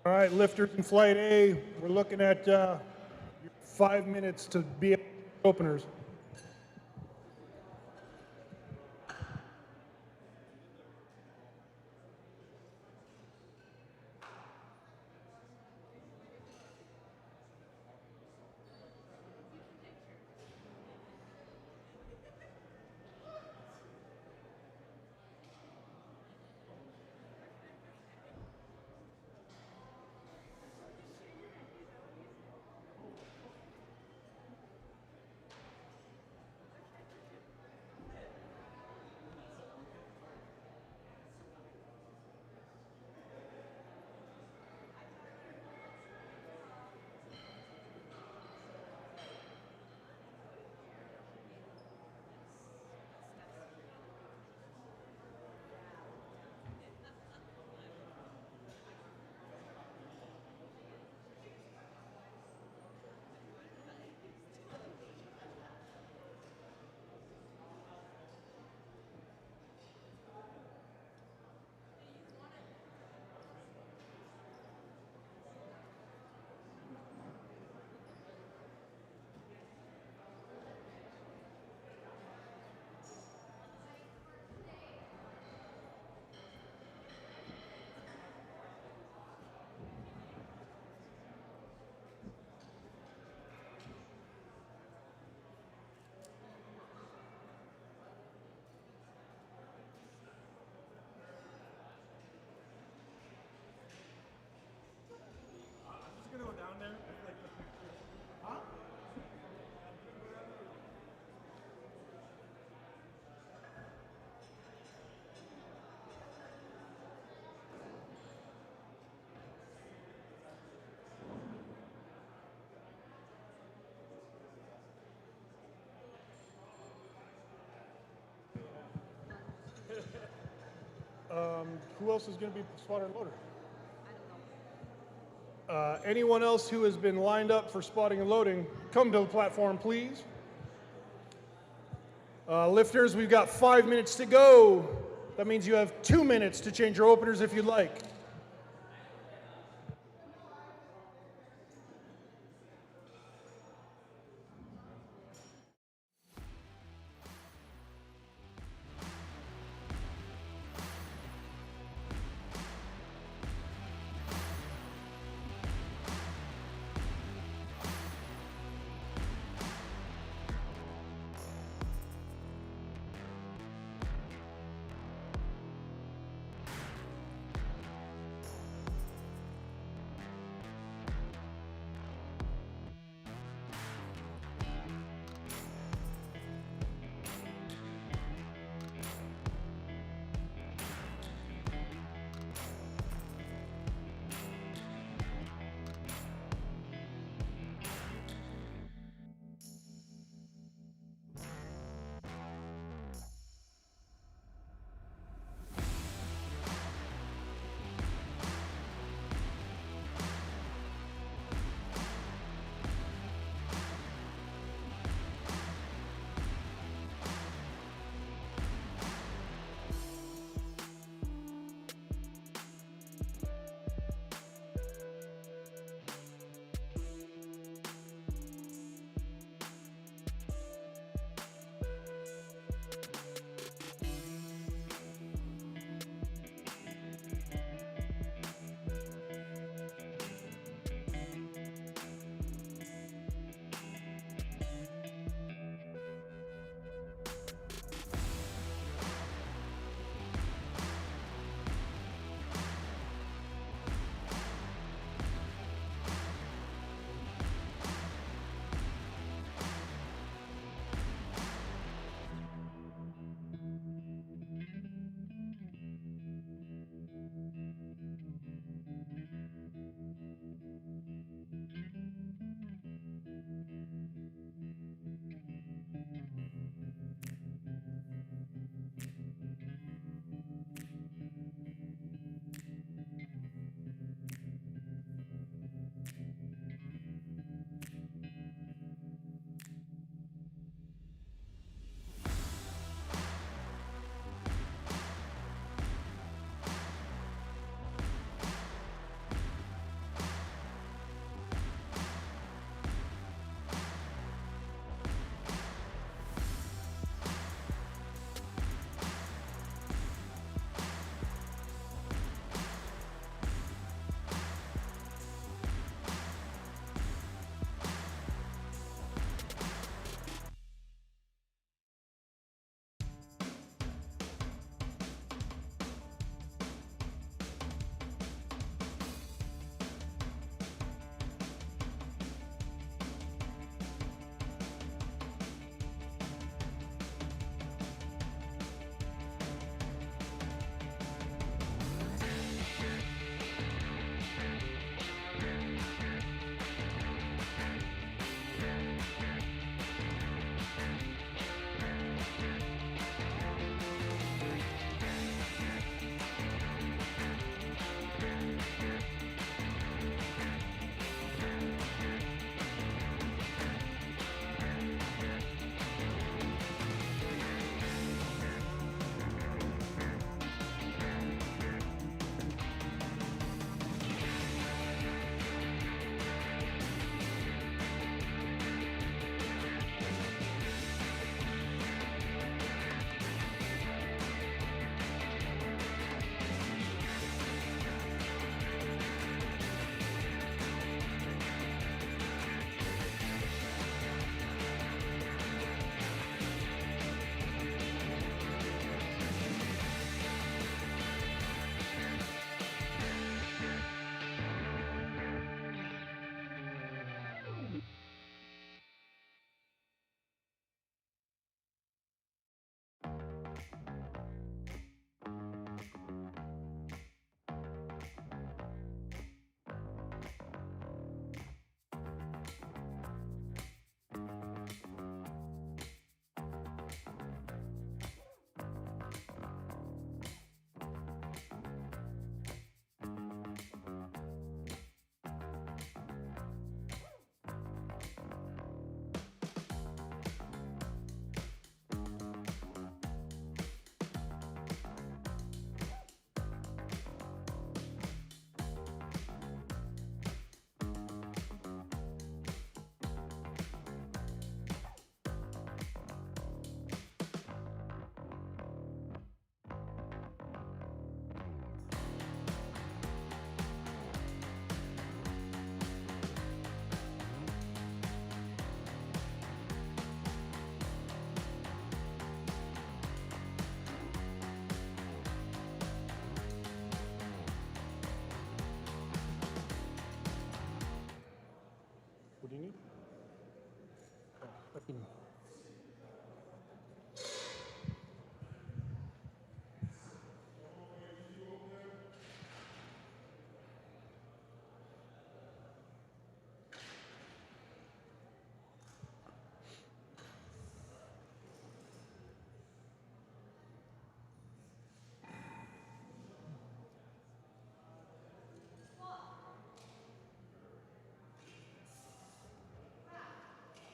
All right, lifters in flight A, we're looking at 5 minutes to be openers. Who else is going to be spotter and loader? Anyone else who has been lined up for spotting and loading, come to the platform, please. Lifters, we've got 5 minutes to go. That means you have 2 minutes to change your openers if you'd like.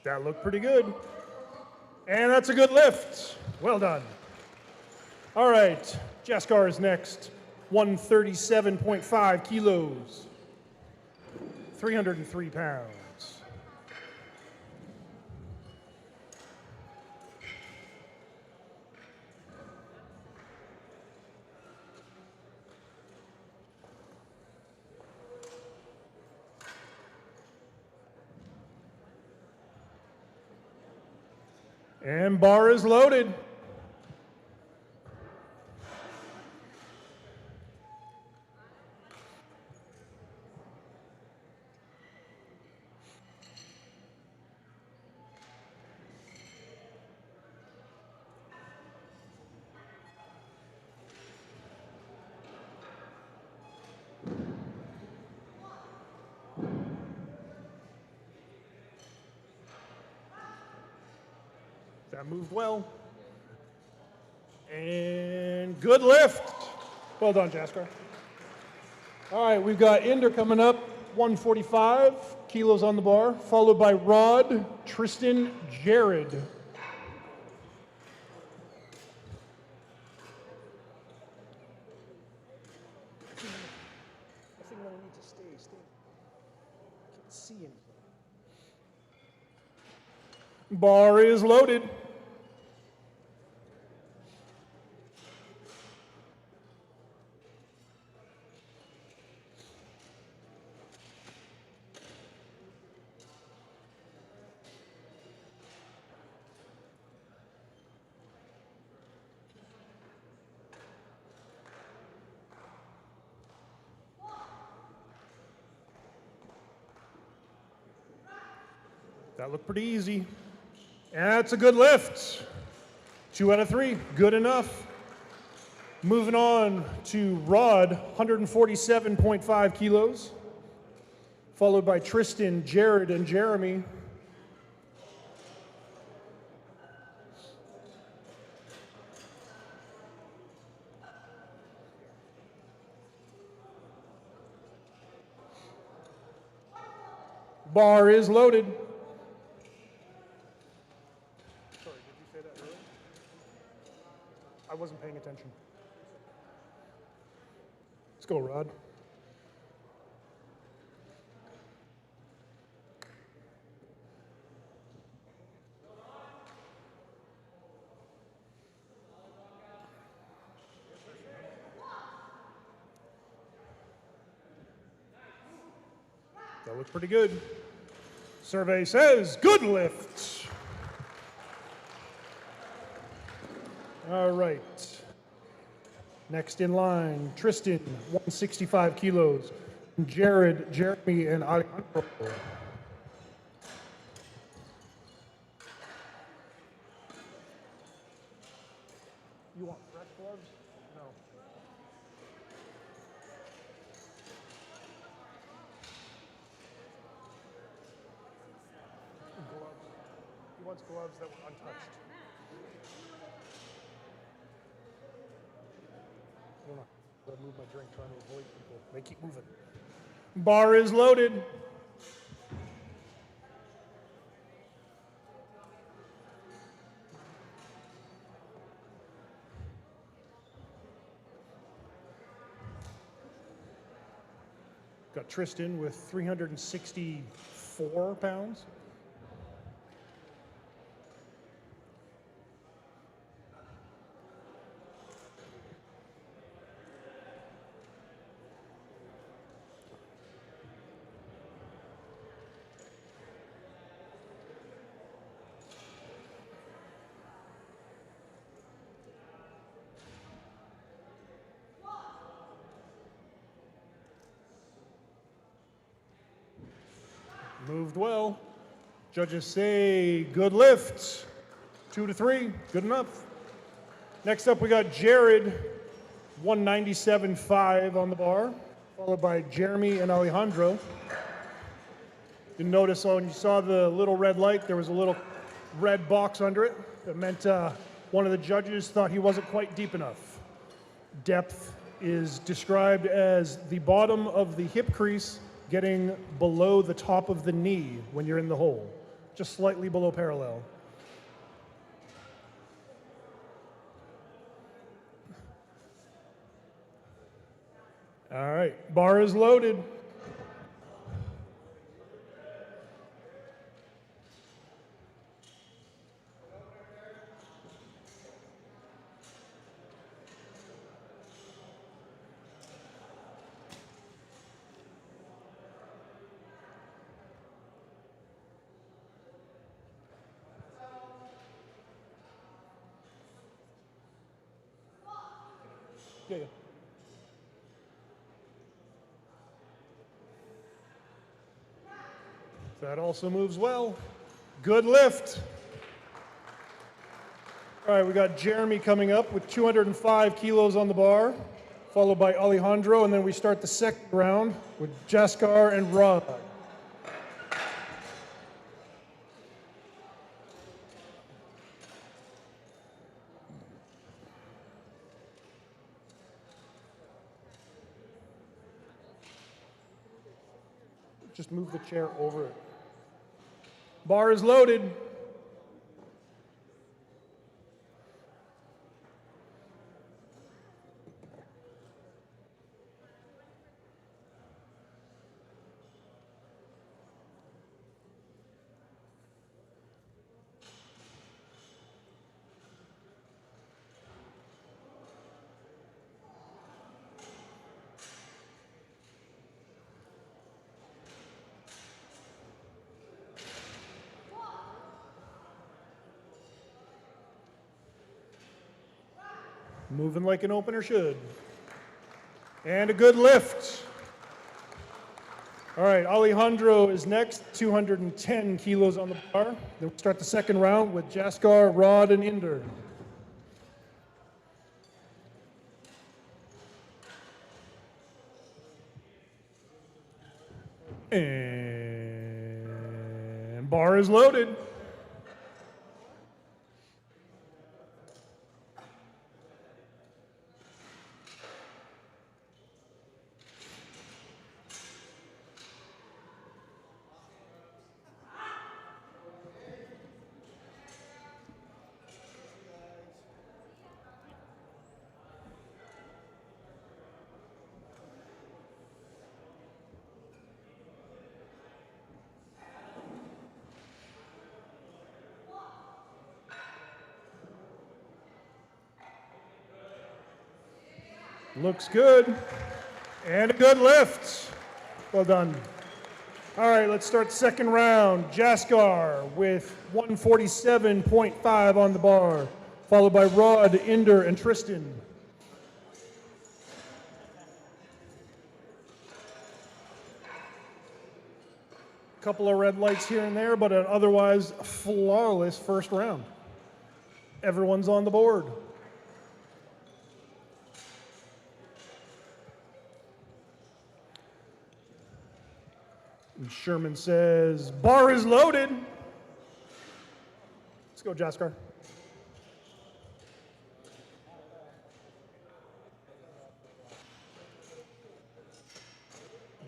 That looked pretty good. And that's a good lift. Well done. All right, Jaskar is next. 137.5 kilos, 303 pounds. And bar is loaded. That moved well. And good lift. Well done, Jaskar. All right, we've got Inder coming up, 145 kilos on the bar, followed by Rod, Tristan, Jared. I think I need to stay. Can't see anything. Bar is loaded. That looked pretty easy. That's a good lift. 2 out of 3, good enough. Moving on to Rod, 147.5 kilos, followed by Tristan, Jared, and Jeremy. Bar is loaded. Sorry, did you say that earlier? I wasn't paying attention. Let's go, Rod. That looks pretty good. Survey says good lift. All right. Next in line, Tristan, 165 kilos. Jared, Jeremy, and Alejandro. You want fresh gloves? No. Gloves. He wants gloves that were untouched. I don't know. I move my drink trying to avoid people. They keep moving. Bar is loaded. Got Tristan with 364 pounds. Moved well. Judges say good lift. 2 to 3, good enough. Next up, we got Jared, 197.5 on the bar, followed by Jeremy and Alejandro. You notice when you saw the little red light, there was a little red box under it. That meant one of the judges thought he wasn't quite deep enough. Depth is described as the bottom of the hip crease getting below the top of the knee when you're in the hole. just slightly below parallel. All right, bar is loaded. Yeah. That also moves well. Good lift. All right, we got Jeremy coming up with 205 kilos on the bar, followed by Alejandro, and then we start the second round with Jaskar and Rod. Just move the chair over it. Bar is loaded. Moving like an opener should. And a good lift. All right, Alejandro is next, 210 kilos on the bar. Then we start the second round with Jaskar, Rod, and Inder. And bar is loaded. Looks good. And a good lift. Well done. All right, let's start the second round. Jaskar with 147.5 on the bar, followed by Rod, Inder, and Tristan. Couple of red lights here and there, but an otherwise flawless first round. Everyone's on the board. And Sherman says, bar is loaded. Let's go, Jaskar.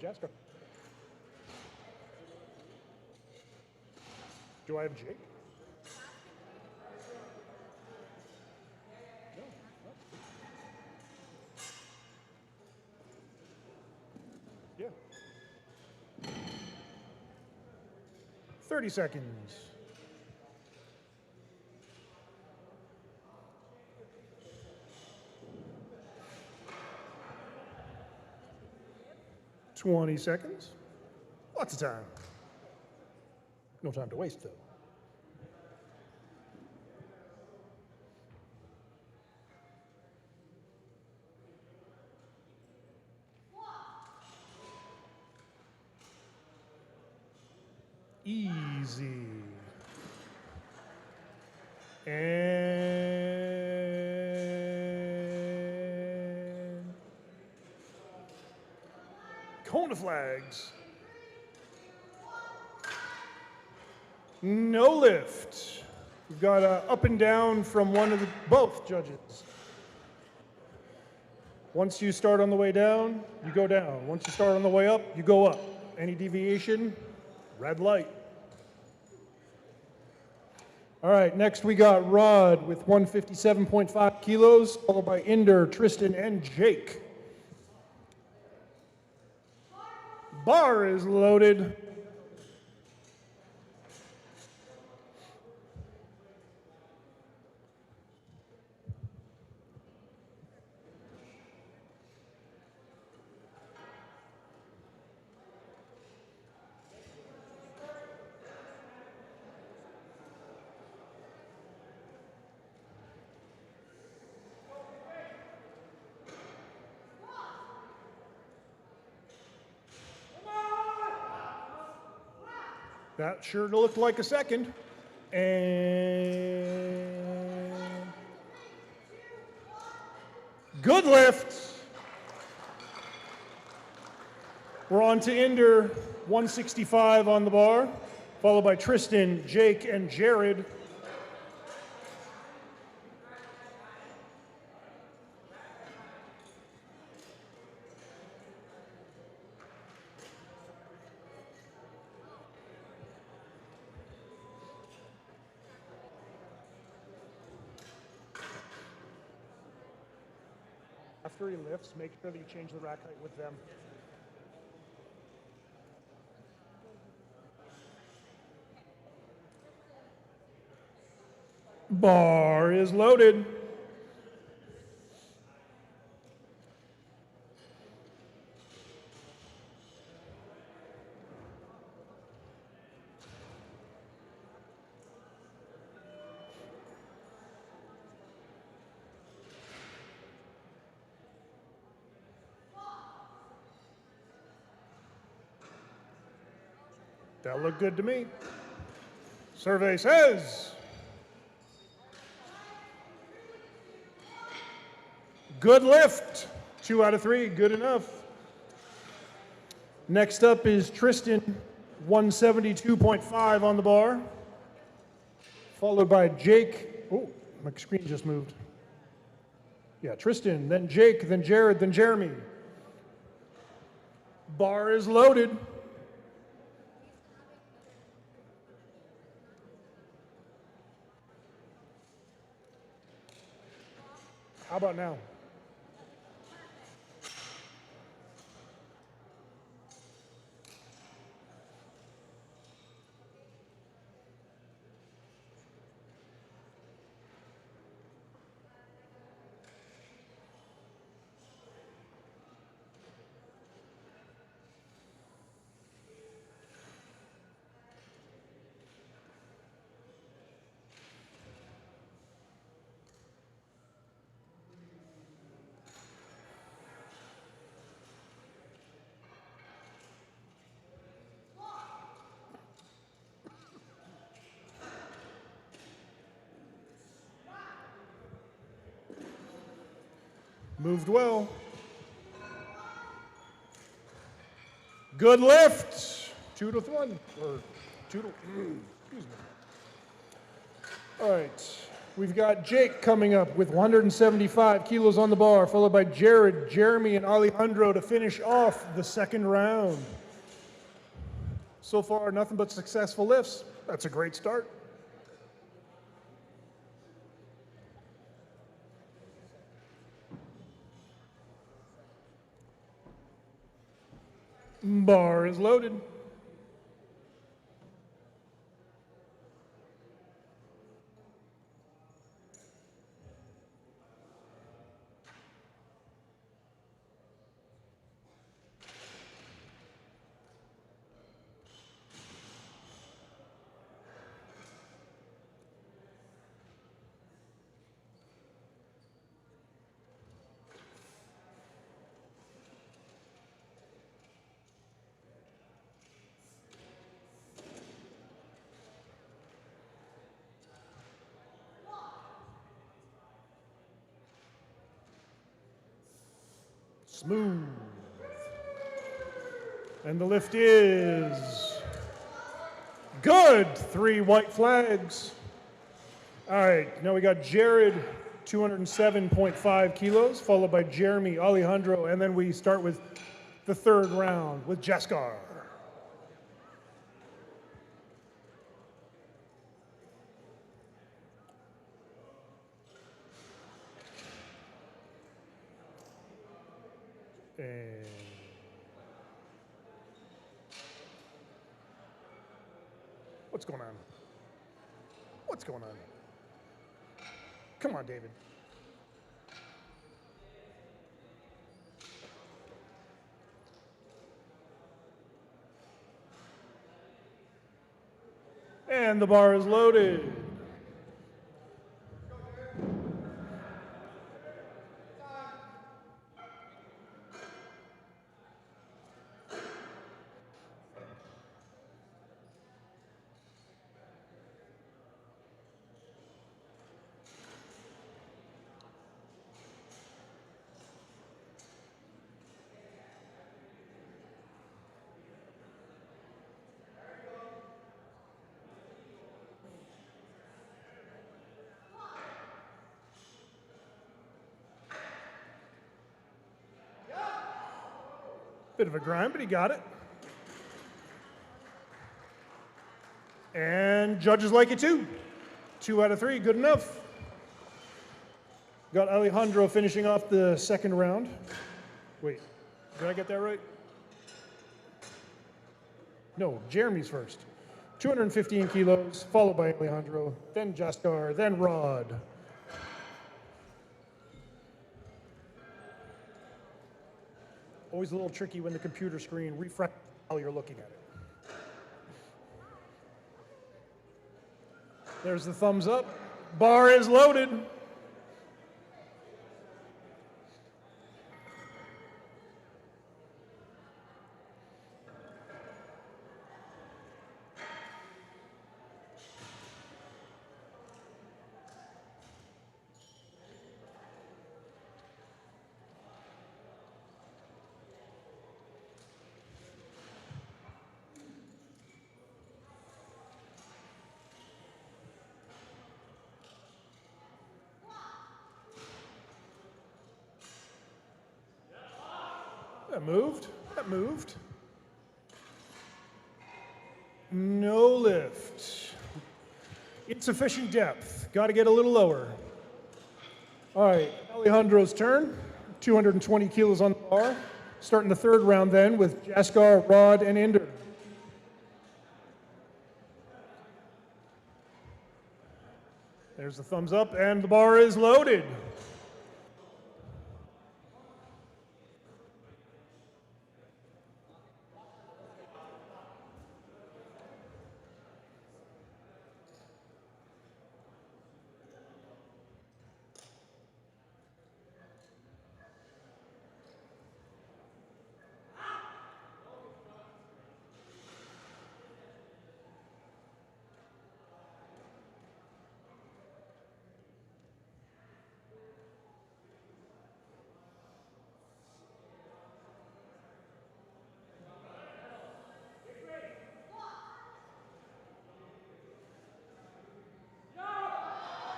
Jaskar. Do I have Jake? No. 30 seconds. $20 seconds. Lots of time. No time to waste, though. Easy. And cone of flags. No lift. We've got up and down from both judges. Once you start on the way down, you go down. Once you start on the way up, you go up. Any deviation, red light. All right, next we got Rod with 157.5 kilos, followed by Inder, Tristan, and Jake. Bar is loaded. That sure looked like a second. And good lift. We're on to Inder, 165 on the bar, followed by Tristan, Jake, and Jared. After he lifts, make sure that you change the rack height with them. Bar is loaded. That looked good to me. Survey says good lift. 2 out of 3, good enough. Next up is Tristan, 172.5 on the bar, followed by Jake. Oh, my screen just moved. Yeah, Tristan, then Jake, then Jared, then Jeremy. Bar is loaded. How about now? Moved well. Good lift. 2 to 1. Or 2 to, excuse me. All right. We've got Jake coming up with 175 kilos on the bar, followed by Jared, Jeremy, and Alejandro to finish off the second round. So far, nothing but successful lifts. That's a great start. Bar is loaded. Smooth. And the lift is good. 3 white flags. All right, now we got Jared, 207.5 kilos, followed by Jeremy, Alejandro, and then we start with the third round with Jaskar. And what's going on? What's going on? Come on, David. And the bar is loaded. Bit of a grind, but he got it. And judges like it too. 2 out of 3, good enough. Got Alejandro finishing off the second round. Wait, did I get that right? No, Jeremy's first. 215 kilos, followed by Alejandro, then Jaskar, then Rod. Always a little tricky when the computer screen refreshes while you're looking at it. There's the thumbs up. Bar is loaded. That moved. That moved. No lift. Insufficient depth. Got to get a little lower. All right, Alejandro's turn. 220 kilos on the bar. Starting the third round then with Jaskar, Rod, and Inder. There's the thumbs up, and the bar is loaded.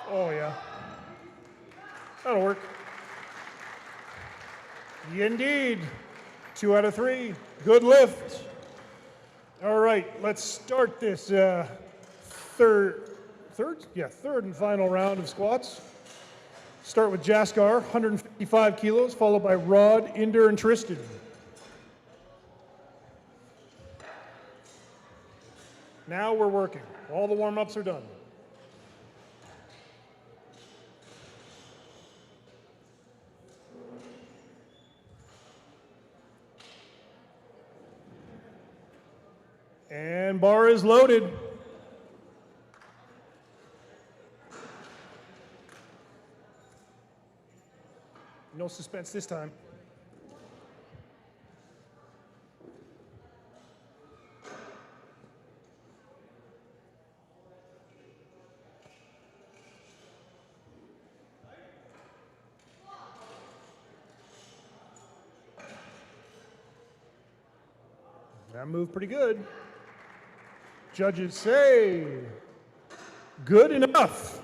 Oh, yeah. That'll work. Indeed. 2 out of 3. Good lift. All right, let's start this third and final round of squats. Start with Jaskar, 155 kilos, followed by Rod, Inder, and Tristan. Now we're working. All the warm-ups are done. And bar is loaded. No suspense this time. That moved pretty good. Judges say, good enough.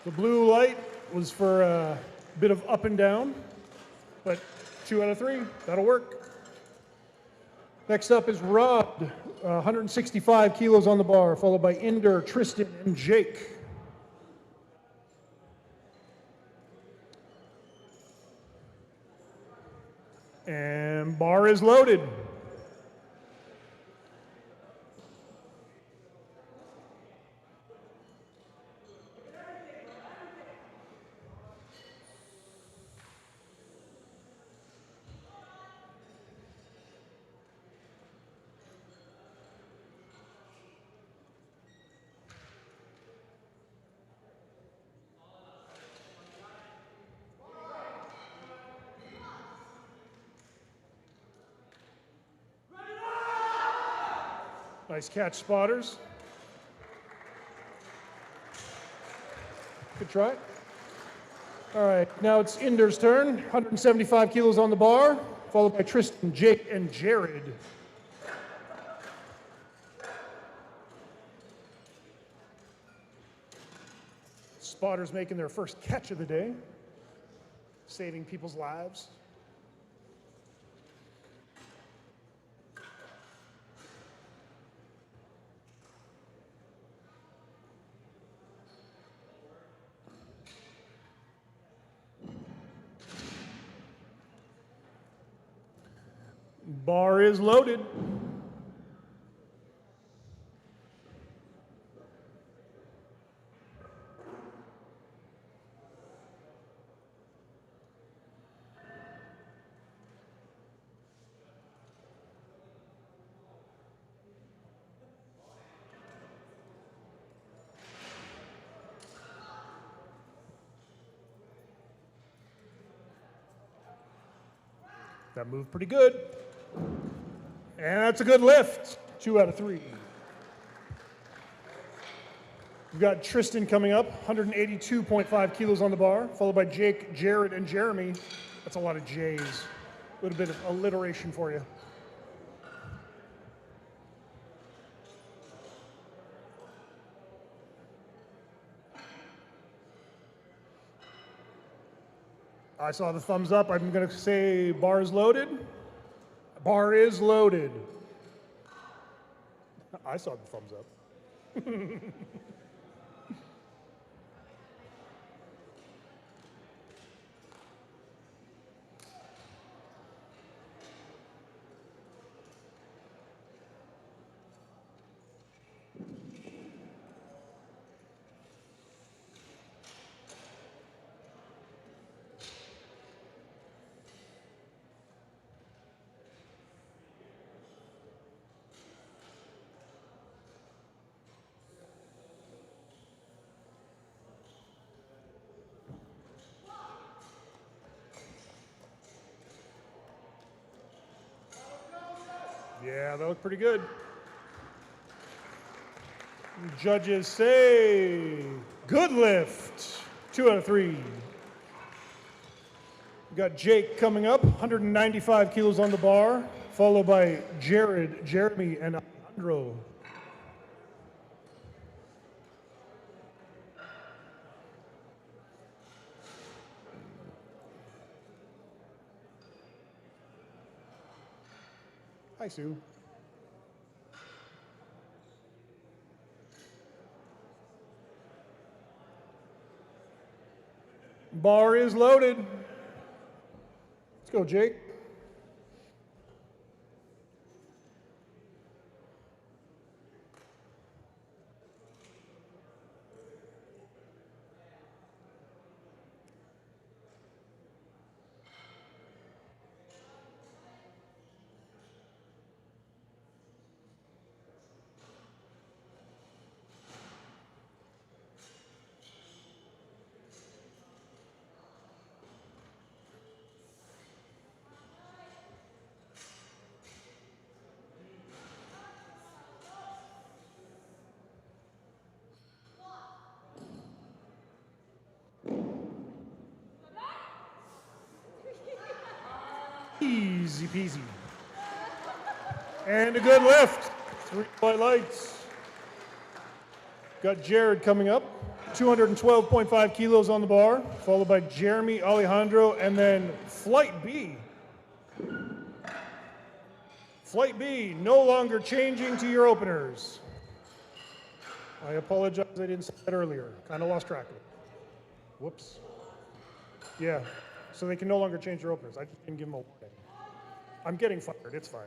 The blue light was for a bit of up and down, but 2 out of 3, that'll work. Next up is Rod, 165 kilos on the bar, followed by Inder, Tristan, and Jake. And bar is loaded. Nice catch, spotters. Good try. All right, now it's Inder's turn. 175 kilos on the bar, followed by Tristan, Jake, and Jared. Spotters making their first catch of the day, saving people's lives. Bar is loaded. That moved pretty good. And that's a good lift. 2 out of 3. We've got Tristan coming up, 182.5 kilos on the bar, followed by Jake, Jared, and Jeremy. That's a lot of J's. A little bit of alliteration for you. I saw the thumbs up. I'm going to say bar is loaded. Bar is loaded. I saw the thumbs up. Yeah, that looked pretty good. Judges say good lift. 2 out of 3. We got Jake coming up, 195 kilos on the bar, followed by Jared, Jeremy, and Alejandro. Hi, Sue. Bar is loaded. Let's go, Jake. Easy peasy. And a good lift. 3 white lights. Got Jared coming up. 212.5 kilos on the bar, followed by Jeremy, Alejandro, and then Flight B. Flight B, no longer changing to your openers. I apologize, I didn't say that earlier. Kind of lost track of it. Whoops. Yeah, so they can no longer change their openers. I just didn't give them a warning. I'm getting fired. It's fine.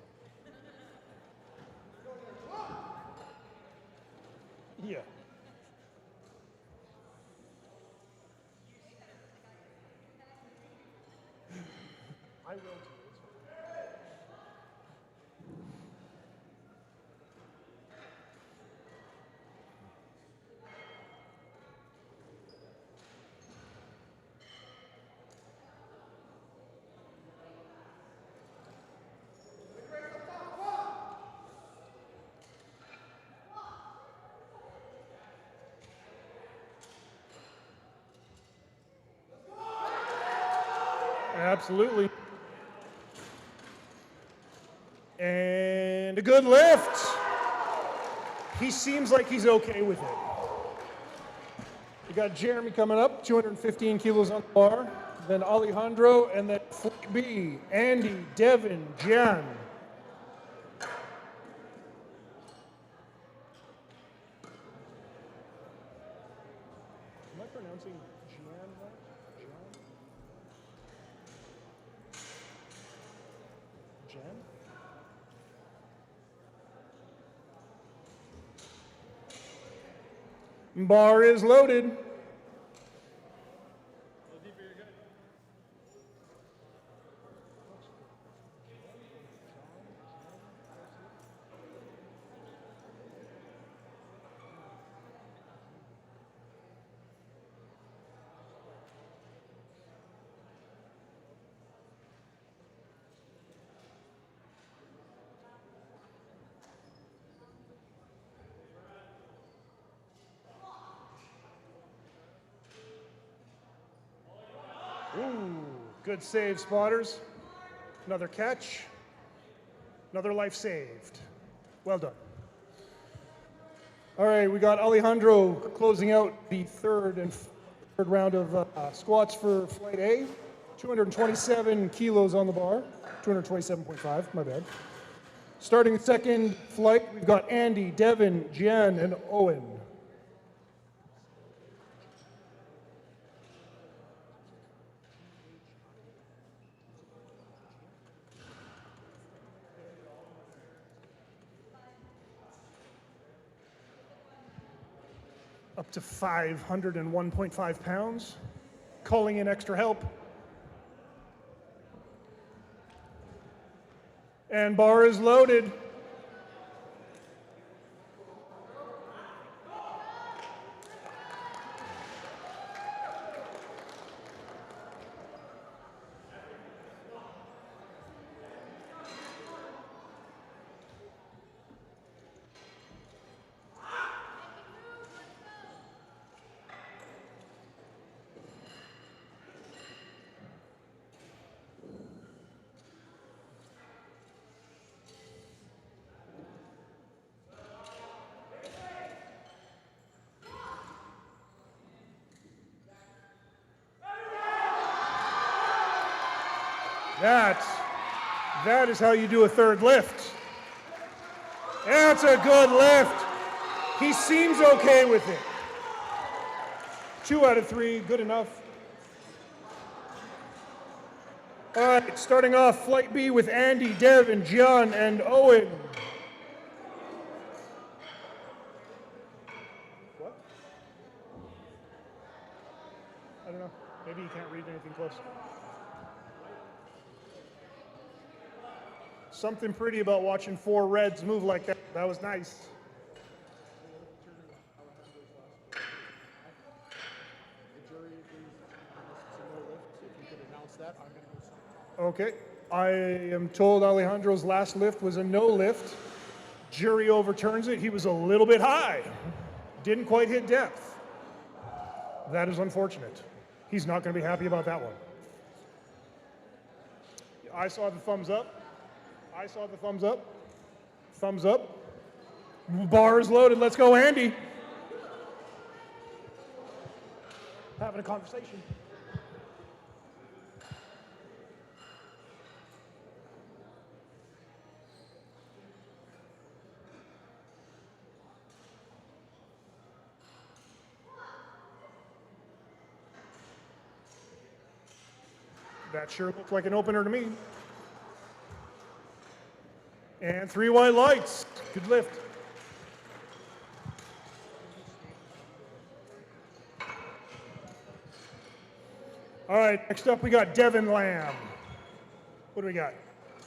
Yeah. I will too. It's fine. Absolutely. And a good lift. He seems like he's okay with it. We got Jeremy coming up, 215 kilos on the bar. Then Alejandro, and then Flick B, Andy, Devin, Jan. Am I pronouncing Jan right? Jan? Jan? Bar is loaded. Ooh, good save, spotters. Another catch. Another life saved. Well done. All right, we got Alejandro closing out the third round of squats for flight A. 227 kilos on the bar. 227.5, my bad. Starting the second flight, we've got Andy, Devin, Jen, and Owen. Up to 501.5 pounds. Calling in extra help. And bar is loaded. That is how you do a third lift. That's a good lift. He seems okay with it. 2 out of 3, good enough. All right, starting off flight B with Andy, Devin, John, and Owen. What? I don't know. Maybe you can't read anything close. Something pretty about watching 4 Reds move like that. That was nice. Okay. I am told Alejandro's last lift was a no lift. Jury overturns it. He was a little bit high. Didn't quite hit depth. That is unfortunate. He's not going to be happy about that one. I saw the thumbs up. I saw the thumbs up. Thumbs up. Bar is loaded. Let's go, Andy. Having a conversation. That sure looks like an opener to me. And 3 white lights. Good lift. All right, next up we got Devin Lamb. What do we got?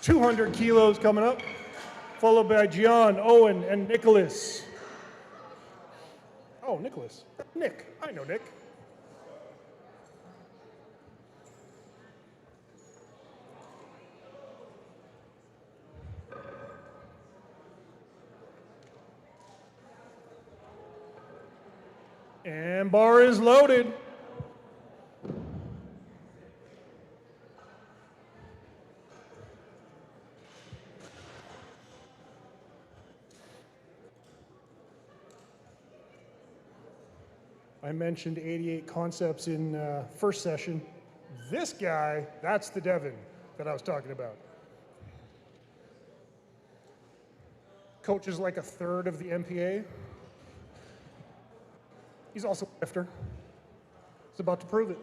200 kilos coming up, followed by Gian, Owen, and Nicholas. Oh, Nicholas. Nick. I know Nick. And bar is loaded. I mentioned 88 concepts in first session. This guy, that's the Devin that I was talking about. Coaches like a third of the MPA. He's also a lifter. He's about to prove it.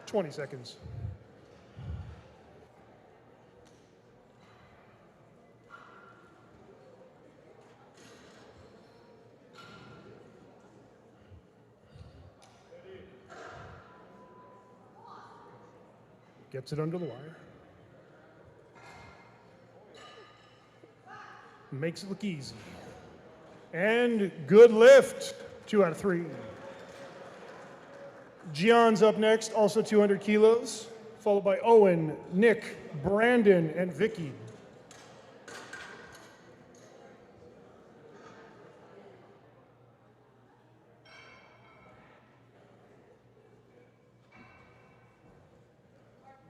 "20 seconds. Gets it under the wire. Makes it look easy. And good lift. 2 out of 3. Gian's up next, also 200 kilos, followed by Owen, Nick, Brandon, and Vicky.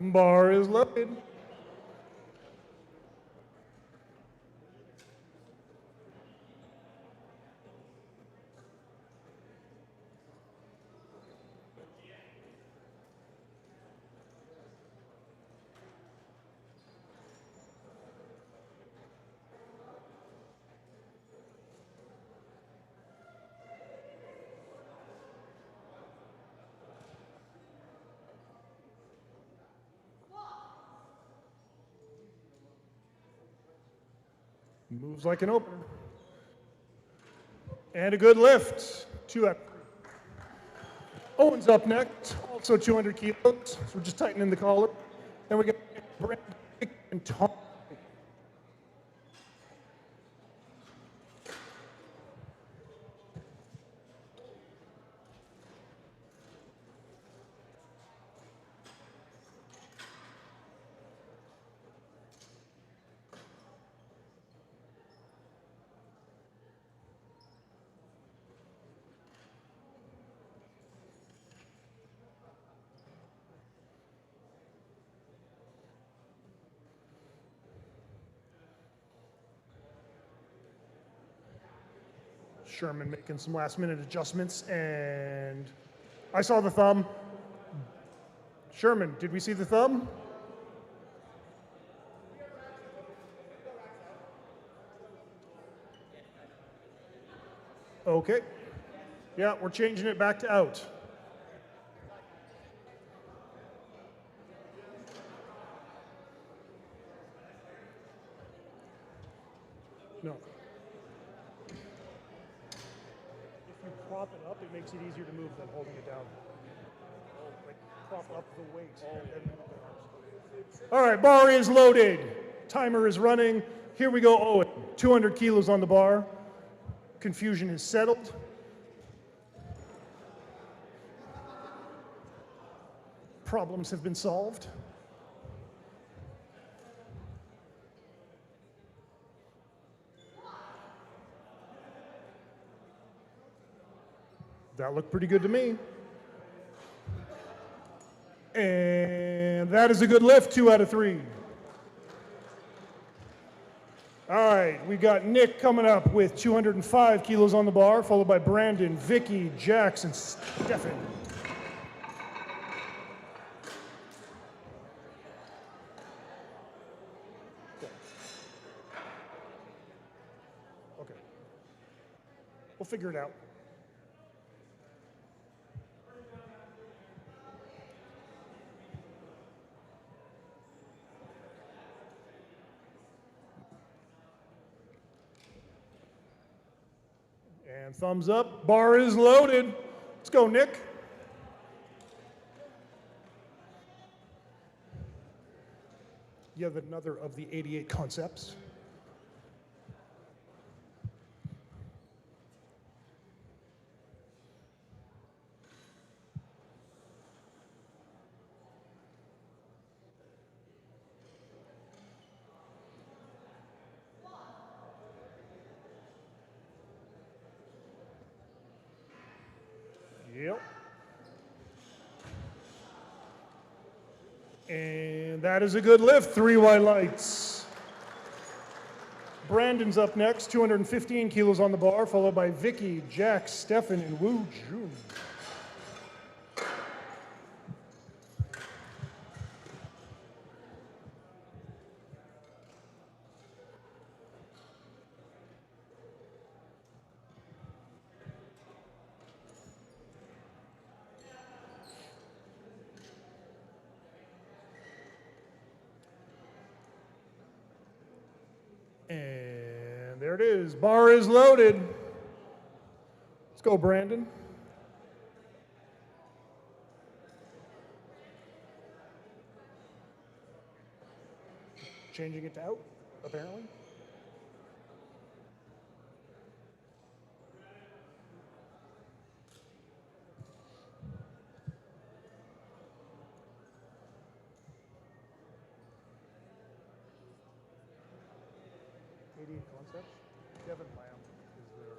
Bar is loaded. Moves like an opener. And a good lift. 2 out of 3. Owen's up next, also 200 kilos. So we're just tightening the collar. Then we got Brandon and Tom. Sherman making some last minute adjustments, and I saw the thumb. Sherman, did we see the thumb? Okay. Yeah, we're changing it back to out. No. If you prop it up, it makes it easier to move than holding it down. Like prop up the weight and then move the arms. All right, bar is loaded. Timer is running. Here we go, Owen. 200 kilos on the bar. Confusion is settled. Problems have been solved. That looked pretty good to me. And that is a good lift, 2 out of 3. All right, we got Nick coming up with 205 kilos on the bar, followed by Brandon, Vicky, Jax, and Stefan. Okay. We'll figure it out. And thumbs up. Bar is loaded. Let's go, Nick. You have another of the 88 concepts. Yep. And that is a good lift. 3 white lights. Brandon's up next, 215 kilos on the bar, followed by Vicky, Jack, Stefan, and Wu Jun. And there it is. Bar is loaded. Let's go, Brandon. Changing it to out, apparently. Concepts. Kevin Lamb is there.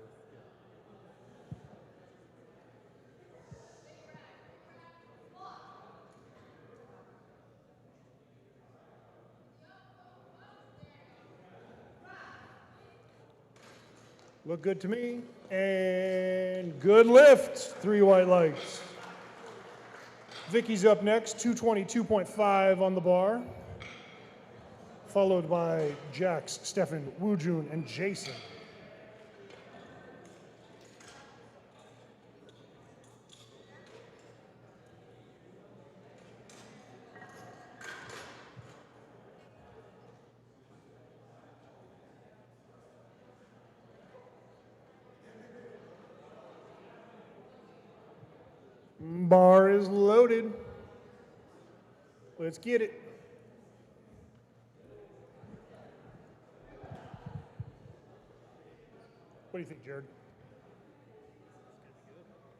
Look good to me. And good lift. 3 white lights. Vicky's up next, 222.5 on the bar. Followed by Jax, Stefan, Wujun, and Jason. Bar is loaded. Let's get it. What do you think, Jared?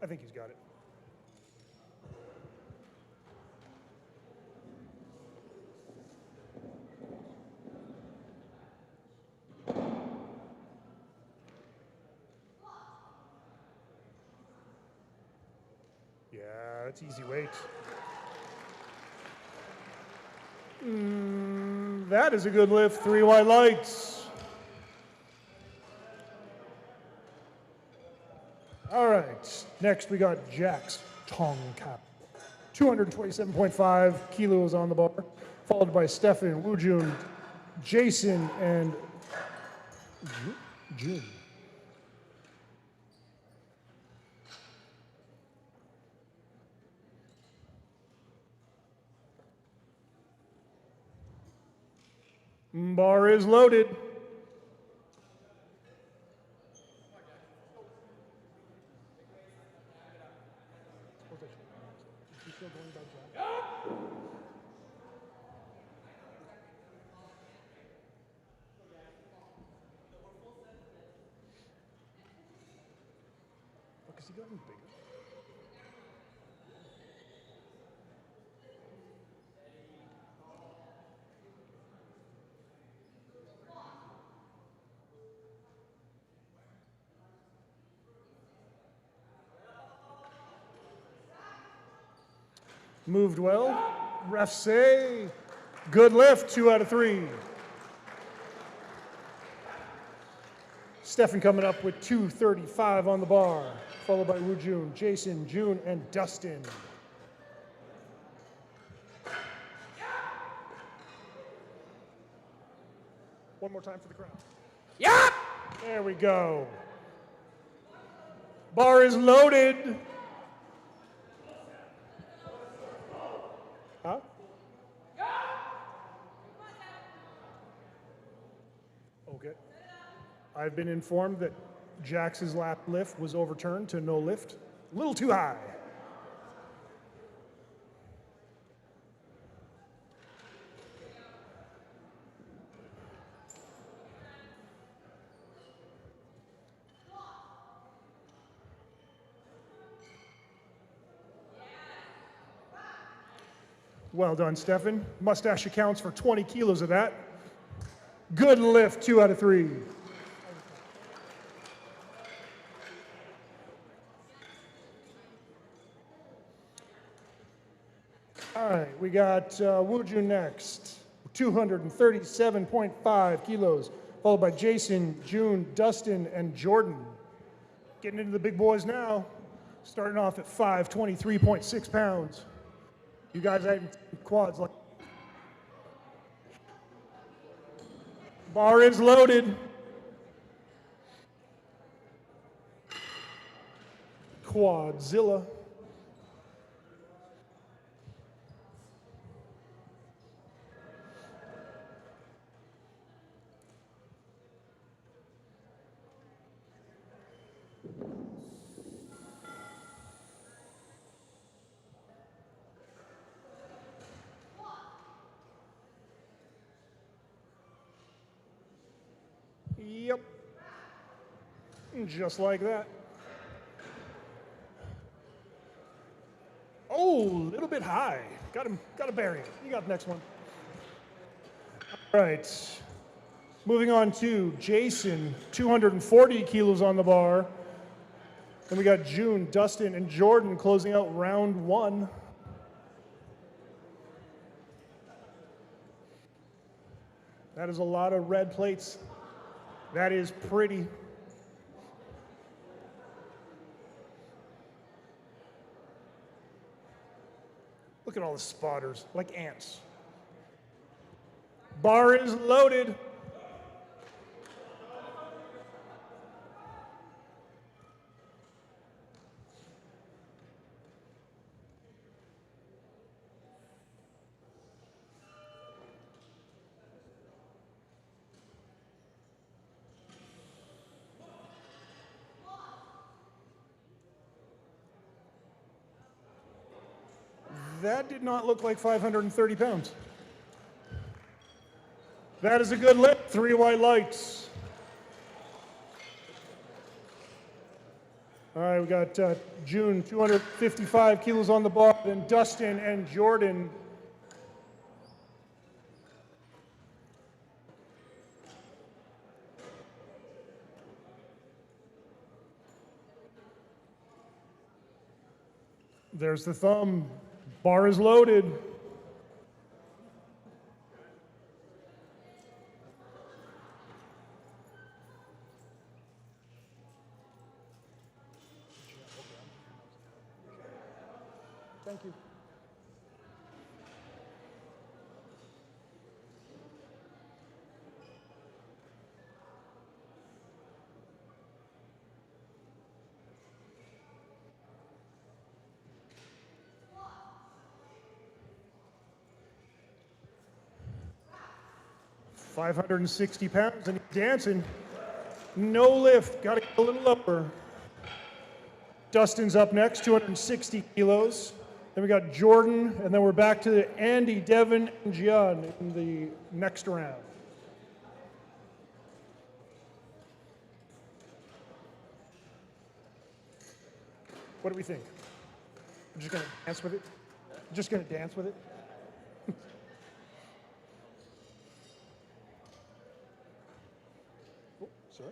I think he's got it. Yeah, that's easy weight. That is a good lift. 3 white lights. All right, next we got Jack's Tong Cap. 227.5 kilos on the bar, followed by Stefan, Wujun, Jason, and June. Bar is loaded. Has he gotten bigger? Moved well. Refs say good lift, 2 out of 3. Stefan coming up with 235 on the bar, followed by Wujun, Jason, June, and Dustin. One more time for the crowd. Yeah! There we go. Bar is loaded. Huh? Okay. I've been informed that Jax's lap lift was overturned to no lift. A little too high. Well done, Stefan. Mustache accounts for 20 kilos of that. Good lift, 2 out of 3. All right, we got Wuju next, 237.5 kilos, followed by Jason, June, Dustin, and Jordan. Getting into the big boys now, starting off at 523.6 pounds. You guys having quads like. Bar is loaded. Quadzilla. Yep. Just like that. Oh, a little bit high. Got to bury it. You got the next one. All right. Moving on to Jason, 240 kilos on the bar. Then we got June, Dustin, and Jordan closing out round 1. That is a lot of red plates. That is pretty. Look at all the spotters, like ants. Bar is loaded. That did not look like 530 pounds. That is a good lift. 3 white lights. All right, we got June, 255 kilos on the bar, then Dustin and Jordan. There's the thumb. Bar is loaded. Thank you. £560 and he's dancing. No lift, got to get a little lower. Dustin's up next, 260 kilos. Then we got Jordan, and then we're back to Andy, Devin, and Gian in the next round. What do we think? I'm just gonna dance with it? Just gonna dance with it? Oh, sorry.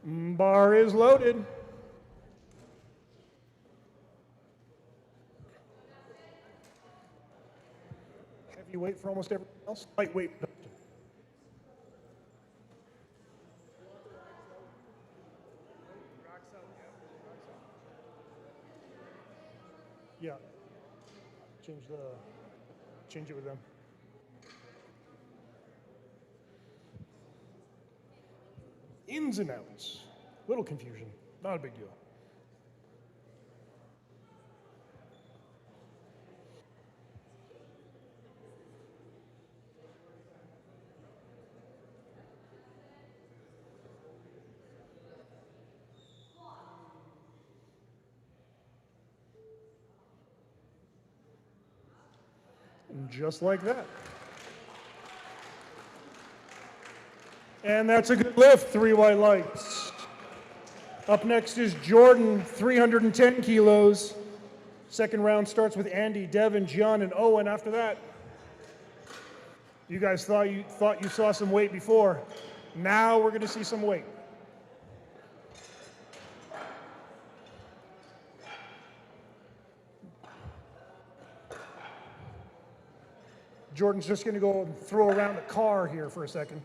Bar is loaded. Heavy weight for almost everyone else. Lightweight. Yeah. Change it with them. Ins and outs. Little confusion. Not a big deal. And just like that. And that's a good lift, 3 white lights. Up next is Jordan, 310 kilos. Second round starts with Andy, Devin, John, and Owen. After that, you guys thought you saw some weight before. Now we're going to see some weight. Jordan's just going to go and throw around the car here for a second.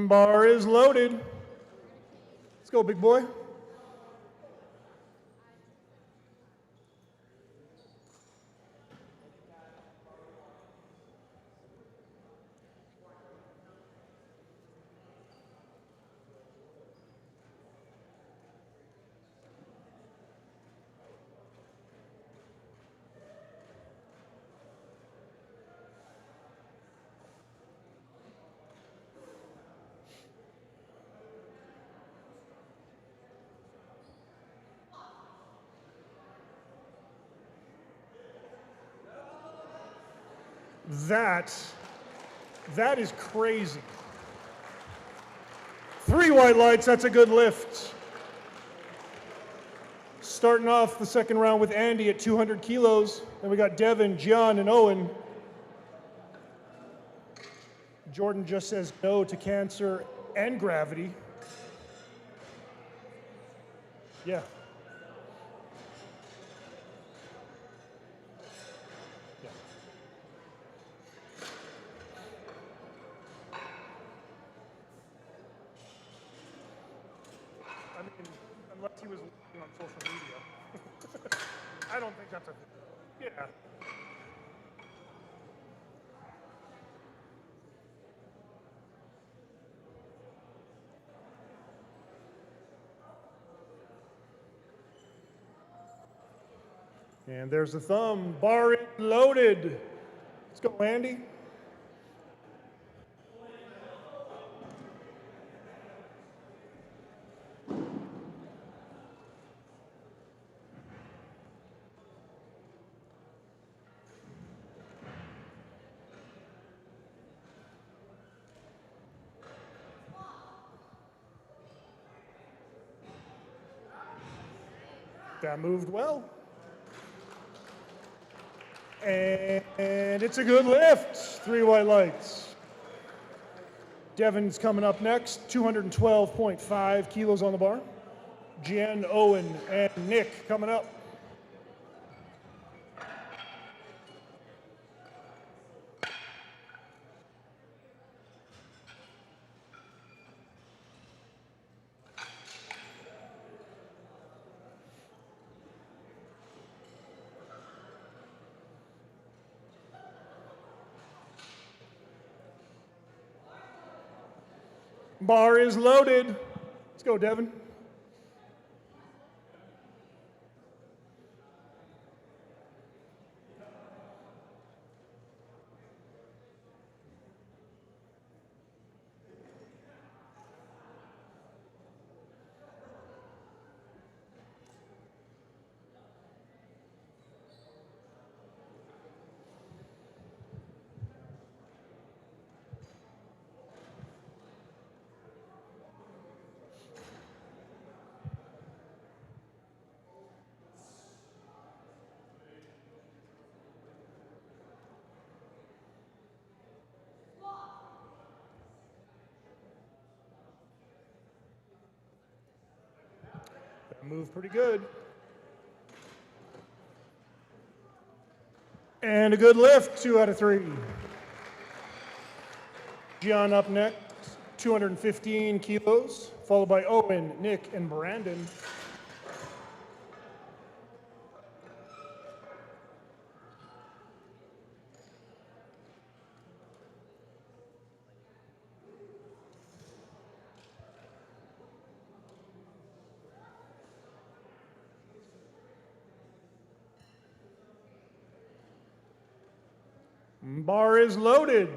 Bar is loaded. Let's go, big boy. That is crazy. 3 white lights, that's a good lift. Starting off the second round with Andy at 200 kilos. Then we got Devin, John, and Owen. Jordan just says no to cancer and gravity. Yeah. I mean, unless he was looking on social media. I don't think that's a, yeah. And there's the thumb, bar is loaded. Let's go, Andy. That moved well. And it's a good lift. 3 white lights. Devin's coming up next, 212.5 kilos on the bar. Jen, Owen, and Nick coming up. Bar is loaded. Let's go, Devin. That moved pretty good. And a good lift, 2 out of 3. John up next, 215 kilos, followed by Owen, Nick, and Brandon. Bar is loaded.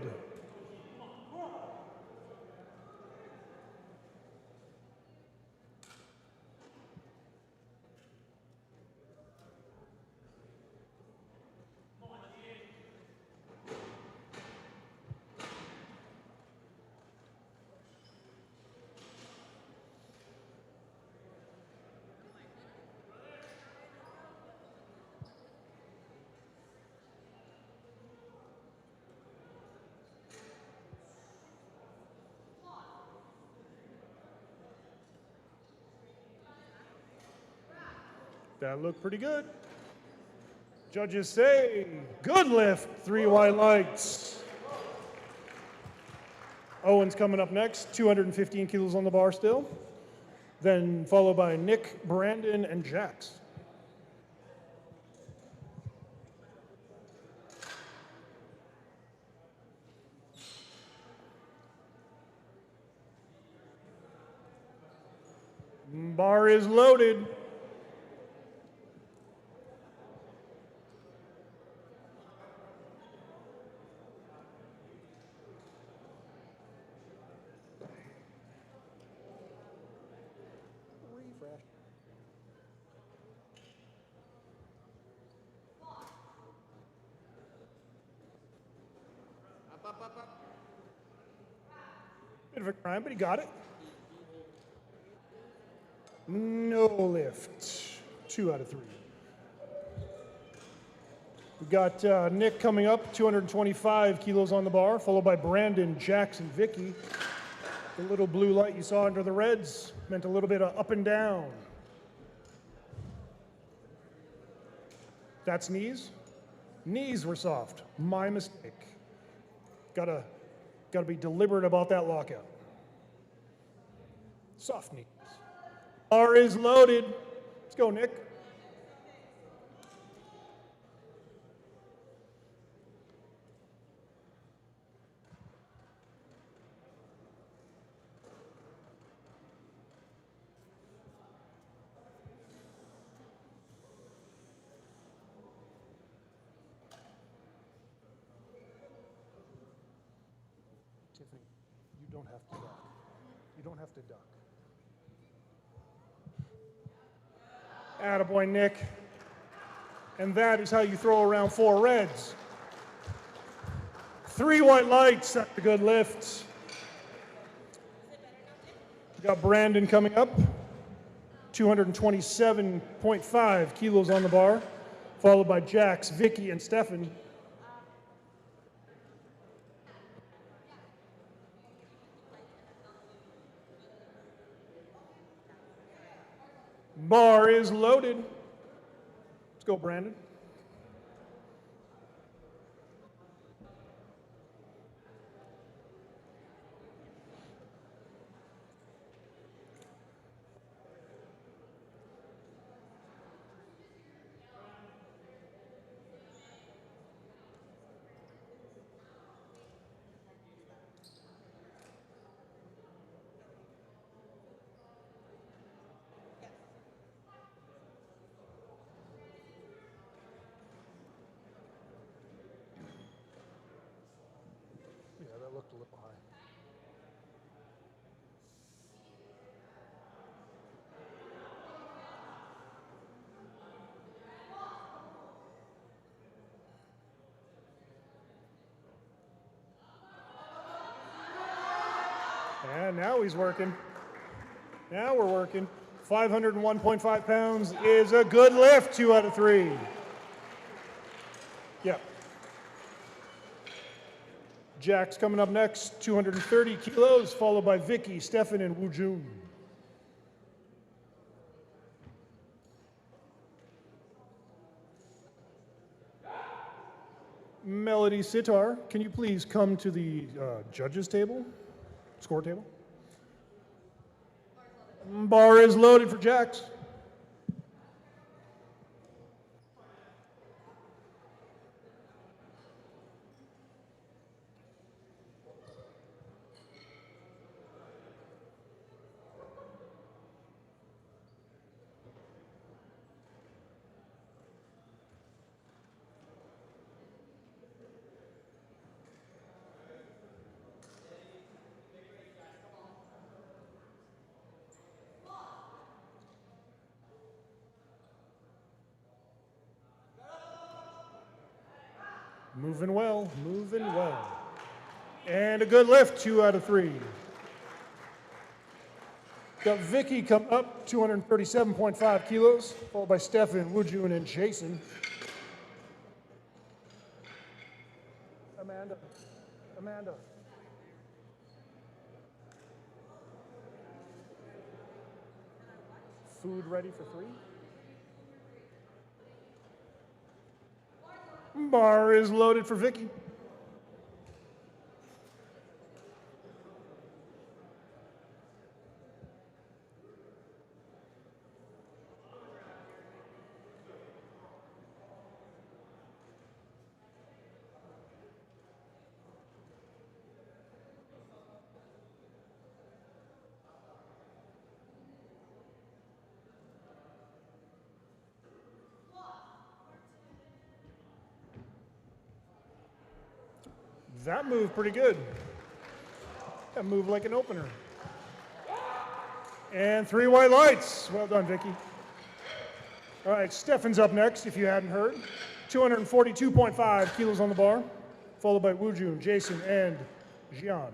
That looked pretty good. Judges say, good lift, 3 white lights. Owen's coming up next, 215 kilos on the bar still. Then followed by Nick, Brandon, and Jax. Bar is loaded. Refresh. Bit of a crime, but he got it. No lift. 2 out of 3. We got Nick coming up, 225 kilos on the bar, followed by Brandon, Jax, and Vicky. The little blue light you saw under the reds meant a little bit of up and down. That's knees. Knees were soft. My mistake. Gotta be deliberate about that lockout. Soft knees. Bar is loaded. Let's go, Nick. Tiffany, you don't have to duck. You don't have to duck. Attaboy, Nick. And that is how you throw around 4 reds. 3 white lights, that's a good lift. We got Brandon coming up, 227.5 kilos on the bar, followed by Jax, Vicky, and Stefan. Bar is loaded. Let's go, Brandon. Yeah, that looked a little high. And now he's working. Now we're working. 501.5 pounds is a good lift, 2 out of 3. Yep. Jack's coming up next, 230 kilos, followed by Vicky, Stefan, and Wu Jun. Melody Sitar, can you please come to the judges table, score table? Bar is loaded for Jax. Moving well, moving well. And a good lift, 2 out of 3. Got Vicky come up, 237.5 kilos, followed by Stefan, Wujun, and Jason. Amanda. Food ready for 3? Bar is loaded for Vicky. That moved pretty good. That moved like an opener. And 3 white lights. Well done, Vicky. All right, Stefan's up next, if you hadn't heard. 242.5 kilos on the bar, followed by Wujun, Jason, and Jian.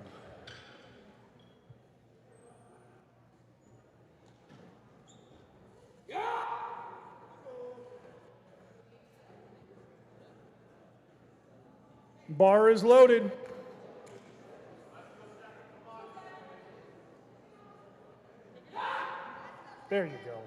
Bar is loaded. There you go.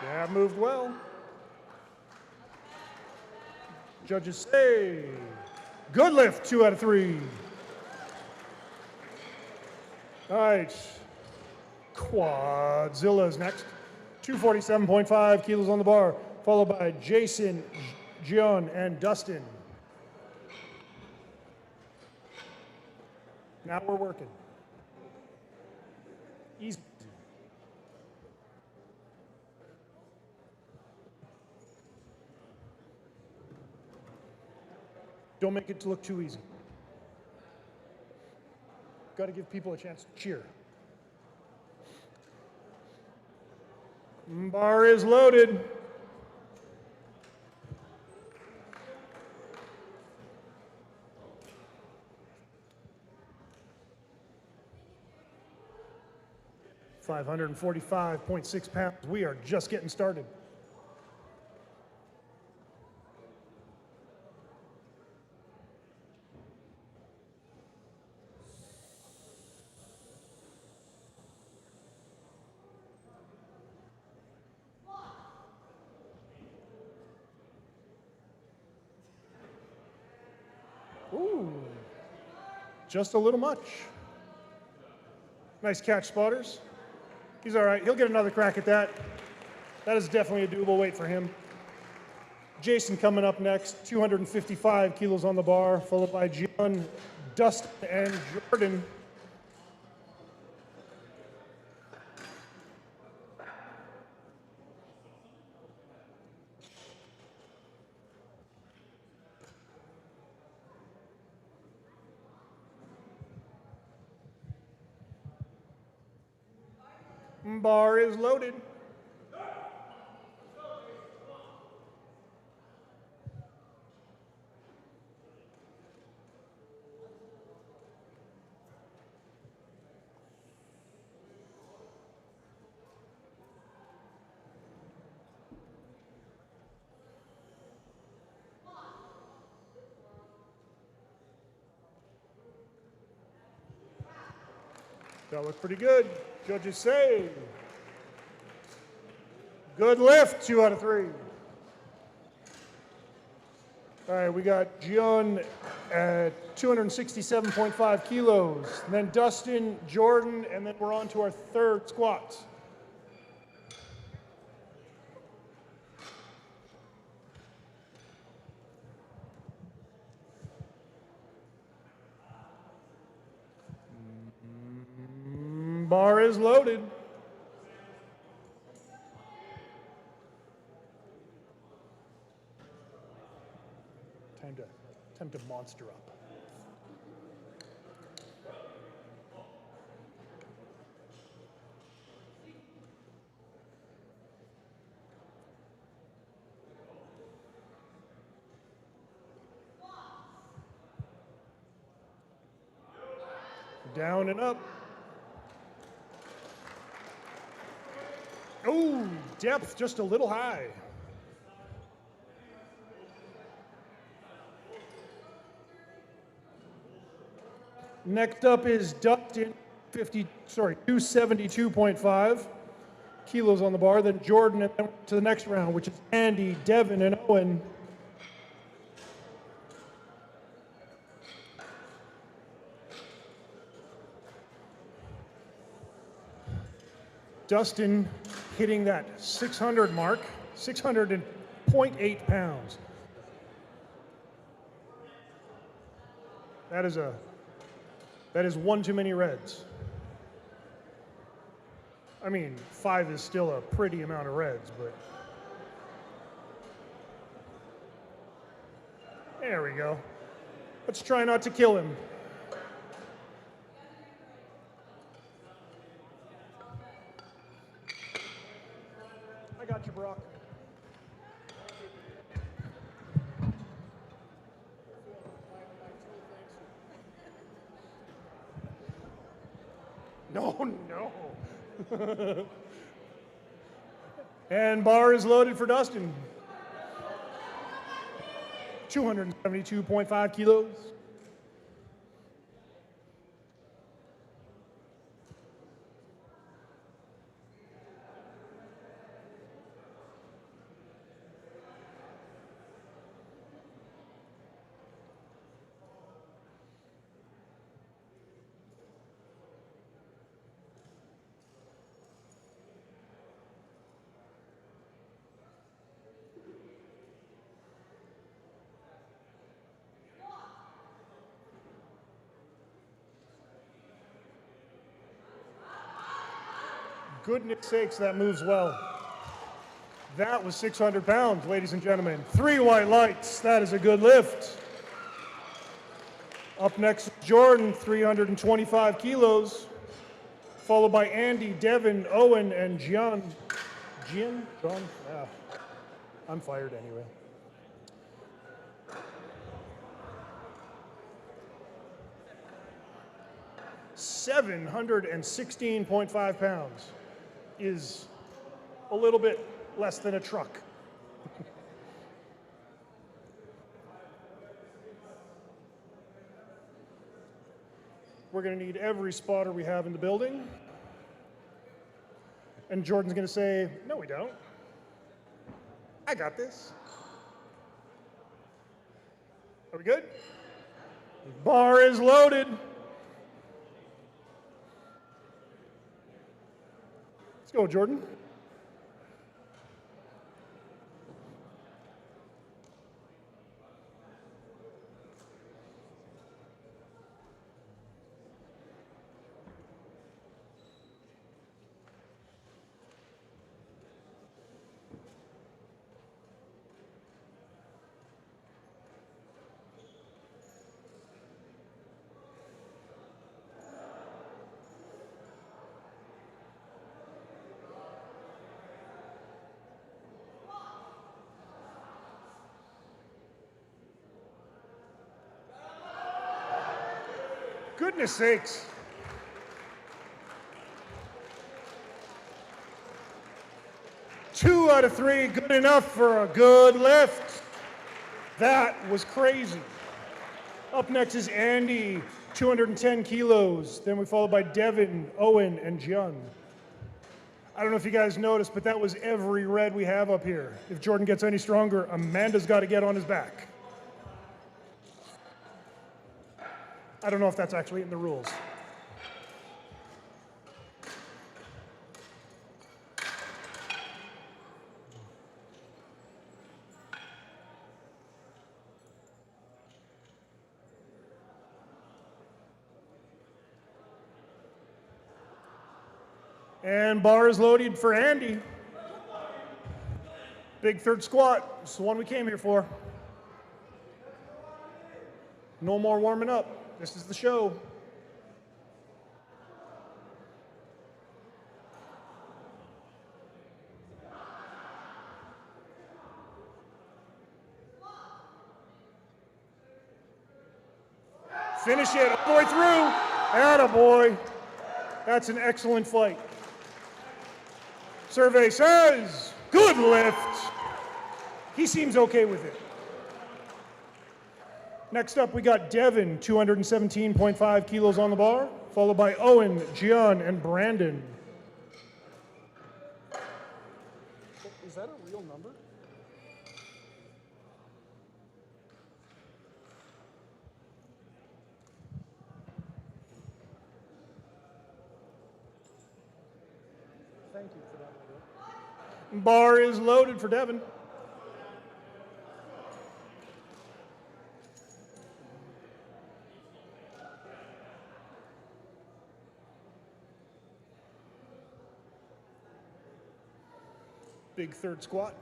That moved well. Judges say, good lift, 2 out of 3. All right, Quadzilla's next. 247.5 kilos on the bar, followed by Jason, Jian, and Dustin. Now we're working. Easy. Don't make it to look too easy. Got to give people a chance to cheer. Bar is loaded. $545.6 pounds. We are just getting started. Ooh, just a little much. Nice catch, spotters. He's all right. He'll get another crack at that. That is definitely a doable weight for him. Jason coming up next, 255 kilos on the bar, followed by John, Dustin, and Jordan. Bar is loaded. That looked pretty good. Judges say, good lift, 2 out of 3. All right, we got Jian at 267.5 kilos, and then Dustin, Jordan, and then we're on to our third squat. Bar is loaded. Time to monster up. Down and up. Oh, depth just a little high. Next up is Dustin, 272.5 kilos on the bar. Then Jordan, and then to the next round, which is Andy, Devin, and Owen. Dustin hitting that 600 mark, 600.8 pounds. That is one too many reds. I mean, 5 is still a pretty amount of reds, but. There we go. Let's try not to kill him. I got you, Brock. No. And bar is loaded for Dustin. 272.5 kilos. Goodness sakes, that moves well. That was 600 pounds, ladies and gentlemen. 3 white lights, that is a good lift. Up next, Jordan, 325 kilos, followed by Andy, Devin, Owen, and John? Yeah, I'm fired anyway. $716.5 pounds is a little bit less than a truck. We're going to need every spotter we have in the building. And Jordan's going to say, no, we don't. I got this. Are we good? Bar is loaded. Let's go, Jordan. Goodness sakes. Two out of 3, good enough for a good lift. That was crazy. Up next is Andy, 210 kilos. Then we followed by Devin, Owen, and John. I don't know if you guys noticed, but that was every red we have up here. If Jordan gets any stronger, Amanda's got to get on his back. I don't know if that's actually in the rules. And bar is loaded for Andy. Big third squat. It's the one we came here for. No more warming up. This is the show. Finish it all the way through. Attaboy. That's an excellent fight. Survey says, good lift. He seems okay with it. Next up, we got Devin, 217.5 kilos on the bar, followed by Owen, Gian, and Brandon. Is that a real number? Thank you for that, my dear. Bar is loaded for Devin. Big third squat.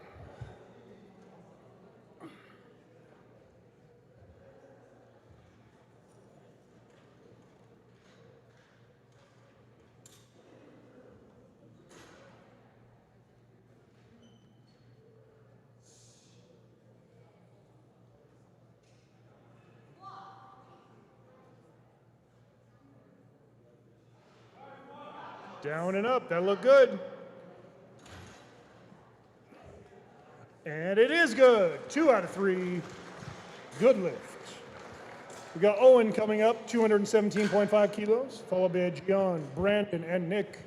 Down and up, that looked good. And it is good. 2 out of 3. Good lift. We got Owen coming up, 217.5 kilos, followed by Gian, Brandon, and Nick.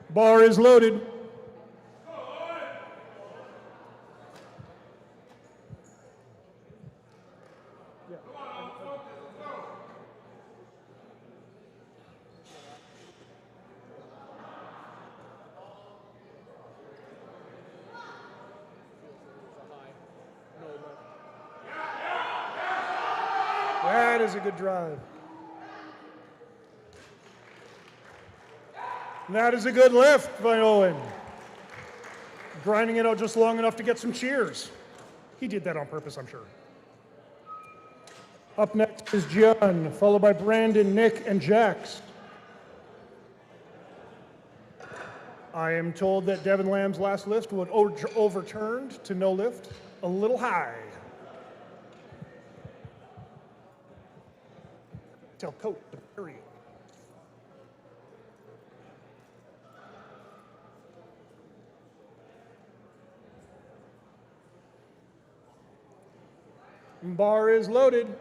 Bar is loaded. That is a good drive. And that is a good lift by Owen. Grinding it out just long enough to get some cheers. He did that on purpose, I'm sure. Up next is Gian, followed by Brandon, Nick, and Jax. I am told that Devin Lamb's last lift was overturned to no lift. A little high. Tell coat to bury it. Bar is loaded.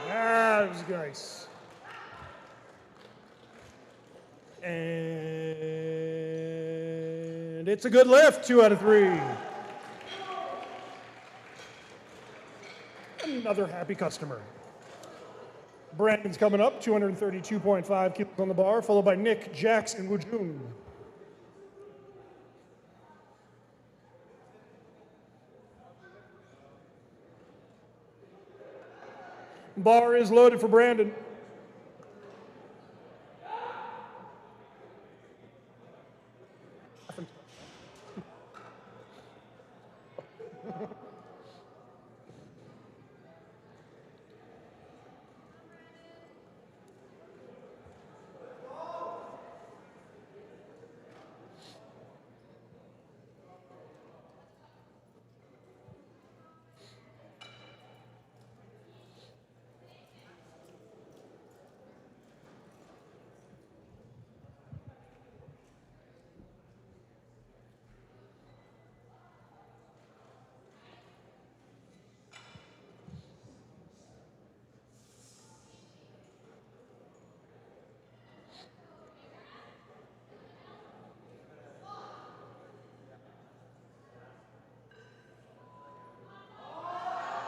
That was nice. And it's a good lift, 2 out of 3. Another happy customer. Brandon's coming up, 232.5 kilos on the bar, followed by Nick, Jax, and Wujun. Bar is loaded for Brandon.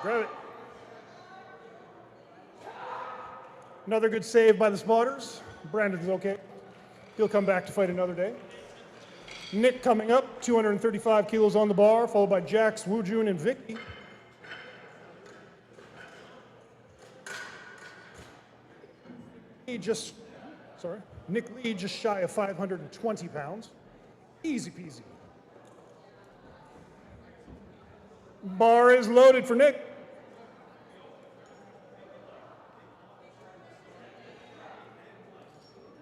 Grab it. Another good save by the spotters. Brandon's okay. He'll come back to fight another day. Nick coming up, 235 kilos on the bar, followed by Jax, Woojun, and Vicky. Nick Lee just shy of 520 pounds. Easy peasy. Bar is loaded for Nick.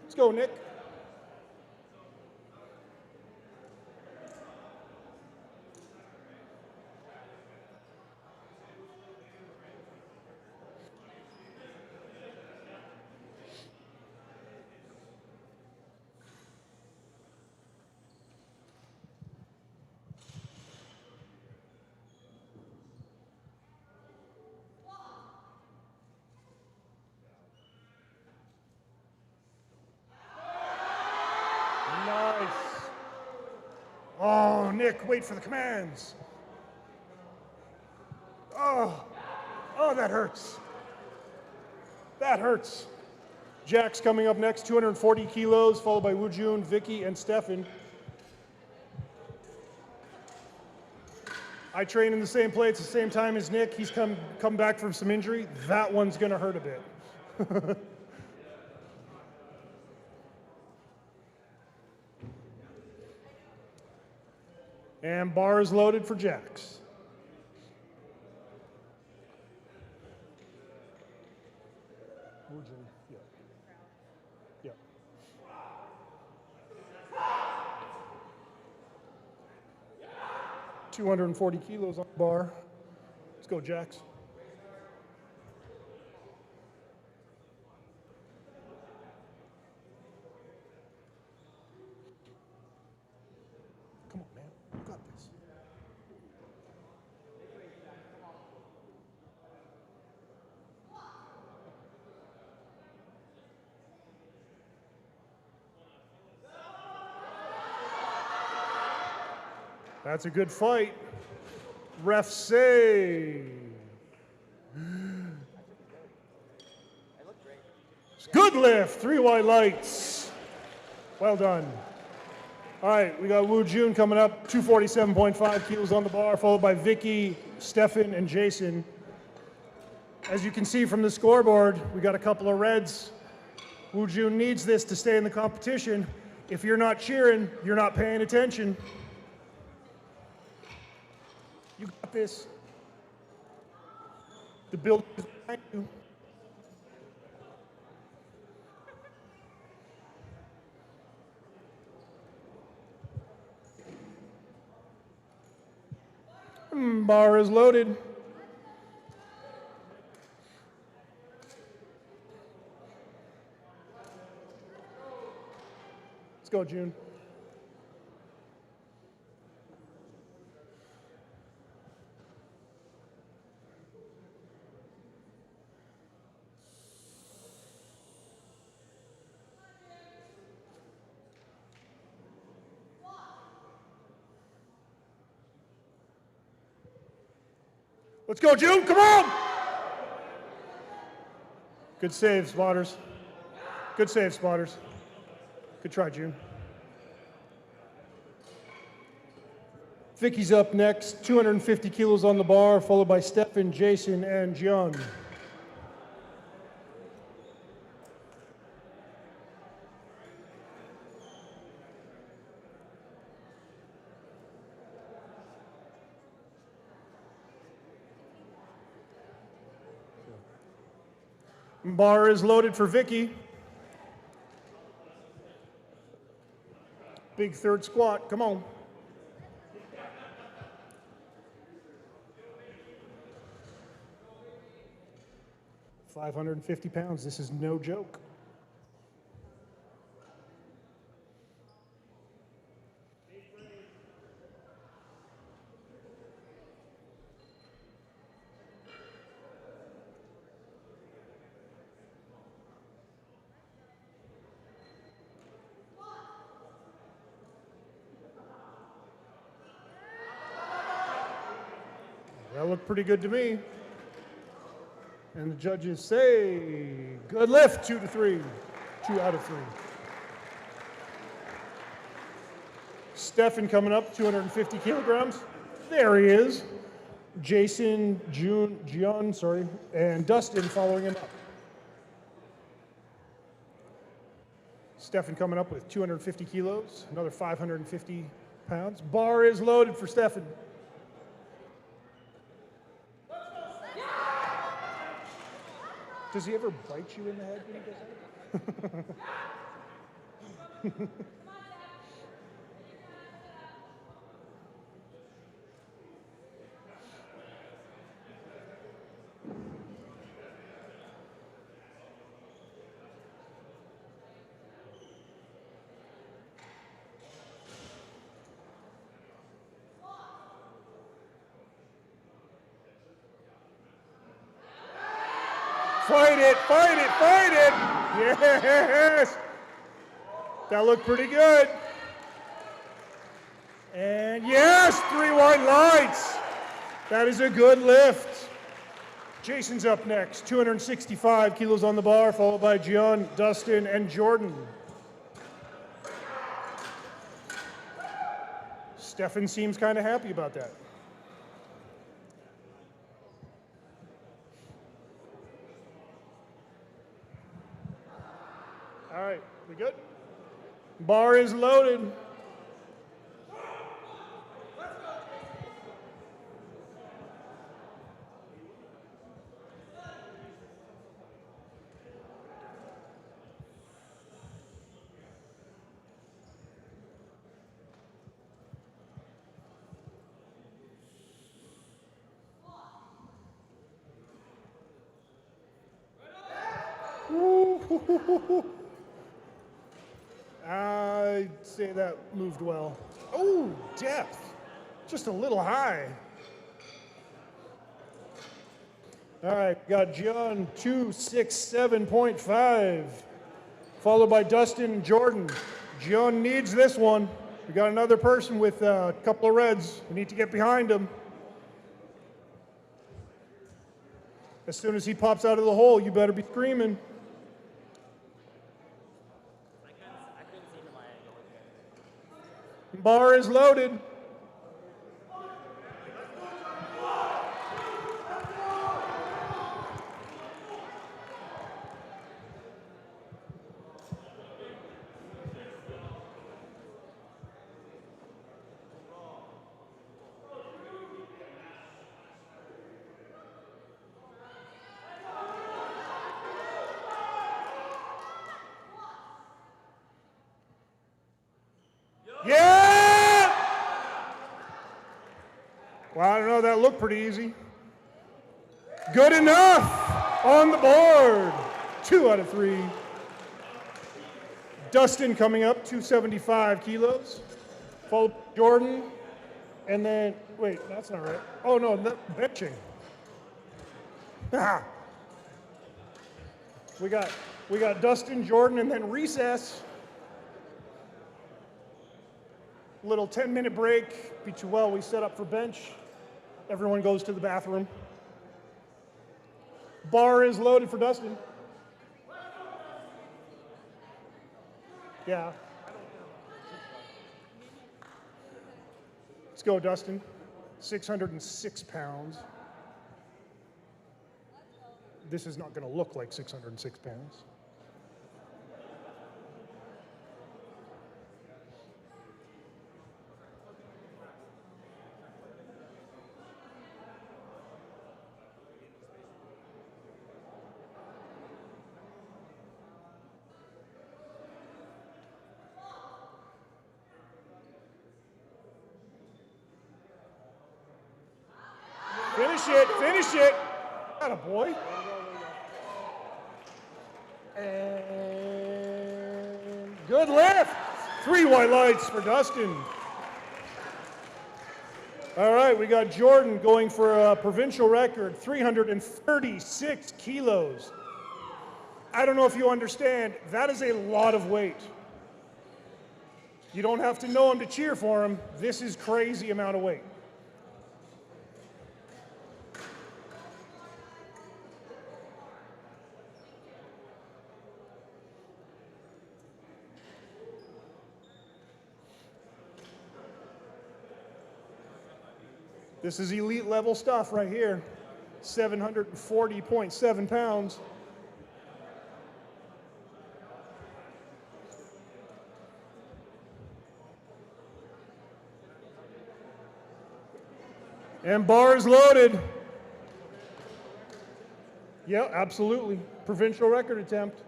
Let's go, Nick. Nice. Oh, Nick, wait for the commands. Oh, that hurts. That hurts. Jack's coming up next, 240 kilos, followed by Woojun, Vicky, and Stefan. I train in the same place at the same time as Nick. He's come back from some injury. That one's gonna hurt a bit. And bar is loaded for Jax. Yeah. 240 kilos on the bar. Let's go, Jax. Come on, man. You got this. That's a good fight. Ref say. Good lift, 3 white lights. Well done. All right, we got Woojun coming up, 247.5 kilos on the bar, followed by Vicky, Stefan, and Jason. As you can see from the scoreboard, we got a couple of reds. Woojun needs this to stay in the competition. If you're not cheering, you're not paying attention. You got this. The building is behind you. Bar is loaded. Let's go, June. Let's go, June, come on! Good save, spotters. Good save, spotters. Good try, June. Vicky's up next, 250 kilos on the bar, followed by Stefan, Jason, and John. Bar is loaded for Vicky. Big third squat, come on. £550, this is no joke. That looked pretty good to me. And the judges say, good lift, 2 to 3. 2 out of 3. Stefan coming up, 250 kilograms. There he is. Jason, Gian, and Dustin following him up. Stefan coming up with 250 kilos, another 550 pounds. Bar is loaded for Stefan. Does he ever bite you in the head when he does that? Fight it, fight it, fight it! Yes! That looked pretty good. And yes, 3 white lights. That is a good lift. Jason's up next, 265 kilos on the bar, followed by Gian, Dustin, and Jordan. Stefan seems kind of happy about that. All right, we good? Bar is loaded. I'd say that moved well. Oh, depth. Just a little high. All right, got John 267.5, followed by Dustin and Jordan. John needs this one. We got another person with a couple of reds. We need to get behind him. As soon as he pops out of the hole, you better be screaming. Bar is loaded. Yeah! Well, I don't know, that looked pretty easy. Good enough on the board. 2 out of 3. Dustin coming up, 275 kilos. Followed by Jordan. And then, wait, that's not right. Oh, no, benching. we got Dustin, Jordan, and then recess. Little 10-minute break. Well, we set up for bench. Everyone goes to the bathroom. Bar is loaded for Dustin. Yeah. Let's go, Dustin. 606 pounds. This is not going to look like 606 pounds. Finish it. Atta boy. And good lift. 3 white lights for Dustin. All right, we got Jordan going for a provincial record, 336 kilos. I don't know if you understand, that is a lot of weight. You don't have to know him to cheer for him. This is crazy amount of weight. This is elite level stuff right here. 740.7 pounds. And bars loaded. Yeah, absolutely. Provincial record attempt.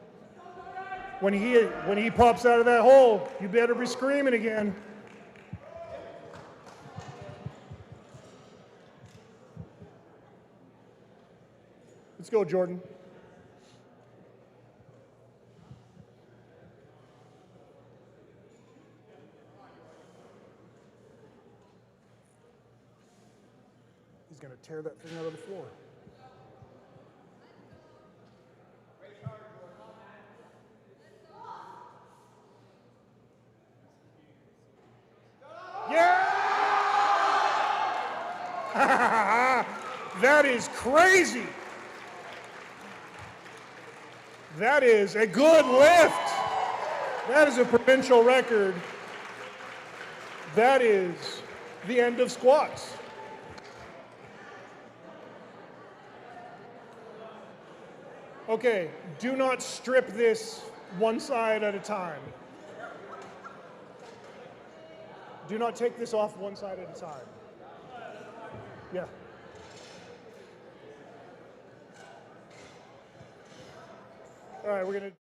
When he pops out of that hole, you better be screaming again. Let's go, Jordan. He's going to tear that thing out of the floor. Yeah! That is crazy. That is a good lift. That is a provincial record. That is the end of squats. Okay, do not strip this one side at a time. Do not take this off one side at a time. Yeah. All right, we're gonna.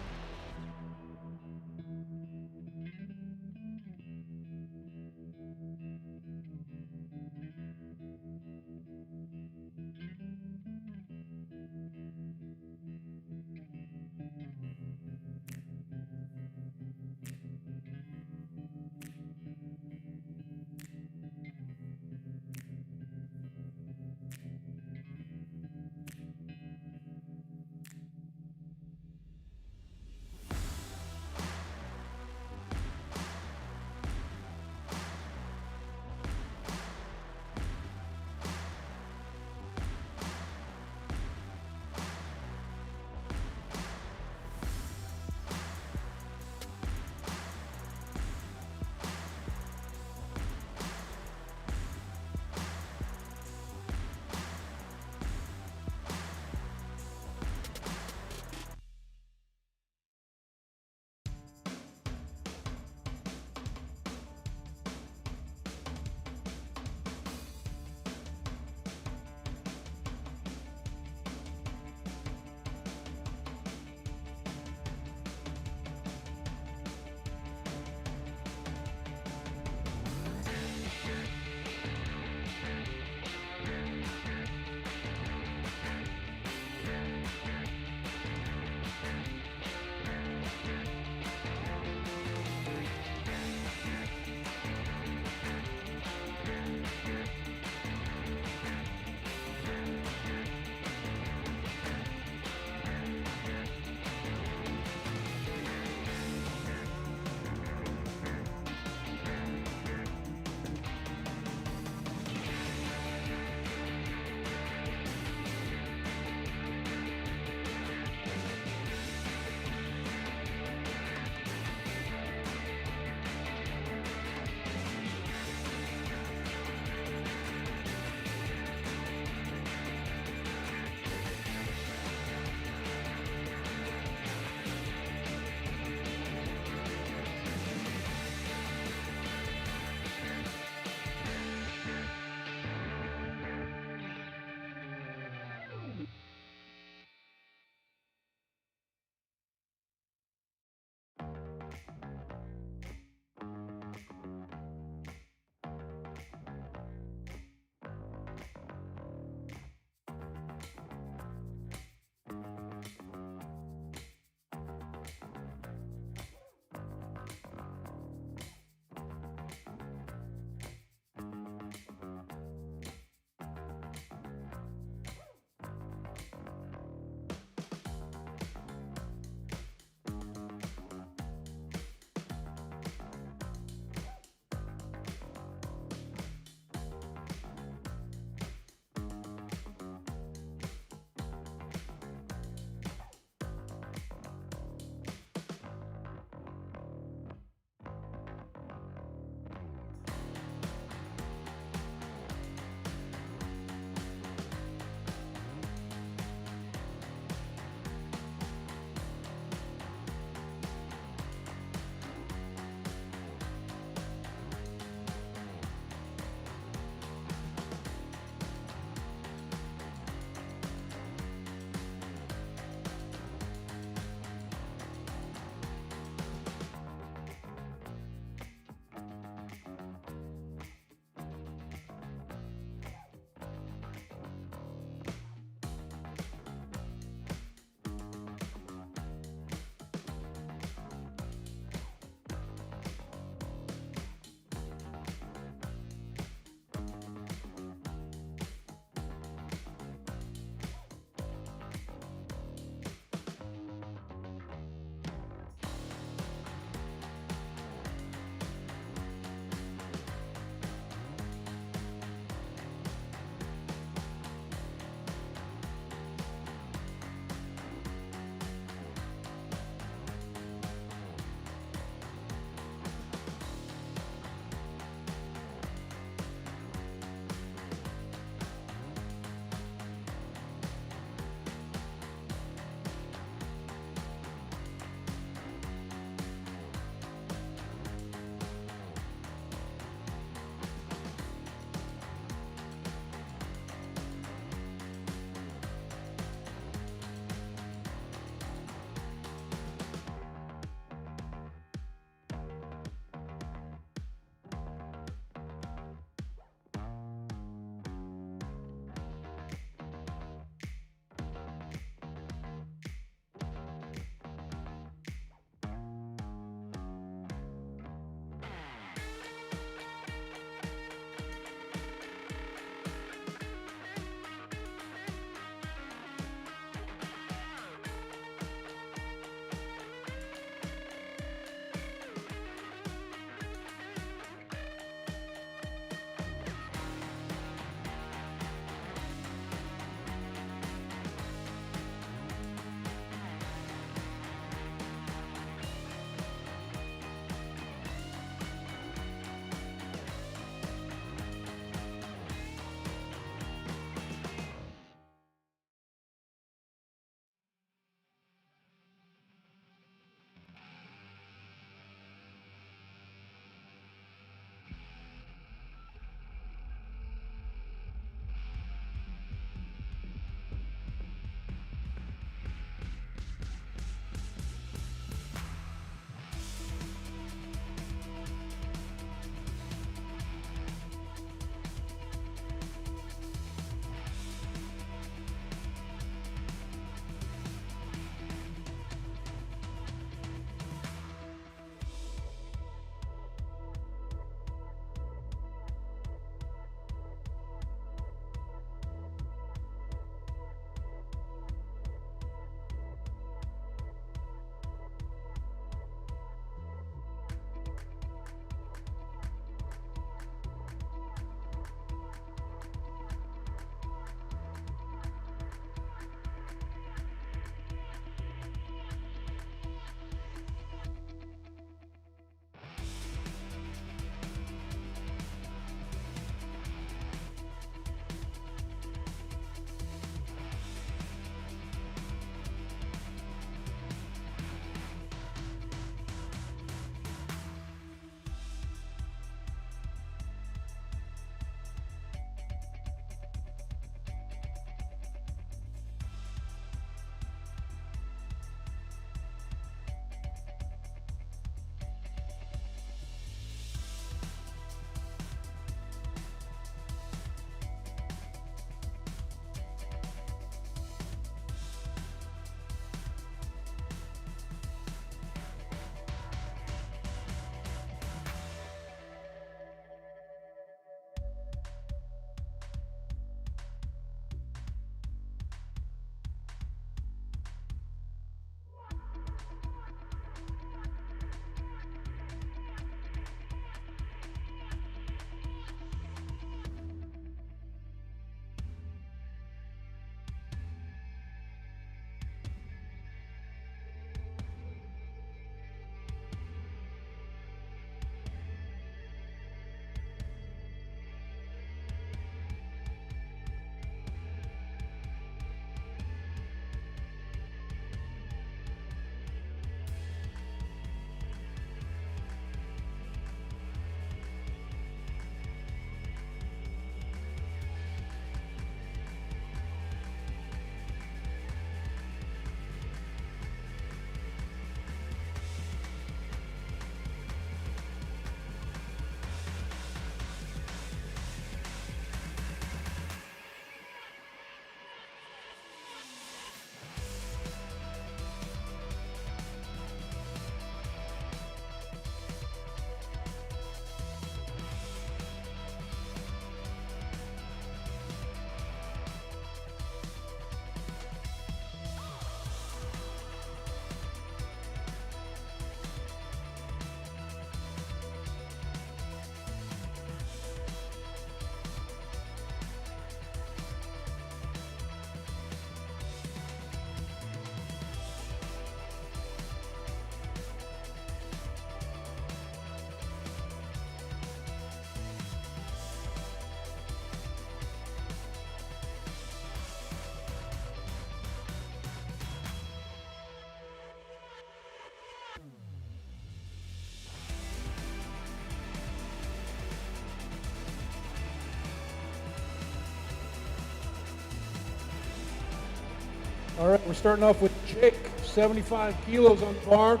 All right, we're starting off with Jake, 75 kilos on the bar,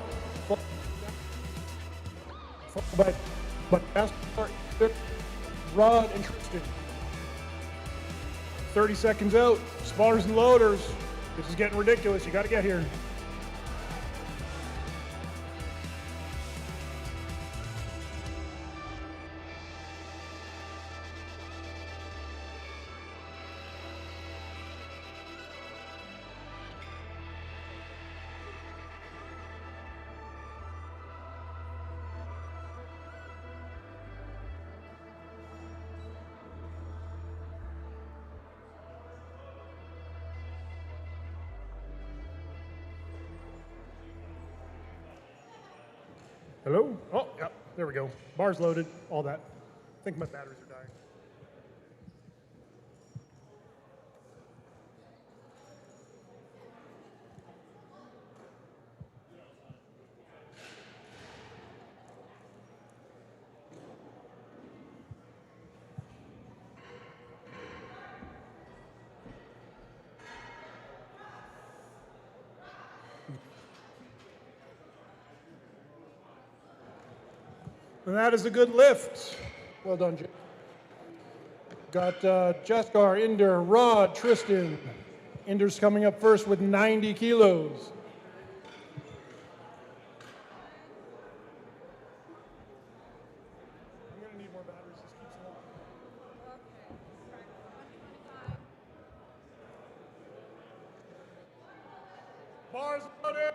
followed by Gaspar, Rod, and Tristan. 30 seconds out, spotters and loaders. This is getting ridiculous. You got to get here. Hello? Oh, yeah, there we go. Bar's loaded, all that. I think my batteries are dying. And that is a good lift. Well done, Jake. Got Jaskar, Inder, Rod, Tristan. Inder's coming up first with 90 kilos. I'm going to need more batteries. This keeps long. Bars loaded.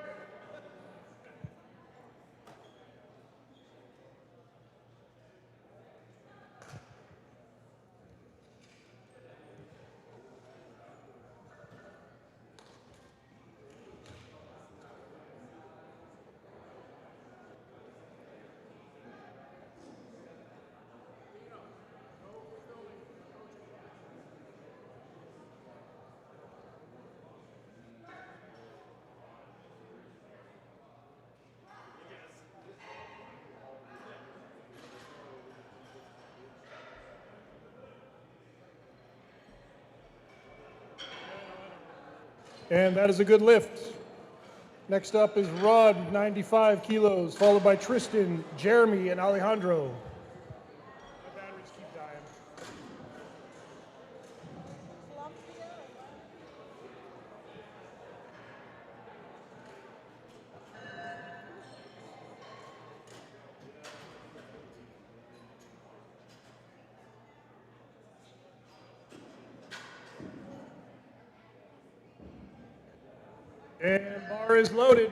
And that is a good lift. Next up is Rod, 95 kilos, followed by Tristan, Jeremy, and Alejandro. My batteries keep dying. And bar is loaded.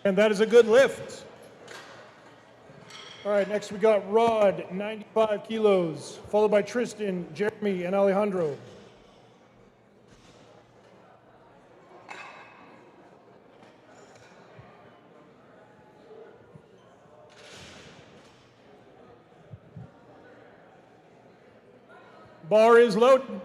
And that is a good lift. All right, next we got Rod, 95 kilos, followed by Tristan, Jeremy, and Alejandro. Bar is loaded.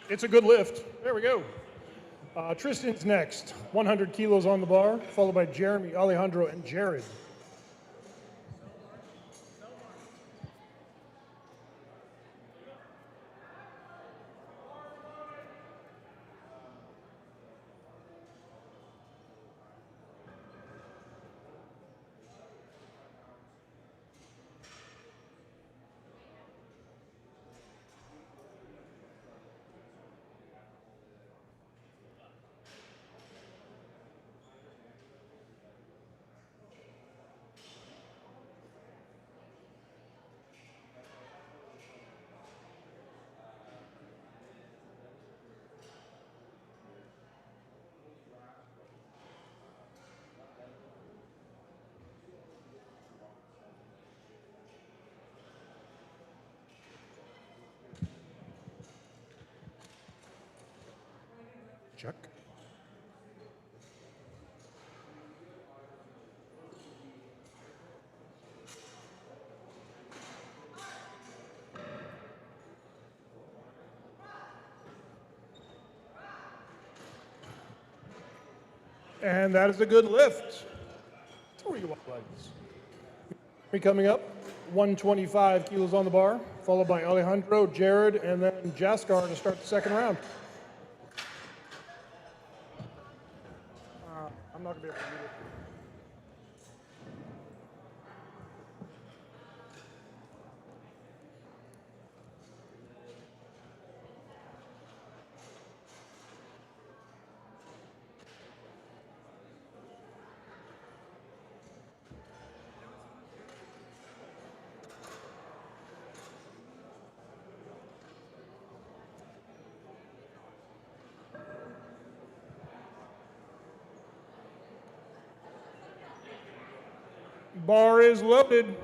It's a good lift. There we go. Tristan's next, 100 kilos on the bar, followed by Jeremy, Alejandro, and Jared. Check. And that is a good lift. 3 white lights. Coming up, 125 kilos on the bar, followed by Alejandro, Jared, and then Jaskar to start the second round. I'm not going to be able to read it. Bar is loaded.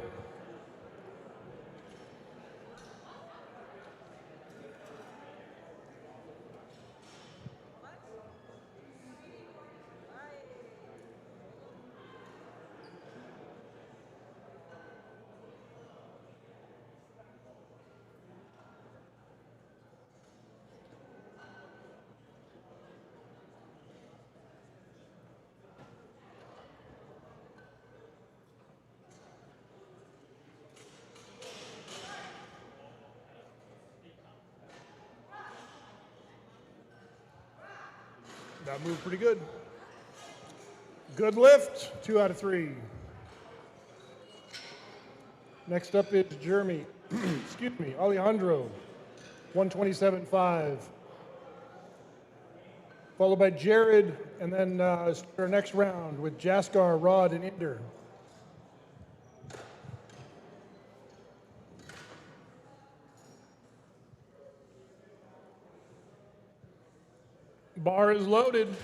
That moved pretty good. Good lift, 2 out of 3. Next up is Jeremy, excuse me, Alejandro, 127.5. Followed by Jared, and then our next round with Jaskar, Rod, and Inder. Bar is loaded.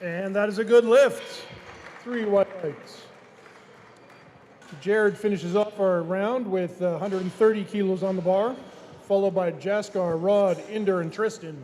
And that is a good lift. 3 white lights. Jared finishes off our round with 130 kilos on the bar, followed by Jaskar, Rod, Inder, and Tristan.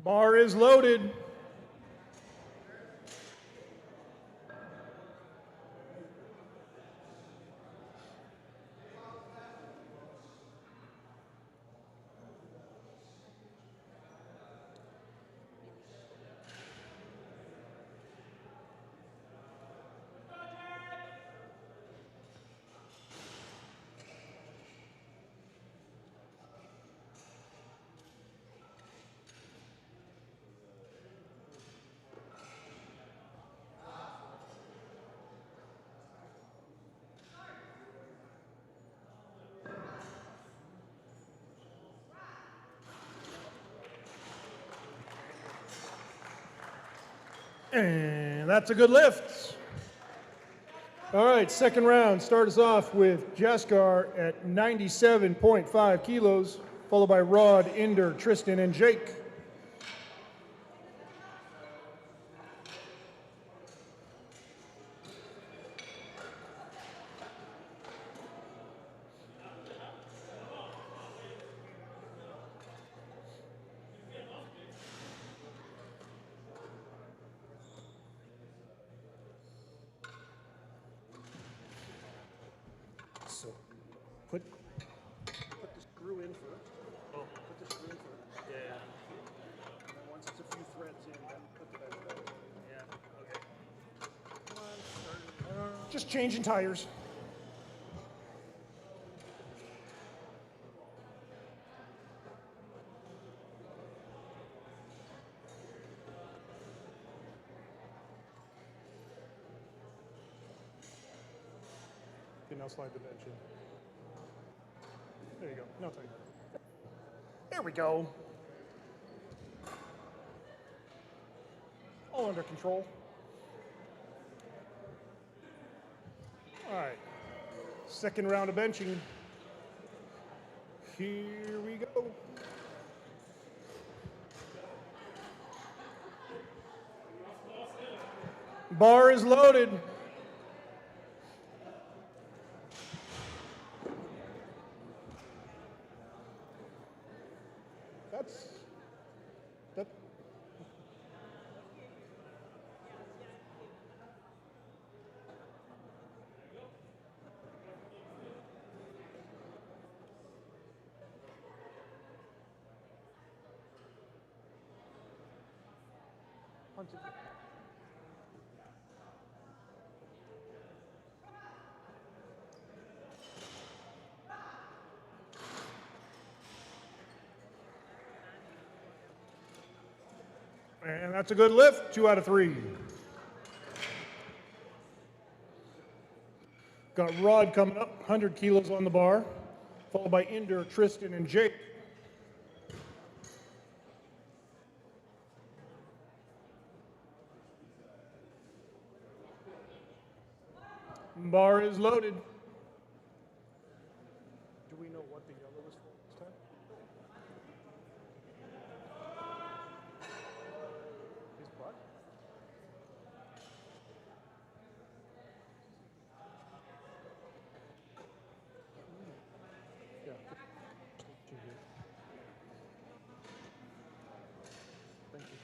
Bar is loaded. And that's a good lift. All right, second round. Start us off with Jaskar at 97.5 kilos, followed by Rod, Inder, Tristan, and Jake. Put, Put the screw in first. Oh, Put the screw in first. yeah, And then once it's a few threads in, then put the bench back. yeah, okay. Come on, start it. just changing tires. Okay, now slide the bench in. There you go. Now tighten it. There we go. All under control. All right. Second round of benching. Here we go. Bar is loaded. That. And that's a good lift, 2 out of 3. Got Rod coming up, 100 kilos on the bar, followed by Inder, Tristan, and Jake. Bar is loaded. Do we know what the yellow is for this time? His butt? Yeah. Thank you.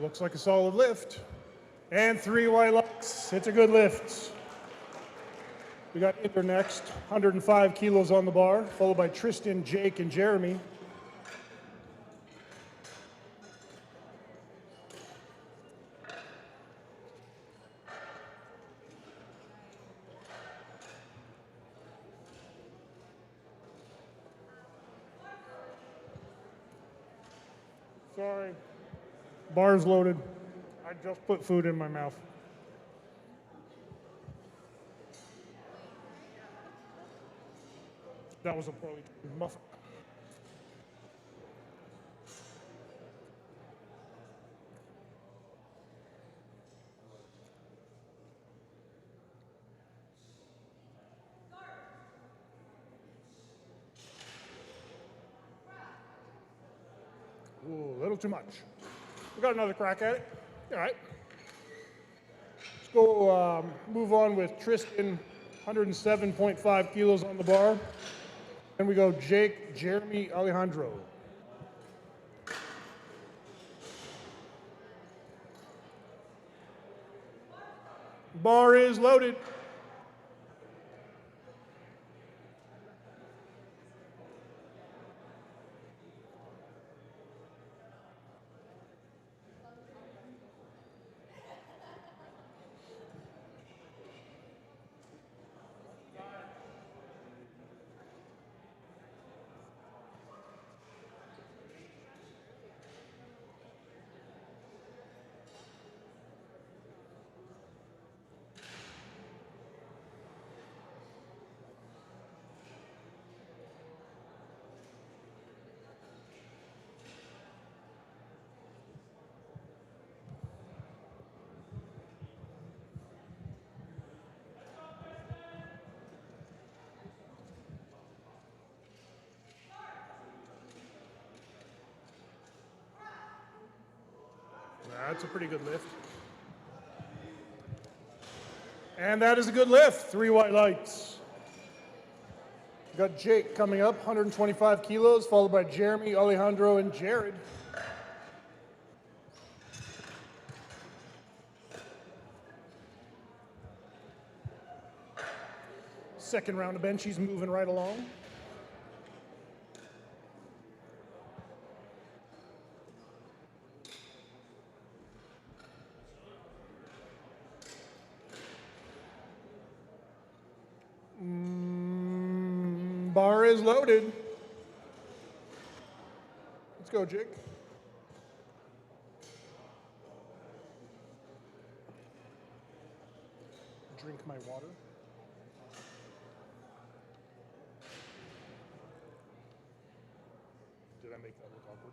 Looks like a solid lift. And 3 white lights. It's a good lift. We got Inder next, 105 kilos on the bar, followed by Tristan, Jake, and Jeremy. Sorry. Bar's loaded. I just put food in my mouth. That was a poorly timed muffin. Ooh, a little too much. We got another crack at it. All right. Let's go move on with Tristan, 107.5 kilos on the bar. Then we go Jake, Jeremy, Alejandro. Bar is loaded. That's a pretty good lift. And that is a good lift. 3 white lights. Got Jake coming up, 125 kilos, followed by Jeremy, Alejandro, and Jared. Second round of bench, he's moving right along. Bar is loaded. Let's go, Jake. Drink my water. Did I make that look awkward?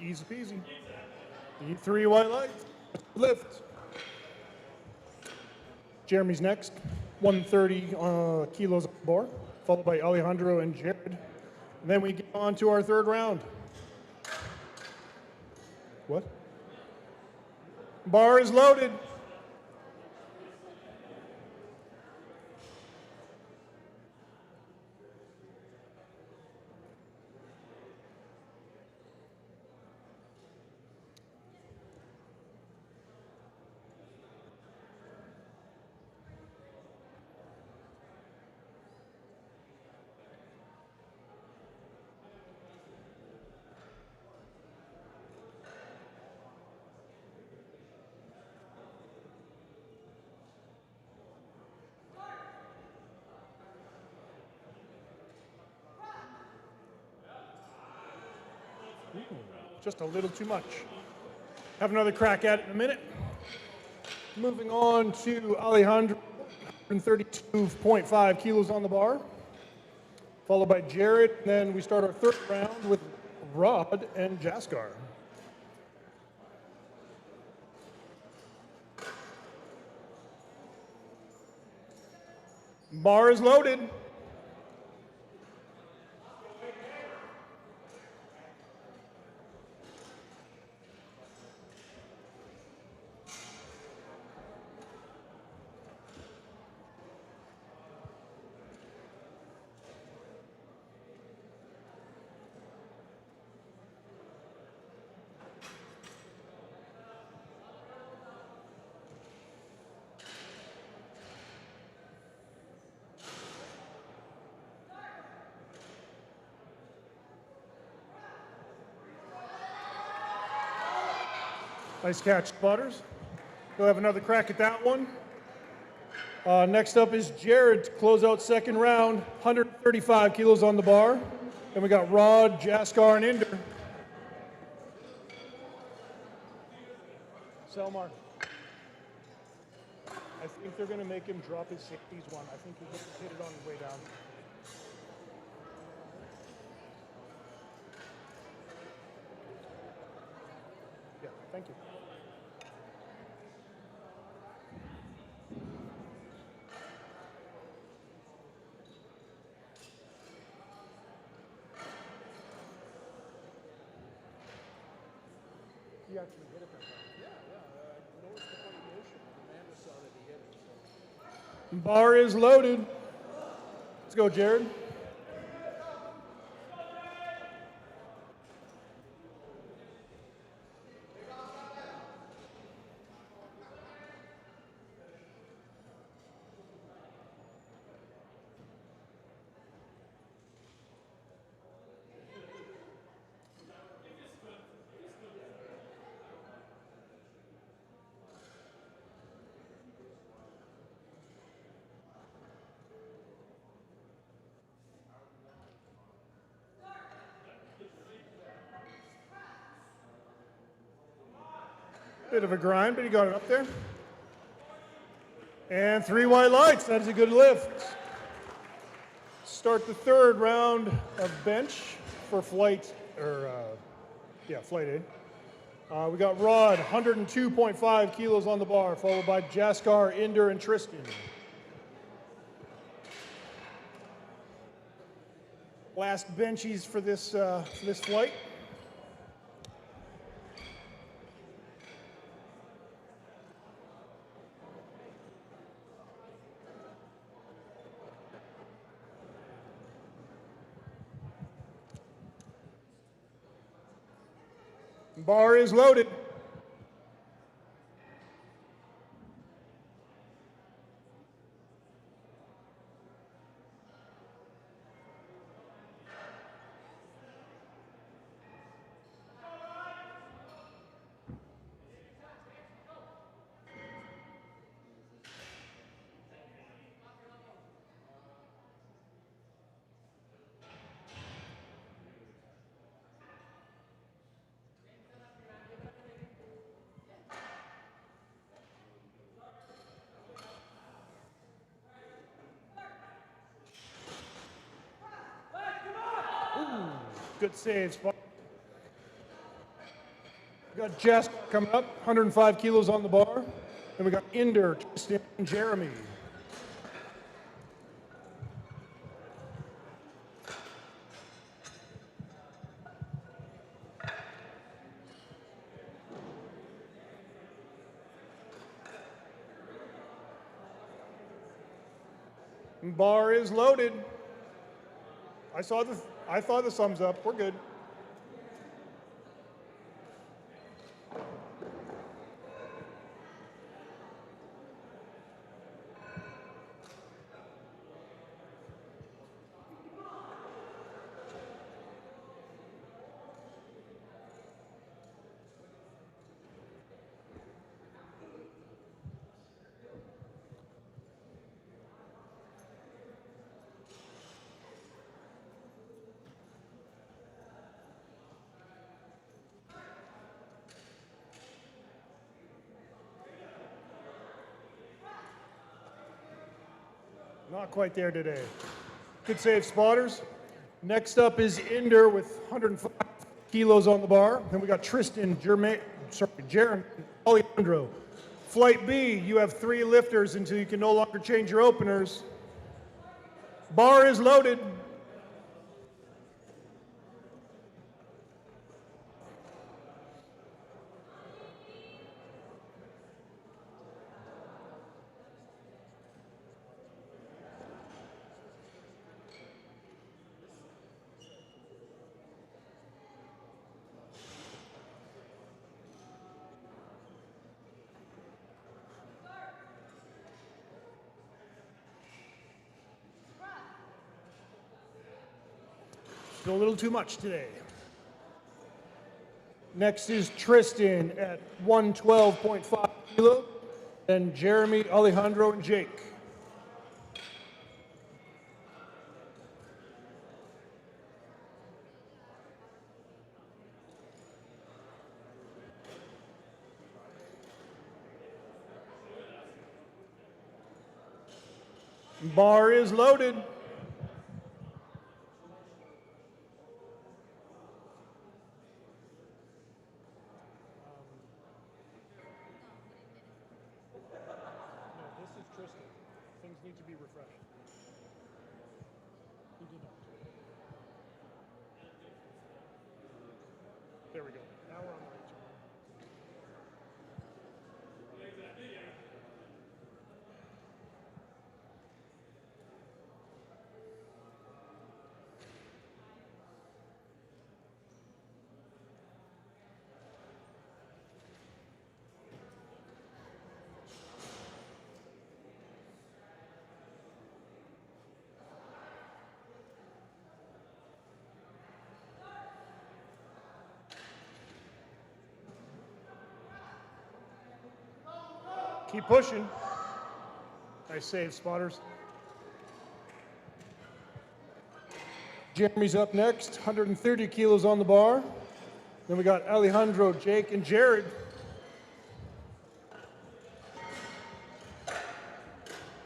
Easy peasy. E3 white light. Lift. Jeremy's next. 130 kilos on the bar, followed by Alejandro and Jared. And then we get on to our third round. What? Bar is loaded. Just a little too much. Have another crack at it in a minute. Moving on to Alejandro, 132.5 kilos on the bar, followed by Jared. And then we start our third round with Rod and Jaskar. Bar is loaded. Nice catch, spotters. We'll have another crack at that one. Next up is Jared to close out second round, 135 kilos on the bar. Then we got Rod, Jaskar, and Inder. Selmar. I think they're going to make him drop his 60s one. I think he hit it on the way down. Yeah, thank you. He actually hit it that time. I noticed the funny motion. Amanda saw that he hit it. So. Bar is loaded. Let's go, Jared. Bit of a grind, but he got it up there. And 3 white lights. That is a good lift. Start the third round of bench for flight or Yeah, flight A. We got Rod, 102.5 kilos on the bar, followed by Jaskar, Inder, and Tristan. Last benchies for this flight. Bar is loaded. Good saves. We got Jess coming up, 105 kilos on the bar. And we got Inder, Tristan, and Jeremy. Bar is loaded. I saw the thumbs up. We're good. Not quite there today. Good save, spotters. Next up is Inder with 105 kilos on the bar. Then we got Tristan, Jeremy, Alejandro. Flight B, you have 3 lifters until you can no longer change your openers. Bar is loaded. Still a little too much today. Next is Tristan at 112.5 kilo, then Jeremy, Alejandro, and Jake. Bar is loaded. Things need to be refreshed. He did not. There we go. Now we're on the right track. Keep pushing. Nice save, spotters. Jeremy's up next, 130 kilos on the bar. Then we got Alejandro, Jake, and Jared.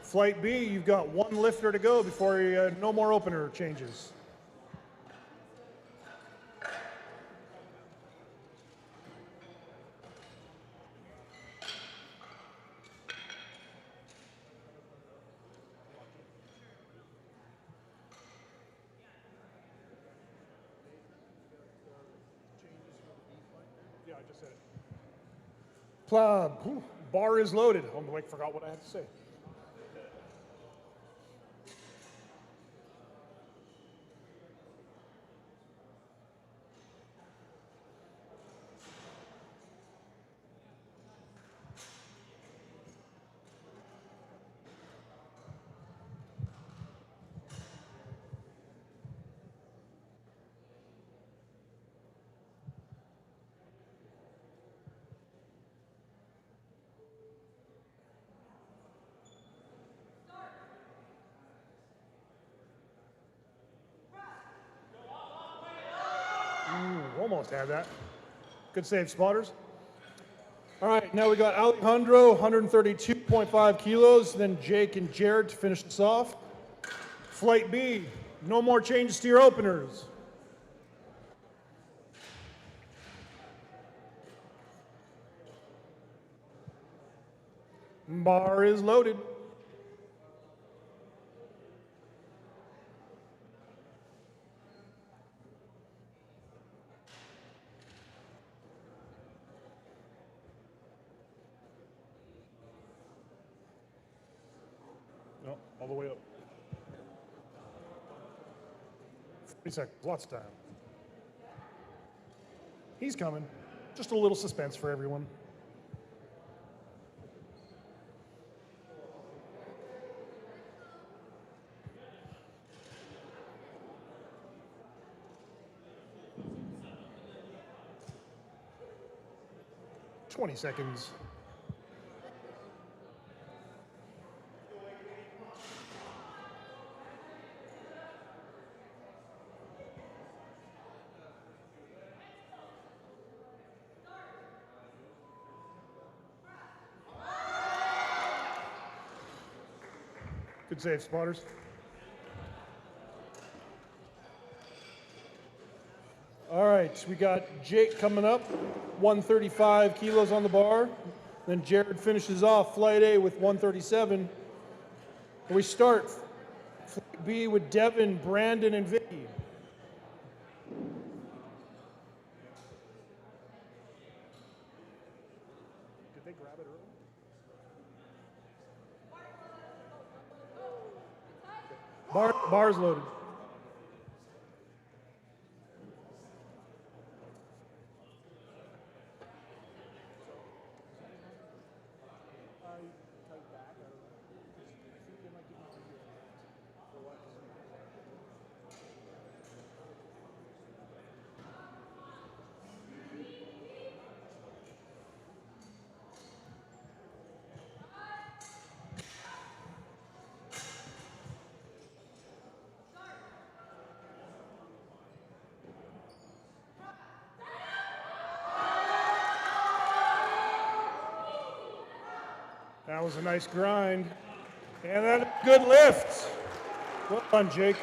Flight B, you've got 1 lifter to go before you, no more opener changes. Yeah, I just said it. Bar is loaded. Oh, I forgot what I had to say. Ooh, almost had that. Good save, spotters. All right, now we got Alejandro, 132.5 kilos, then Jake and Jared to finish this off. Flight B, no more changes to your openers. Bar is loaded. No, all the way up. 40 seconds, lots of time. He's coming. Just a little suspense for everyone. "20 seconds. Good save, spotters. All right, we got Jake coming up, 135 kilos on the bar. Then Jared finishes off Flight A with 137. And we start Flight B with Devin, Brandon, and Vicky. Did they grab it early? Bar's loaded. That was a nice grind. And then a good lift. Well done, Jake.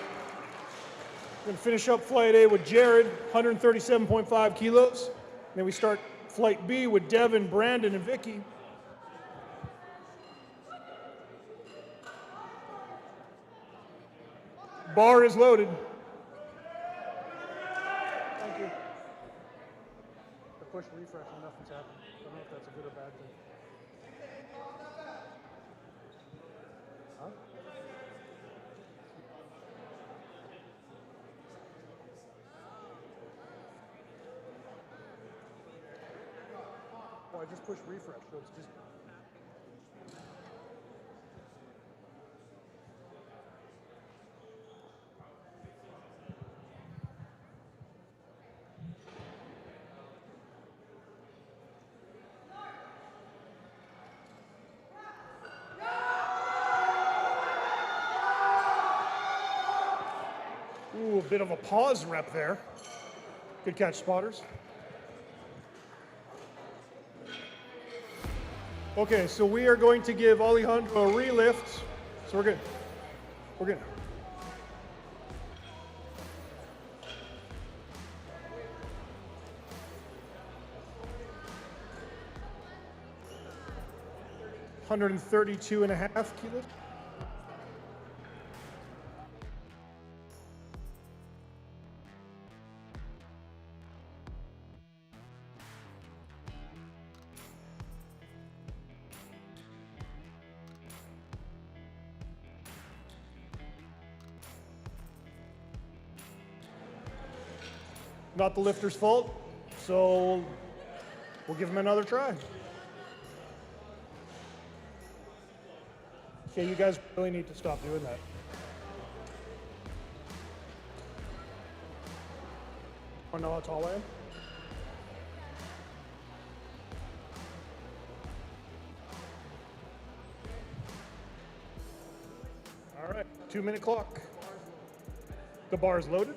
We're going to finish up Flight A with Jared, 137.5 kilos. Then we start Flight B with Devin, Brandon, and Vicky. Bar is loaded. Thank you. I pushed refresh and nothing's happened. I don't know if that's a good or bad thing. Huh? Well, I just pushed refresh, so it's just. Ooh, a bit of a pause rep there. Good catch, spotters. Okay, so we are going to give Alejandro a relift. So we're good. We're good. $132.5 kilos. not the lifter's fault, so we'll give him another try. Okay, you guys really need to stop doing that. Oh no, how tall I am? All right, 2-minute clock. The bar is loaded.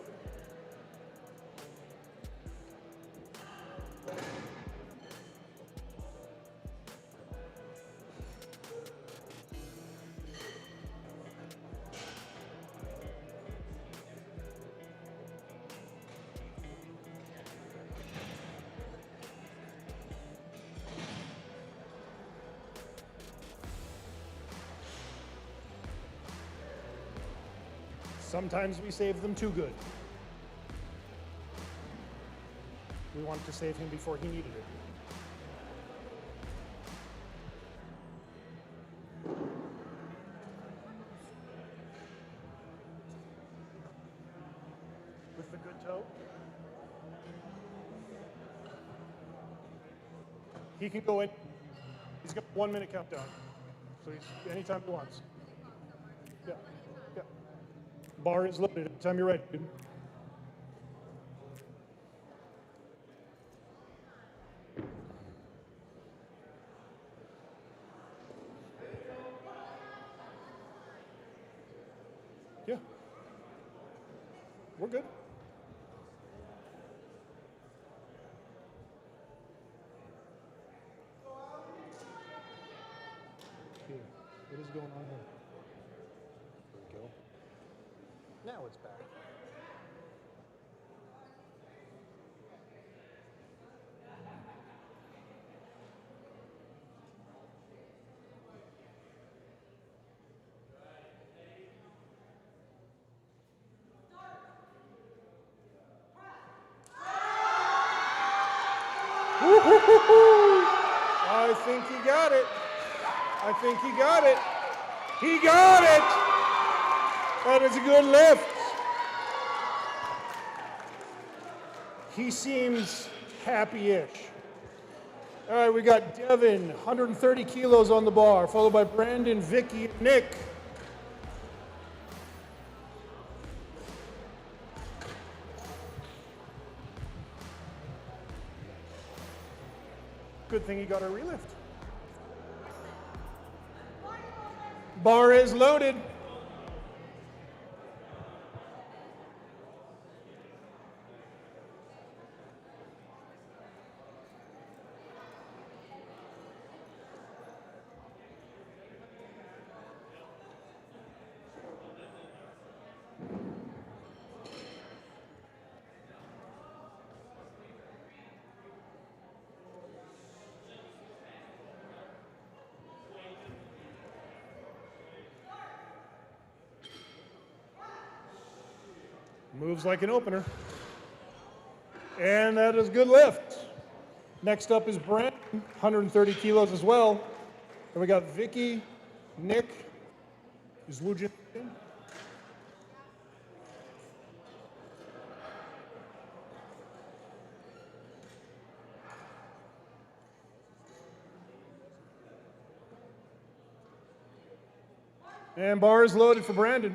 Sometimes we save them too good. We wanted to save him before he needed it. With the good toe. He can go in. He's got a 1-minute countdown. So he's anytime he wants. Yeah. Yeah. Bar is loaded anytime you're ready, dude. Yeah. We're good. Here. What is going on here? There we go. Now it's back. I think he got it. I think he got it. He got it! That is a good lift. He seems happy-ish. All right, we got Devin, 130 kilos on the bar, followed by Brandon, Vicky, and Nick. Good thing he got a relift. Bar is loaded. Moves like an opener. And that is a good lift. Next up is Brandon, 130 kilos as well. And we got Vicky, Nick, is Wujin. And bar is loaded for Brandon.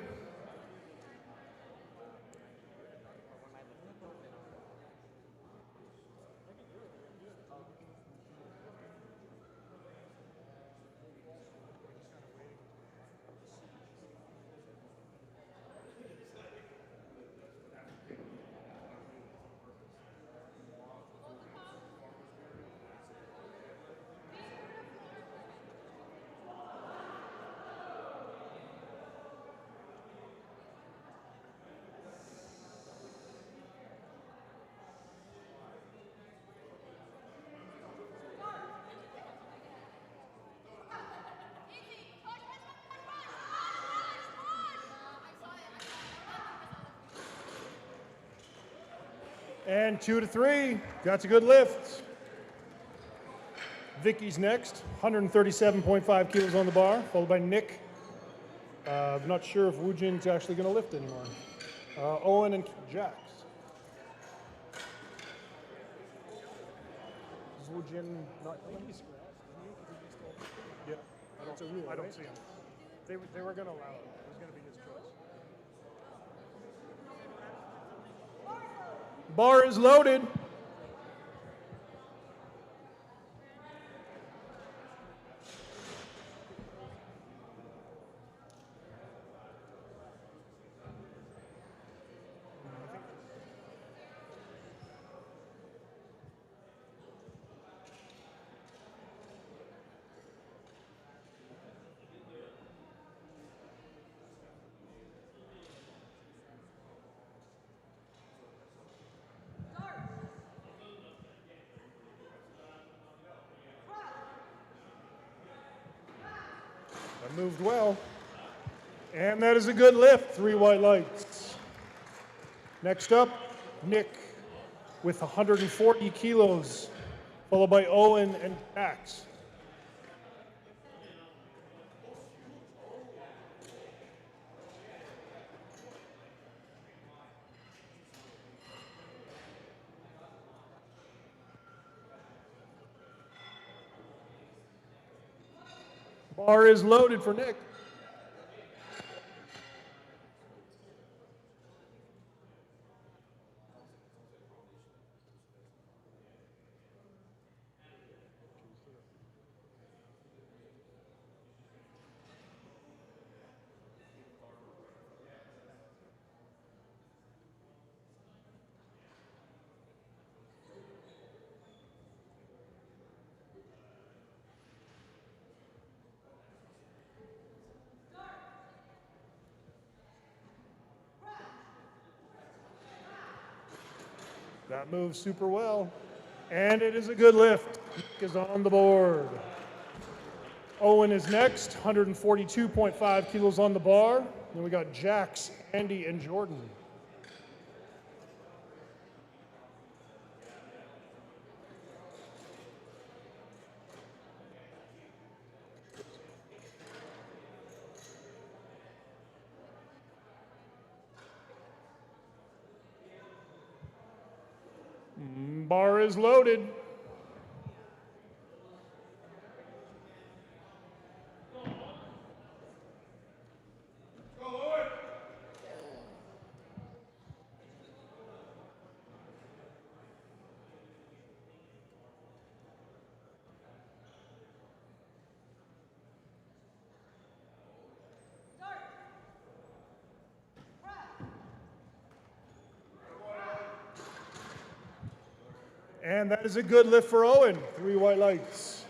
And 2 to 3, that's a good lift. Vicky's next, 137.5 kilos on the bar, followed by Nick. I'm not sure if Wujin's actually going to lift anymore. Owen and Jax. Wujin, not, I think he scratched, didn't he? 'Cause he missed all the- yeah, That's a rule, I don't right? see him. They were gonna allow it. It was gonna be his choice. Bar is loaded. That moved well. And that is a good lift. 3 white lights. Next up, Nick with 140 kilos, followed by Owen and Dax. Bar is loaded for Nick. That moves super well. And it is a good lift. Nick is on the board. Owen is next, 142.5 kilos on the bar. Then we got Jax, Andy, and Jordan. Bar is loaded. And that is a good lift for Owen. 3 white lights.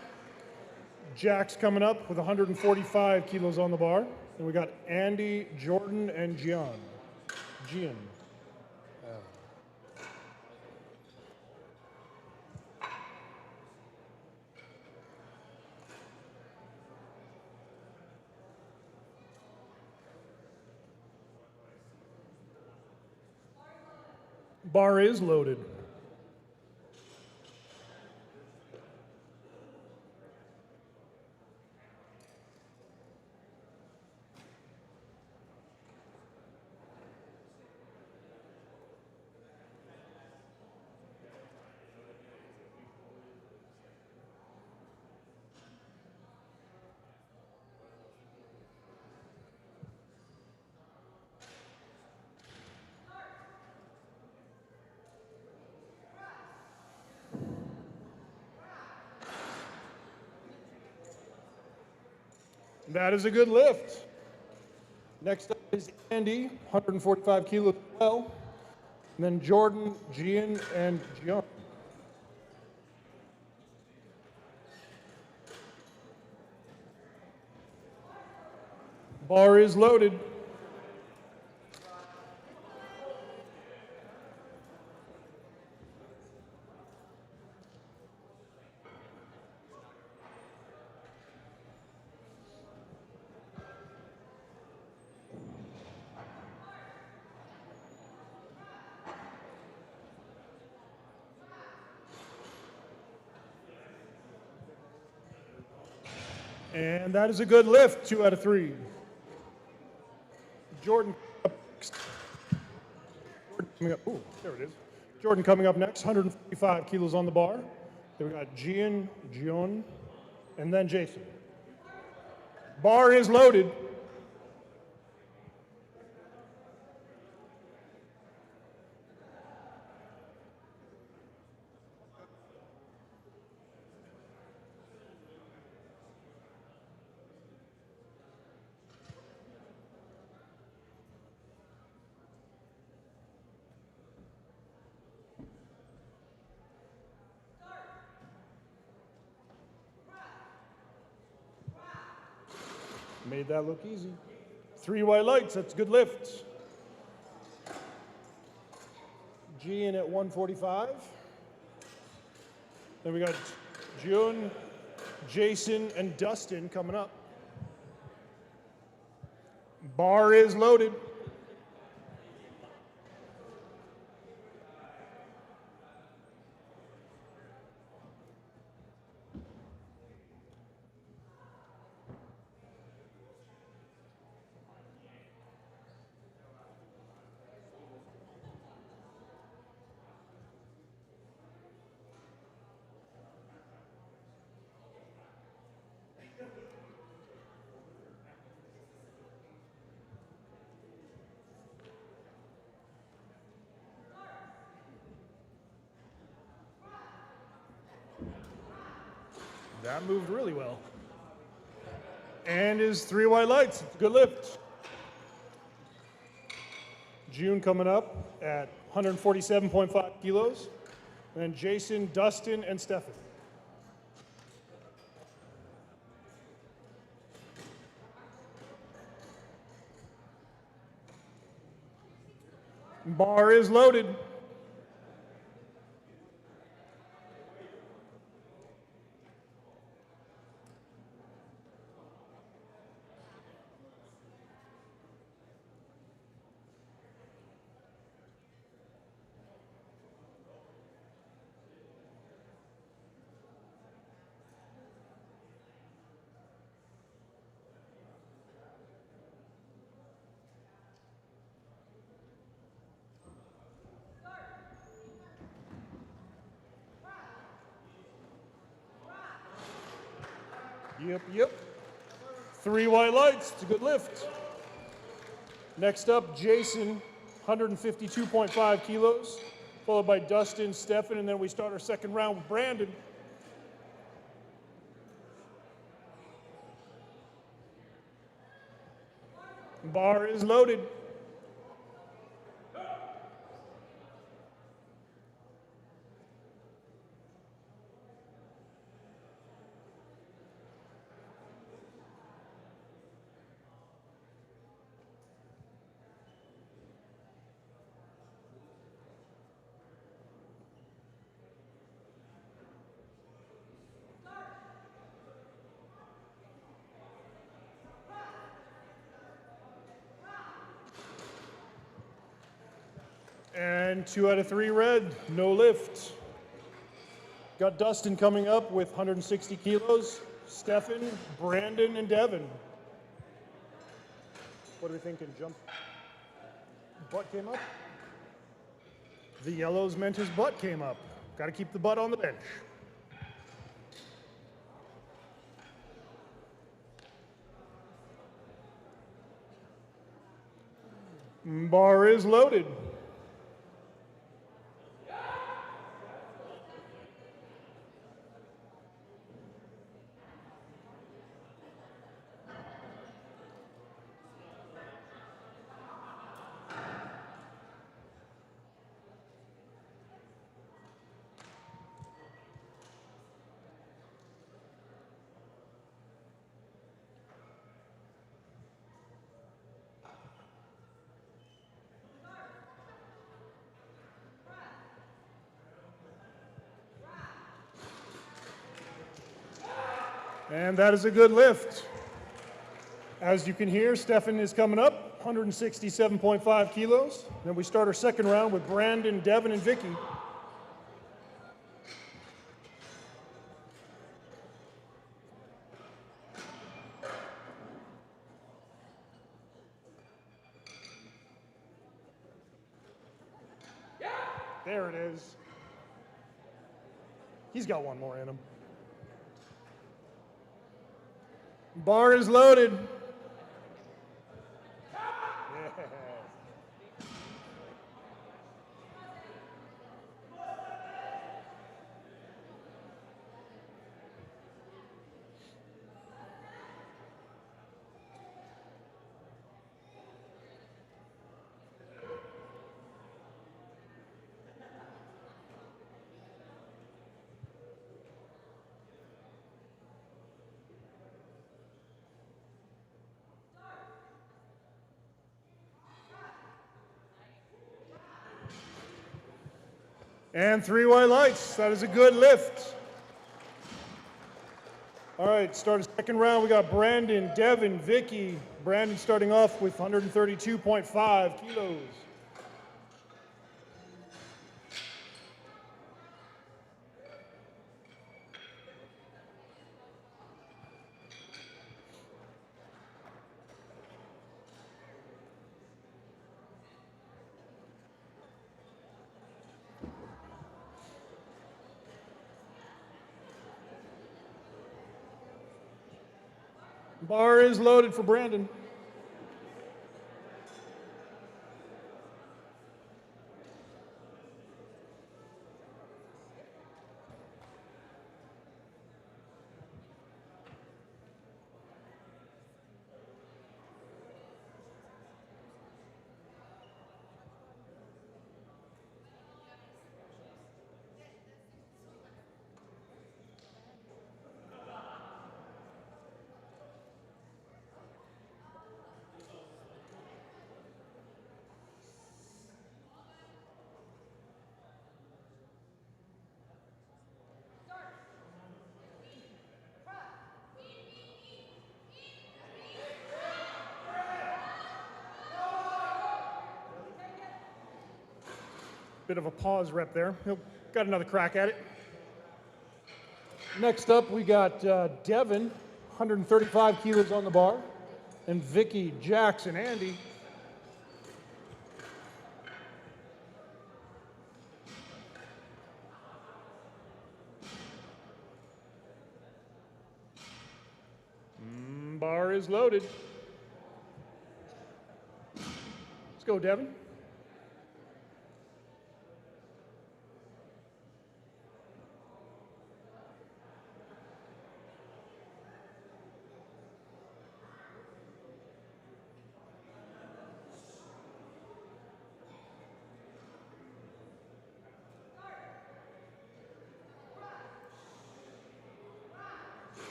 Jack's coming up with 145 kilos on the bar. And we got Andy, Jordan, and Gian. Bar is loaded. That is a good lift. Next up is Andy, 145 kilos as well. And then Jordan, Gian, and Gian. Bar is loaded. And that is a good lift, 2 out of 3. Jordan up next. Jordan coming up, ooh, there it is. Jordan coming up next, 145 kilos on the bar. Then we got Jion, and then Jason. Bar is loaded. Made that look easy. 3 white lights, that's a good lift. G in at 145. Then we got June, Jason, and Dustin coming up. Bar is loaded. That moved really well. And is 3 white lights. Good lift. June coming up at 147.5 kilos. And then Jason, Dustin, and Stefan. Bar is loaded. Yep. 3 white lights, it's a good lift. Next up, Jason, 152.5 kilos, followed by Dustin, Stefan, and then we start our second round with Brandon. Bar is loaded. And 2 out of 3 red, no lift. Got Dustin coming up with 160 kilos, Stefan, Brandon, and Devin. What are we thinking, jump? Butt came up? The yellows meant his butt came up. Got to keep the butt on the bench. Bar is loaded. And that is a good lift. As you can hear, Stefan is coming up, 167.5 kilos. Then we start our second round with Brandon, Devin, and Vicky. There it is. He's got one more in him. Bar is loaded. And 3 white lights. That is a good lift. All right, start a second round. We got Brandon, Devin, Vicky. Brandon starting off with 132.5 kilos. Bar is loaded for Brandon. Bit of a pause rep there. He'll got another crack at it. Next up, we got Devin, 135 kilos on the bar, and Vicky, Jax, and Andy. Bar is loaded. Let's go, Devin.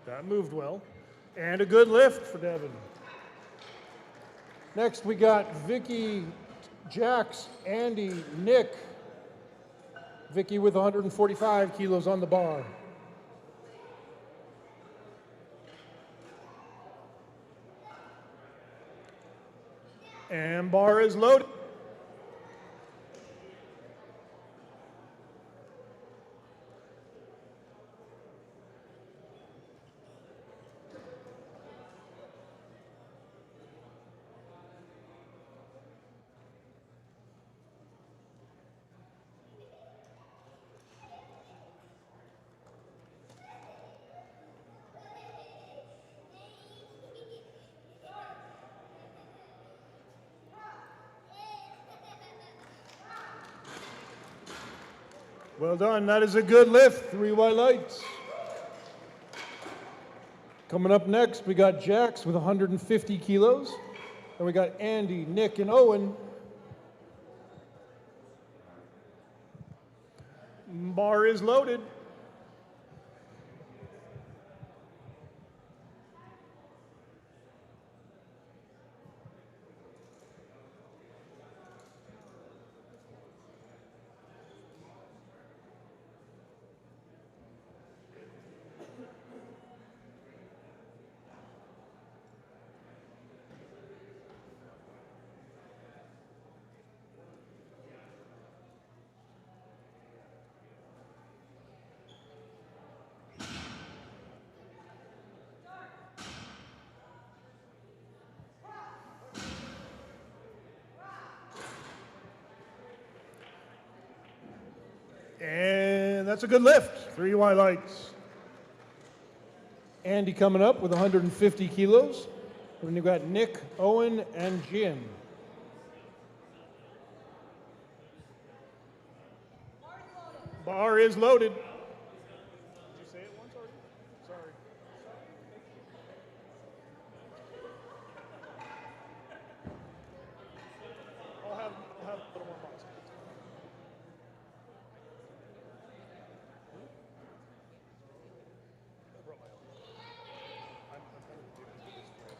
That moved well. And a good lift for Devin. Next, we got Vicky, Jax, Andy, Nick. Vicky with 145 kilos on the bar. And bar is loaded. Well done. That is a good lift. 3 white lights. Coming up next, we got Jax with 150 kilos. And we got Andy, Nick, and Owen. Bar is loaded. that's a good lift. 3 white lights. Andy coming up with 150 kilos. And then you've got Nick, Owen, and Jin. Bar is loaded. Did you say it once already? Sorry. I'll have a little more box. I brought my own. I'm kind of addicted to this bread.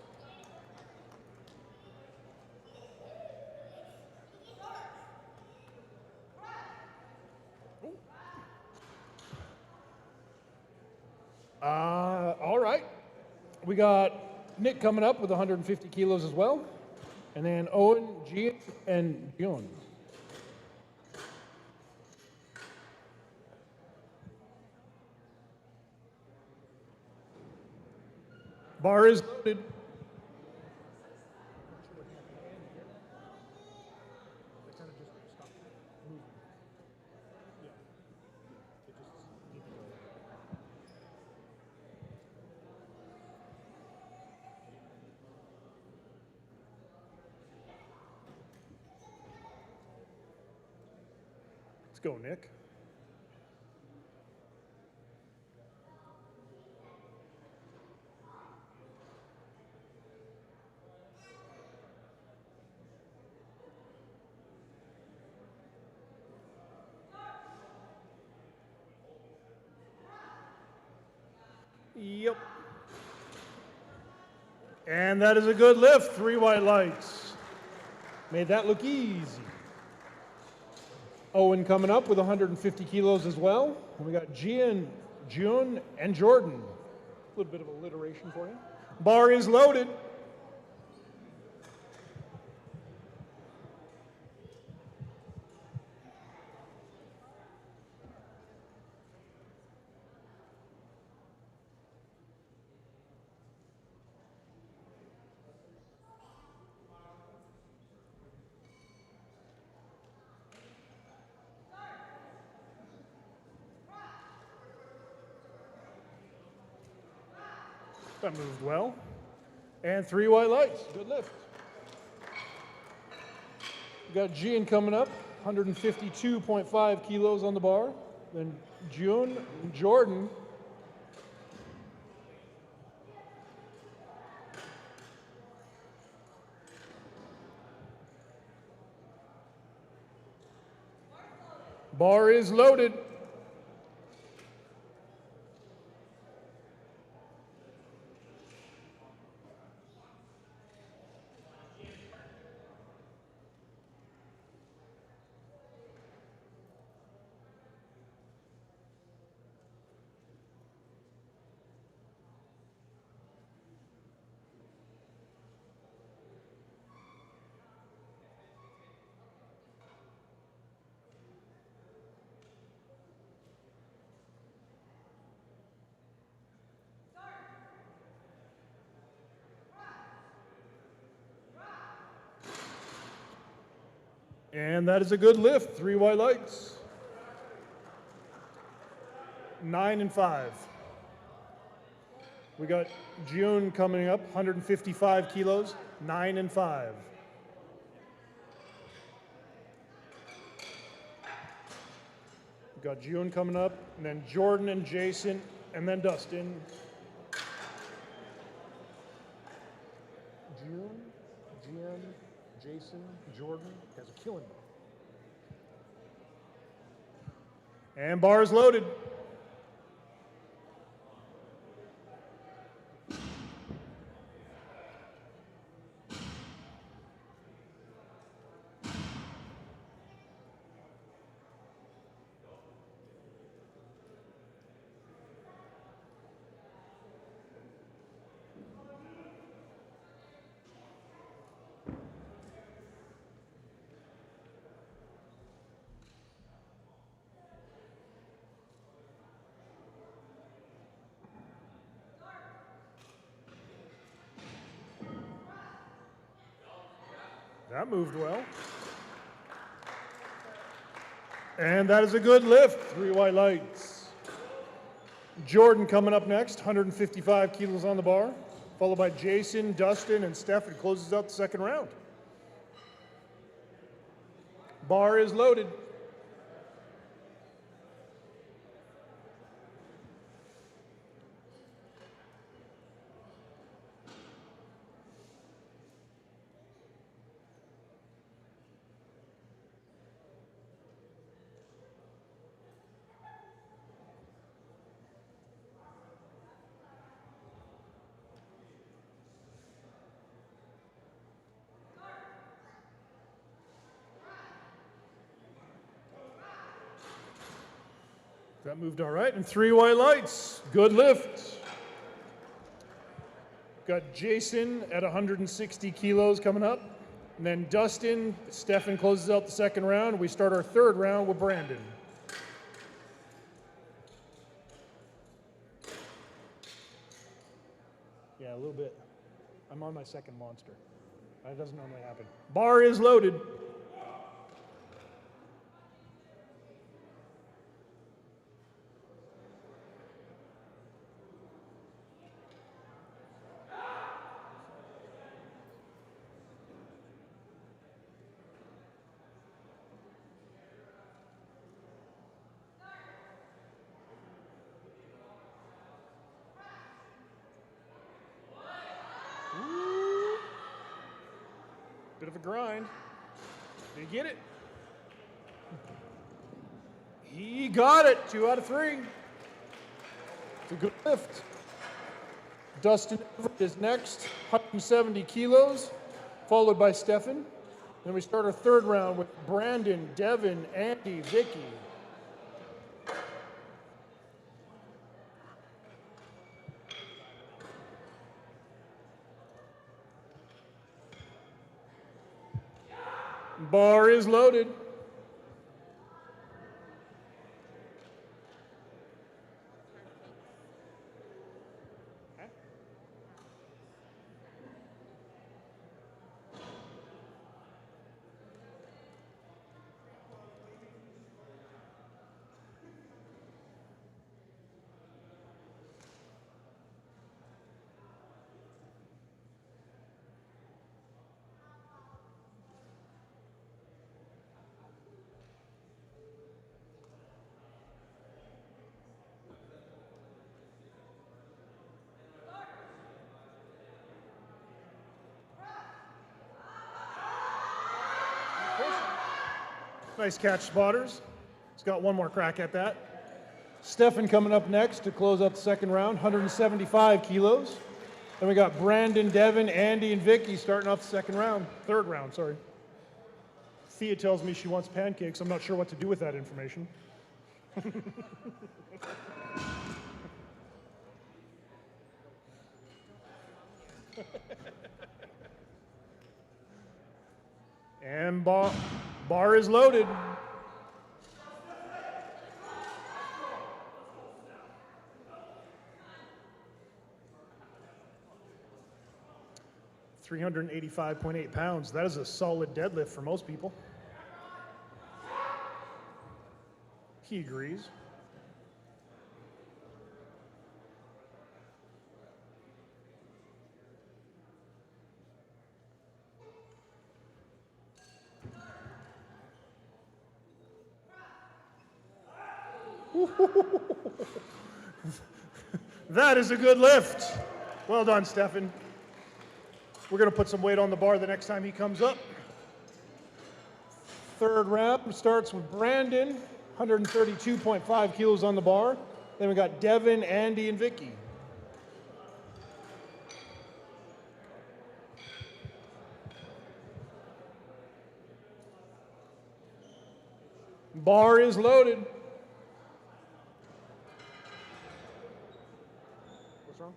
All right. We got Nick coming up with 150 kilos as well. And then Owen, Gian, and Jun. Bar is loaded. Let's go, Nick. Yep. And that is a good lift. 3 white lights. Made that look easy. Owen coming up with 150 kilos as well. And we got Gian, June, and Jordan. A little bit of alliteration for you. Bar is loaded. That moved well. And 3 white lights. Good lift. We got Gian coming up, 152.5 kilos on the bar. Then June and Jordan. Bar is loaded. And that is a good lift. 3 white lights. 9 and 5. We got June coming up, 155 kilos, 9 and 5. We got June coming up, and then Jordan and Jason, and then Dustin. June, Jason, Jordan, guys are killing me. And bar is loaded. That moved well. And that is a good lift. 3 white lights. Jordan coming up next, 155 kilos on the bar, followed by Jason, Dustin, and Stefan. Closes out the second round. Bar is loaded. That moved all right. And 3 white lights. Good lift. Got Jason at 160 kilos coming up. And then Dustin, Stefan closes out the second round. We start our third round with Brandon. Yeah, a little bit. I'm on my second monster. That doesn't normally happen. Bar is loaded. Bit of a grind. Did he get it? He got it. 2 out of 3. It's a good lift. Dustin is next, 170 kilos, followed by Stefan. Then we start our third round with Brandon, Devin, Andy, Vicky. Bar is loaded. Nice catch, spotters. He's got one more crack at that. Stefan coming up next to close out the second round, 175 kilos. Then we got Brandon, Devin, Andy, and Vicky starting off the third round, sorry. Thea tells me she wants pancakes. I'm not sure what to do with that information. And bar is loaded. £385.8. That is a solid deadlift for most people. He agrees. That is a good lift. Well done, Stefan. We're going to put some weight on the bar the next time he comes up. Third round starts with Brandon, 132.5 kilos on the bar. Then we got Devin, Andy, and Vicky. Bar is loaded. What's wrong?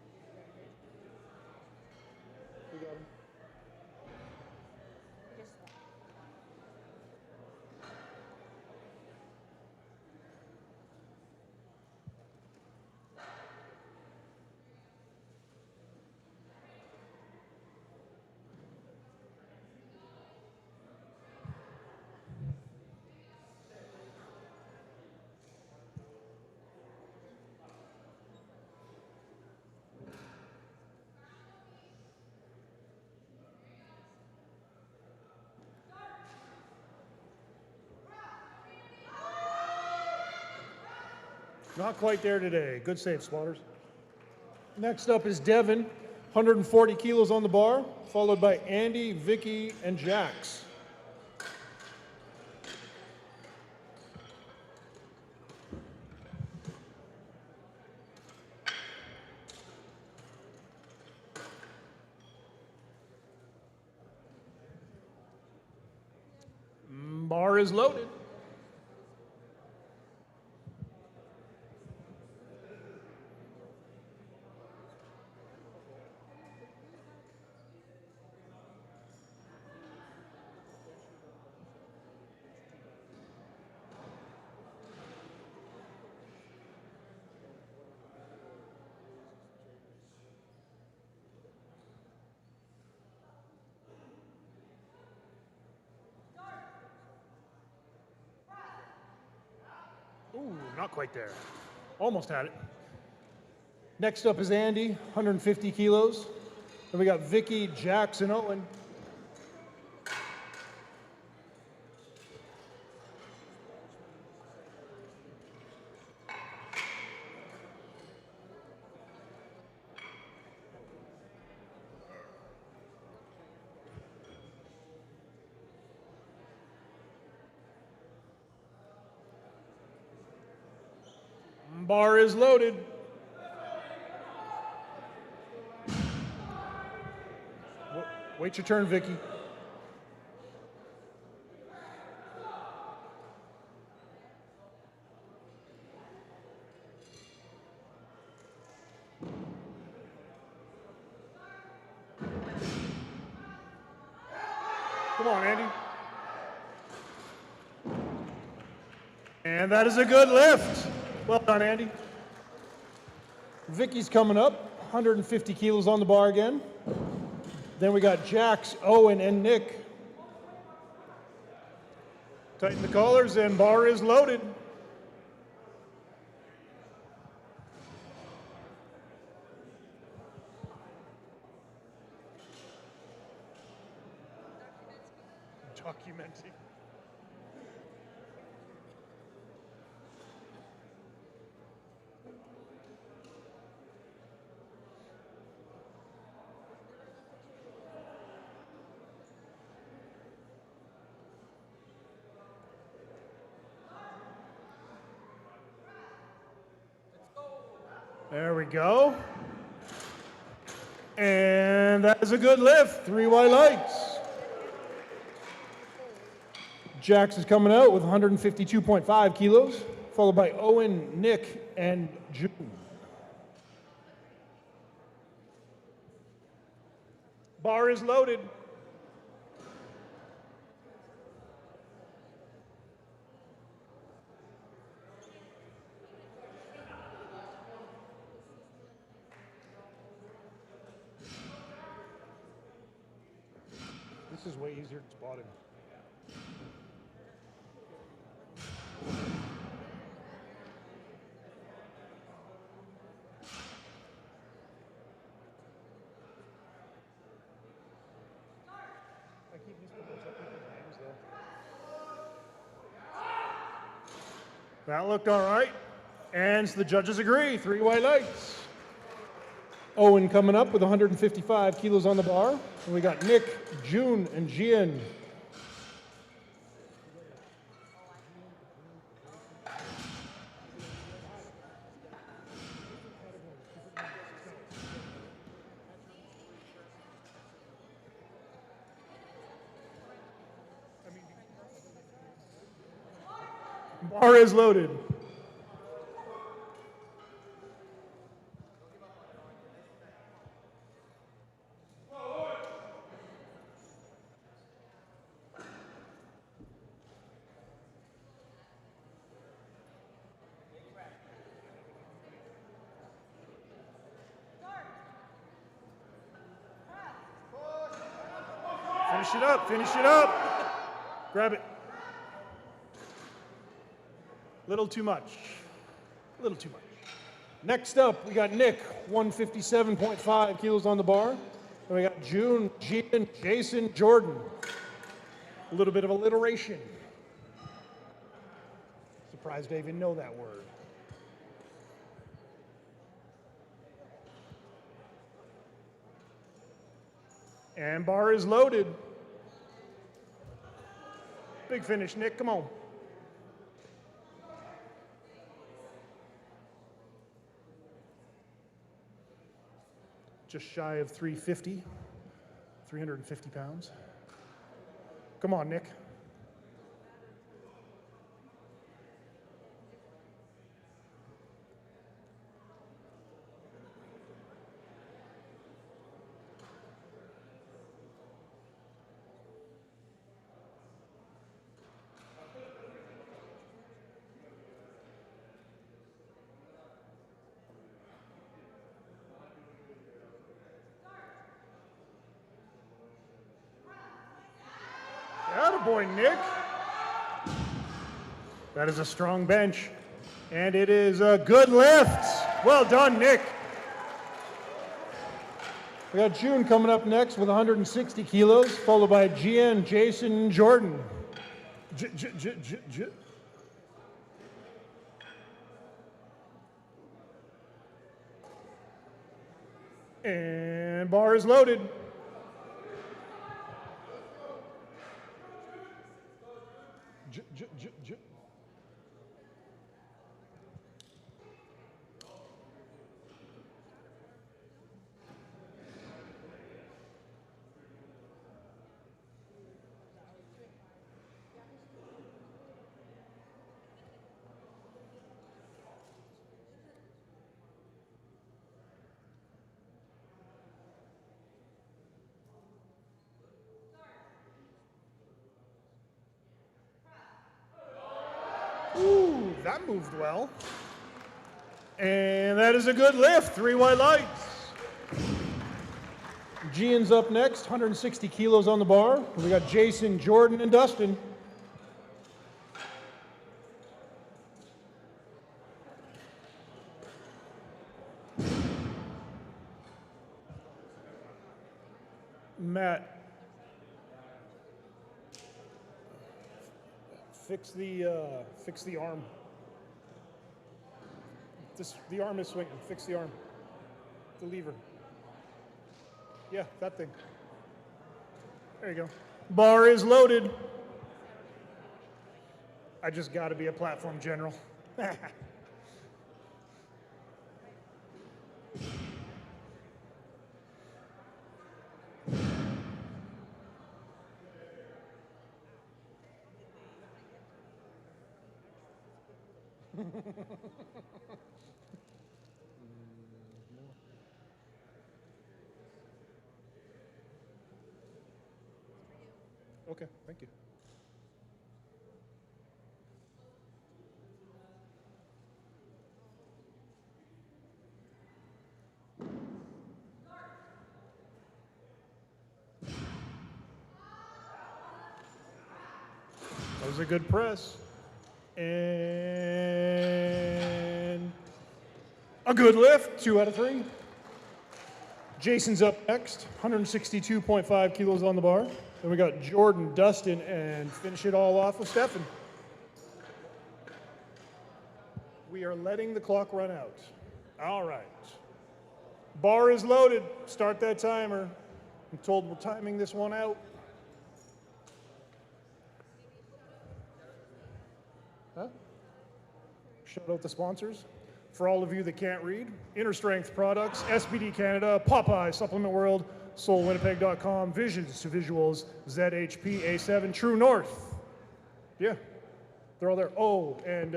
We got him. Not quite there today. Good save, Spotters. Next up is Devin, 140 kilos on the bar, followed by Andy, Vicky, and Jax. Bar is loaded. Ooh, not quite there. Almost had it. Next up is Andy, 150 kilos. Then we got Vicky, Jax, and Owen. Bar is loaded. Wait your turn, Vicky. Come on, Andy. And that is a good lift. Well done, Andy. Vicky's coming up, 150 kilos on the bar again. Then we got Jax, Owen, and Nick. Tighten the collars and bar is loaded. Documenting. There we go. And that is a good lift. 3 white lights. Jax is coming out with 152.5 kilos, followed by Owen, Nick, and June. Bar is loaded. This is way easier than spotting. I keep mispronouncing people's names though. That looked all right. And the judges agree. 3 white lights. Owen coming up with 155 kilos on the bar. And we got Nick, June, and Gian. Bar is loaded. Finish it up, finish it up. Grab it. Little too much. Little too much. Next up, we got Nick, 157.5 kilos on the bar. And we got June, Gian, Jason, Jordan. A little bit of alliteration. Surprised I even know that word. And bar is loaded. Big finish, Nick, come on. Just shy of 350, 350 pounds. Come on, Nick. Attaboy, Nick. That is a strong bench. And it is a good lift. Well done, Nick. We got June coming up next with 160 kilos, followed by GN, Jason, Jordan. And bar is loaded. Ooh, that moved well. And that is a good lift, 3 white lights. Gian's up next, 160 kilos on the bar. We got Jason, Jordan, and Dustin. Matt, fix the arm. The arm is swinging. Fix the arm. The lever. Yeah, that thing. There you go. Bar is loaded. I just got to be a platform general. Okay, thank you. That was a good press. And a good lift, 2 out of 3. Jason's up next, 162.5 kilos on the bar. Then we got Jordan, Dustin, and finish it all off with Stefan. We are letting the clock run out. All right. Bar is loaded. Start that timer. I'm told we're timing this one out. Huh? Shout out the sponsors. For all of you that can't read, Inner Strength Products, SBD Canada, Popeye, Supplement World, SoulWinnipeg.com, Visions to Visuals, ZHP, A7, True North. Yeah, they're all there. Oh, and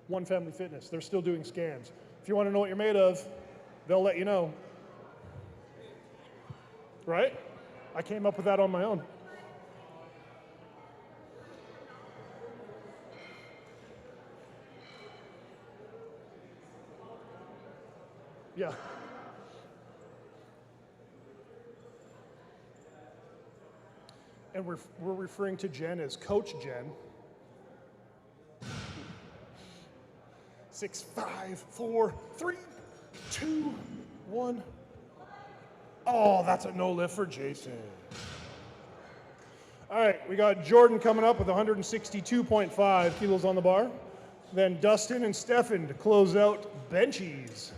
One Family Fitness. They're still doing scans. If you want to know what you're made of, they'll let you know. Right? I came up with that on my own. Yeah. And we're referring to Jen as Coach Jen. 6, 5, 4, 3, 2, 1. Oh, that's a no lift for Jason. All right, we got Jordan coming up with 162.5 kilos on the bar. Then Dustin and Stefan to close out benchies.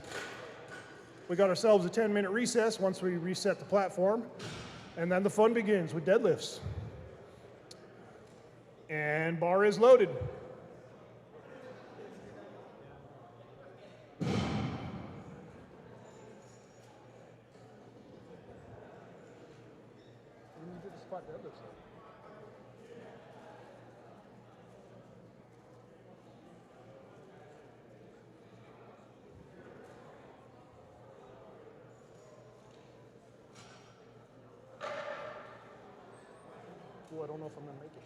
We got ourselves a 10-minute recess once we reset the platform. And then the fun begins with deadlifts. And bar is loaded. When you did the squat deadlifts, Oh, I don't know if I'm gonna make it.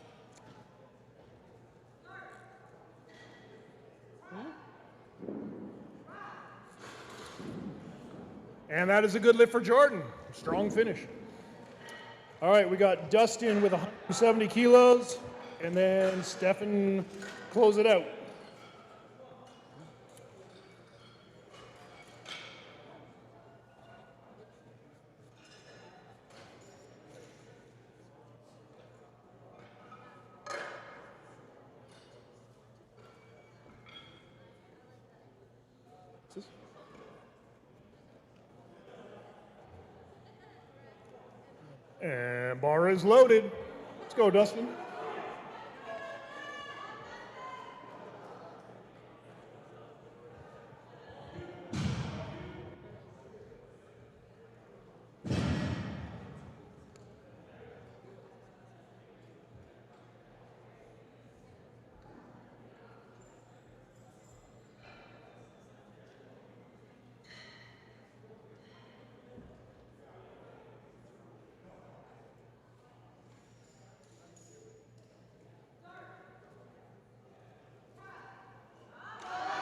And that is a good lift for Jordan. Strong finish. All right, we got Dustin with 170 kilos, and then Stefan close it out. And bar is loaded. Let's go, Dustin.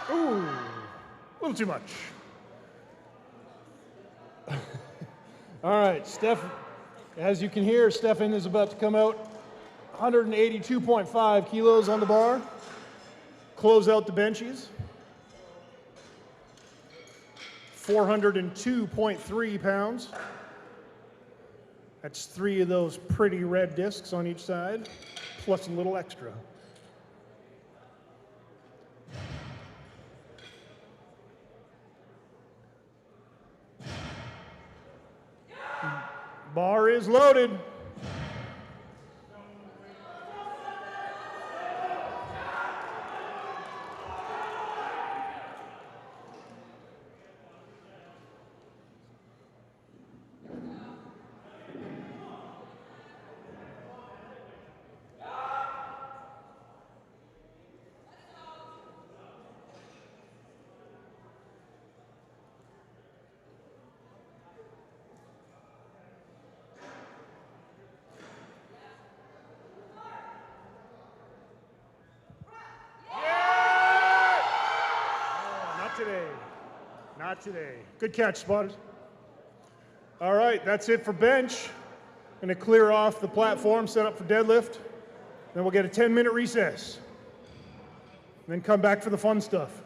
Ooh, a little too much. All right, Steph, as you can hear, Stefan is about to come out 182.5 kilos on the bar. Close out the benchies. 402.3 pounds. That's 3 of those pretty red discs on each side, plus a little extra. Bar is loaded. Not today. Not today. Good catch, spotters. All right, that's it for bench. Gonna clear off the platform, set up for deadlift. Then we'll get a 10-minute recess. Then come back for the fun stuff.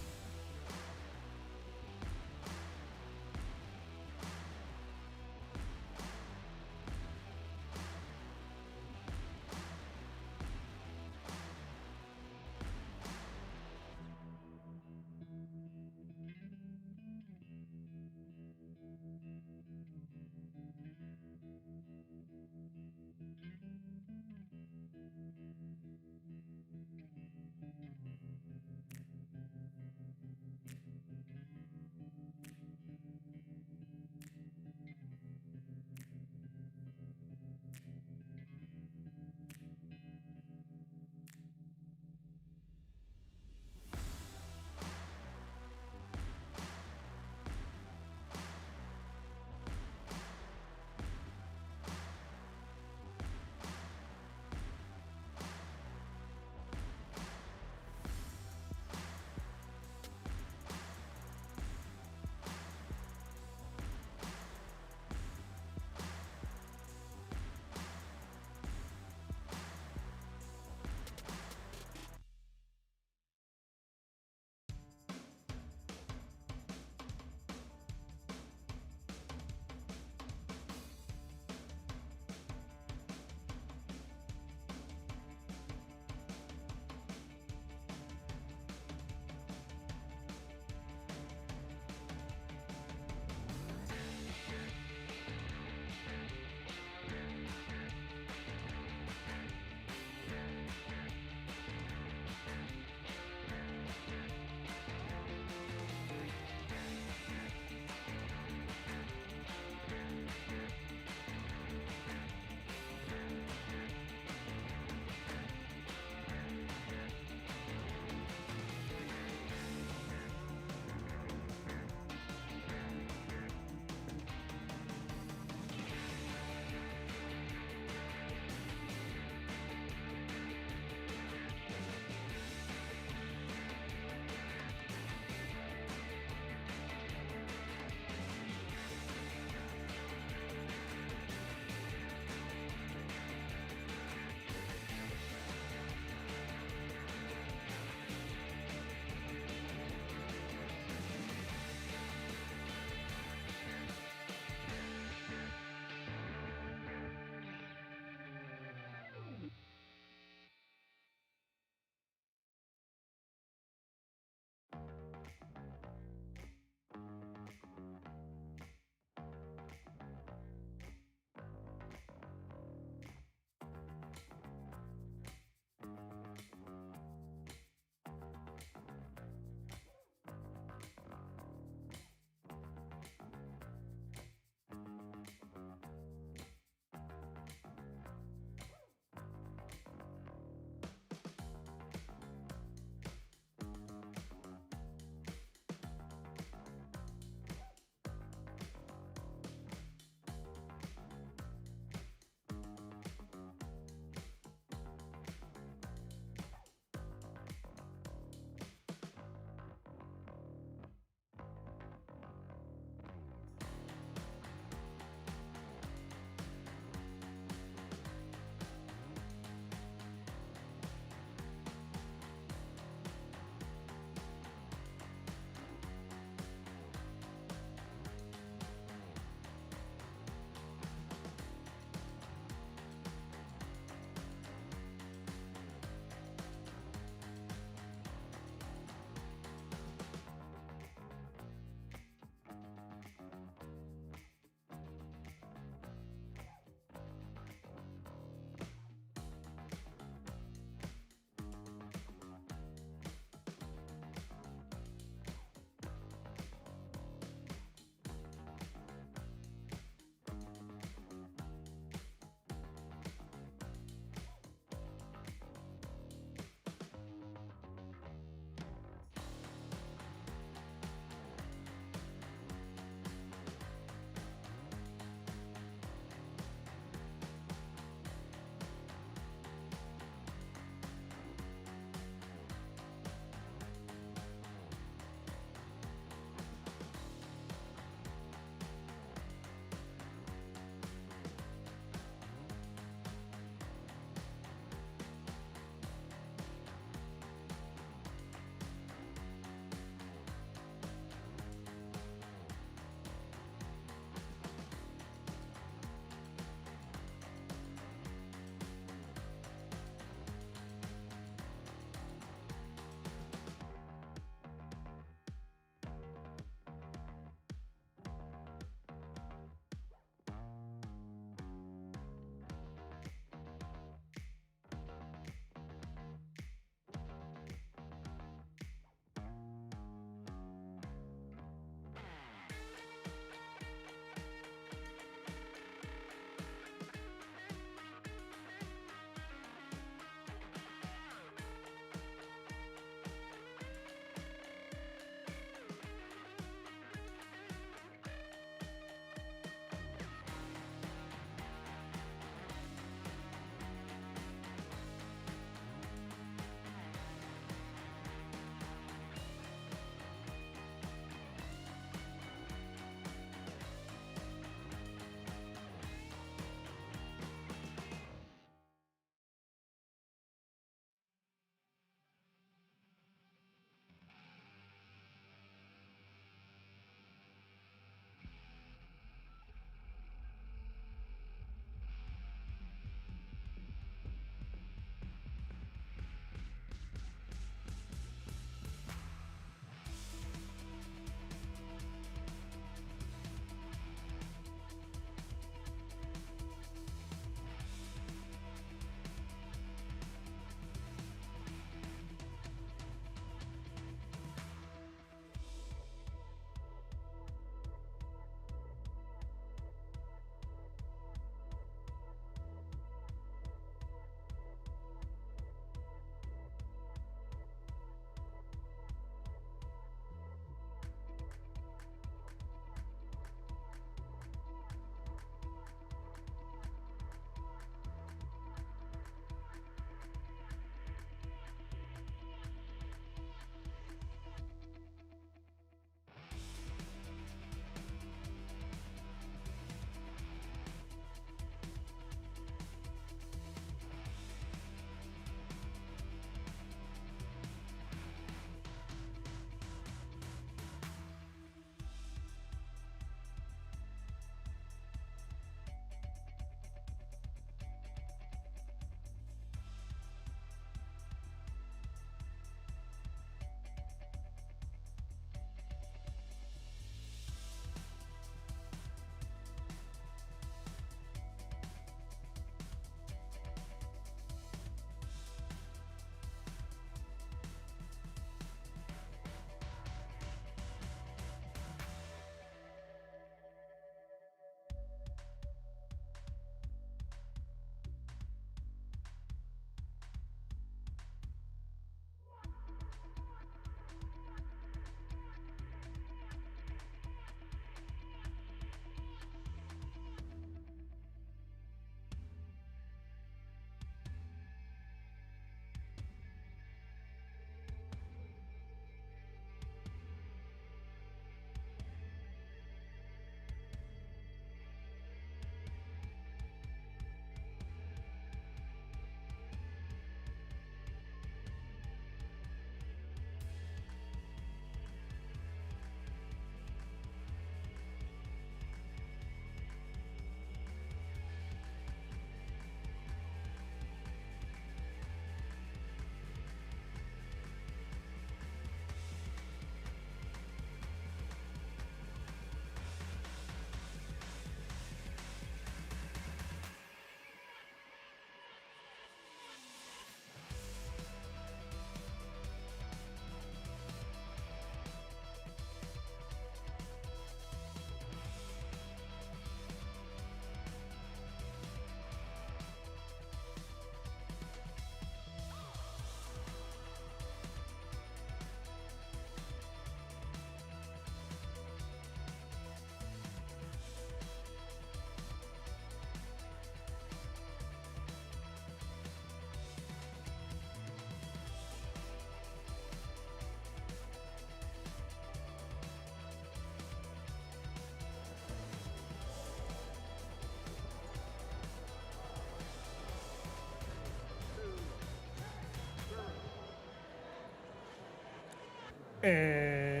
And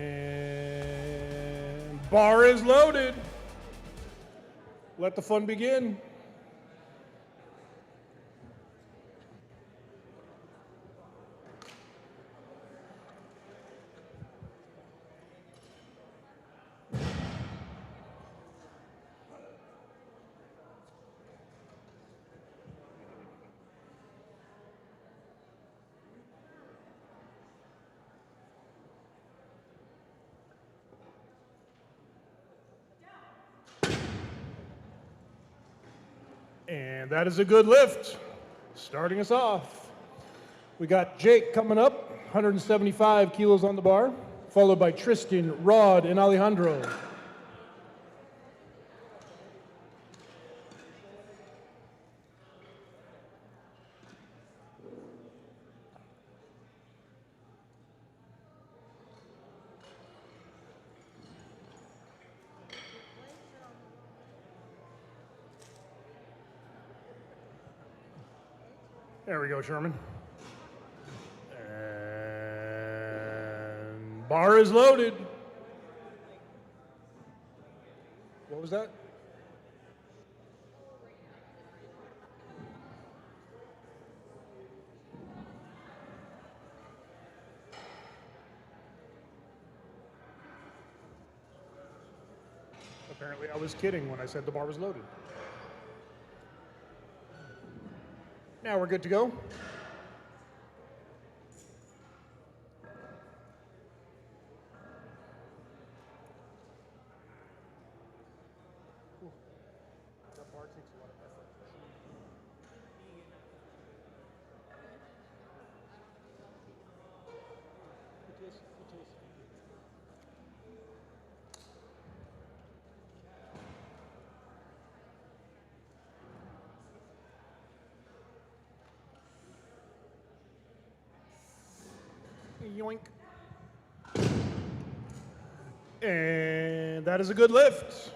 bar is loaded. Let the fun begin. And that is a good lift. Starting us off, we got Jake coming up, 175 kilos on the bar, followed by Tristan, Rod, and Alejandro. There we go, Sherman. And bar is loaded. What was that? Apparently I was kidding when I said the bar was loaded. Now we're good to go. That bar takes a lot of effort. Yoink. And that is a good lift.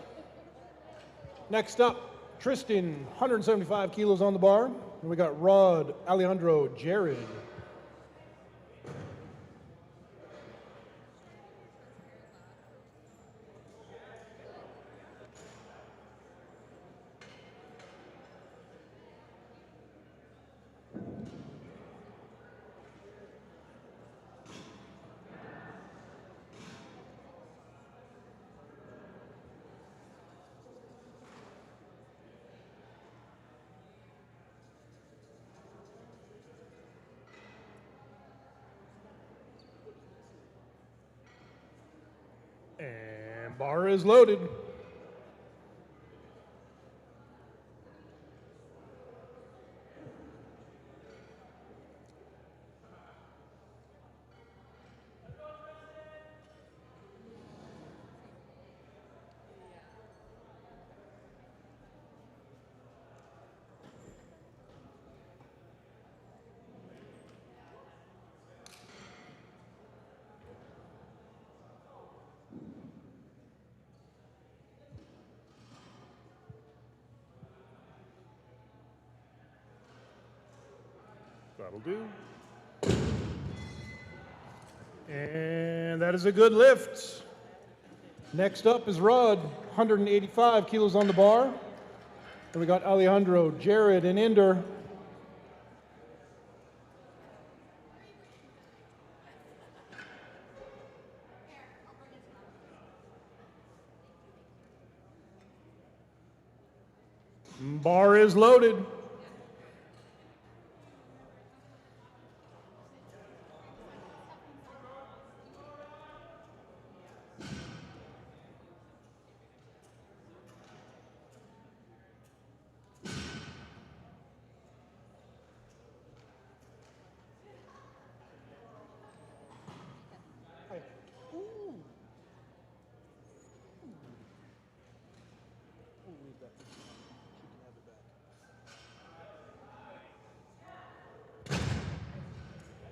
Next up, Tristan, 175 kilos on the bar. And we got Rod, Alejandro, Jared. And bar is loaded. That'll do. And that is a good lift. Next up is Rod, 185 kilos on the bar. And we got Alejandro, Jared, and Inder. Bar is loaded.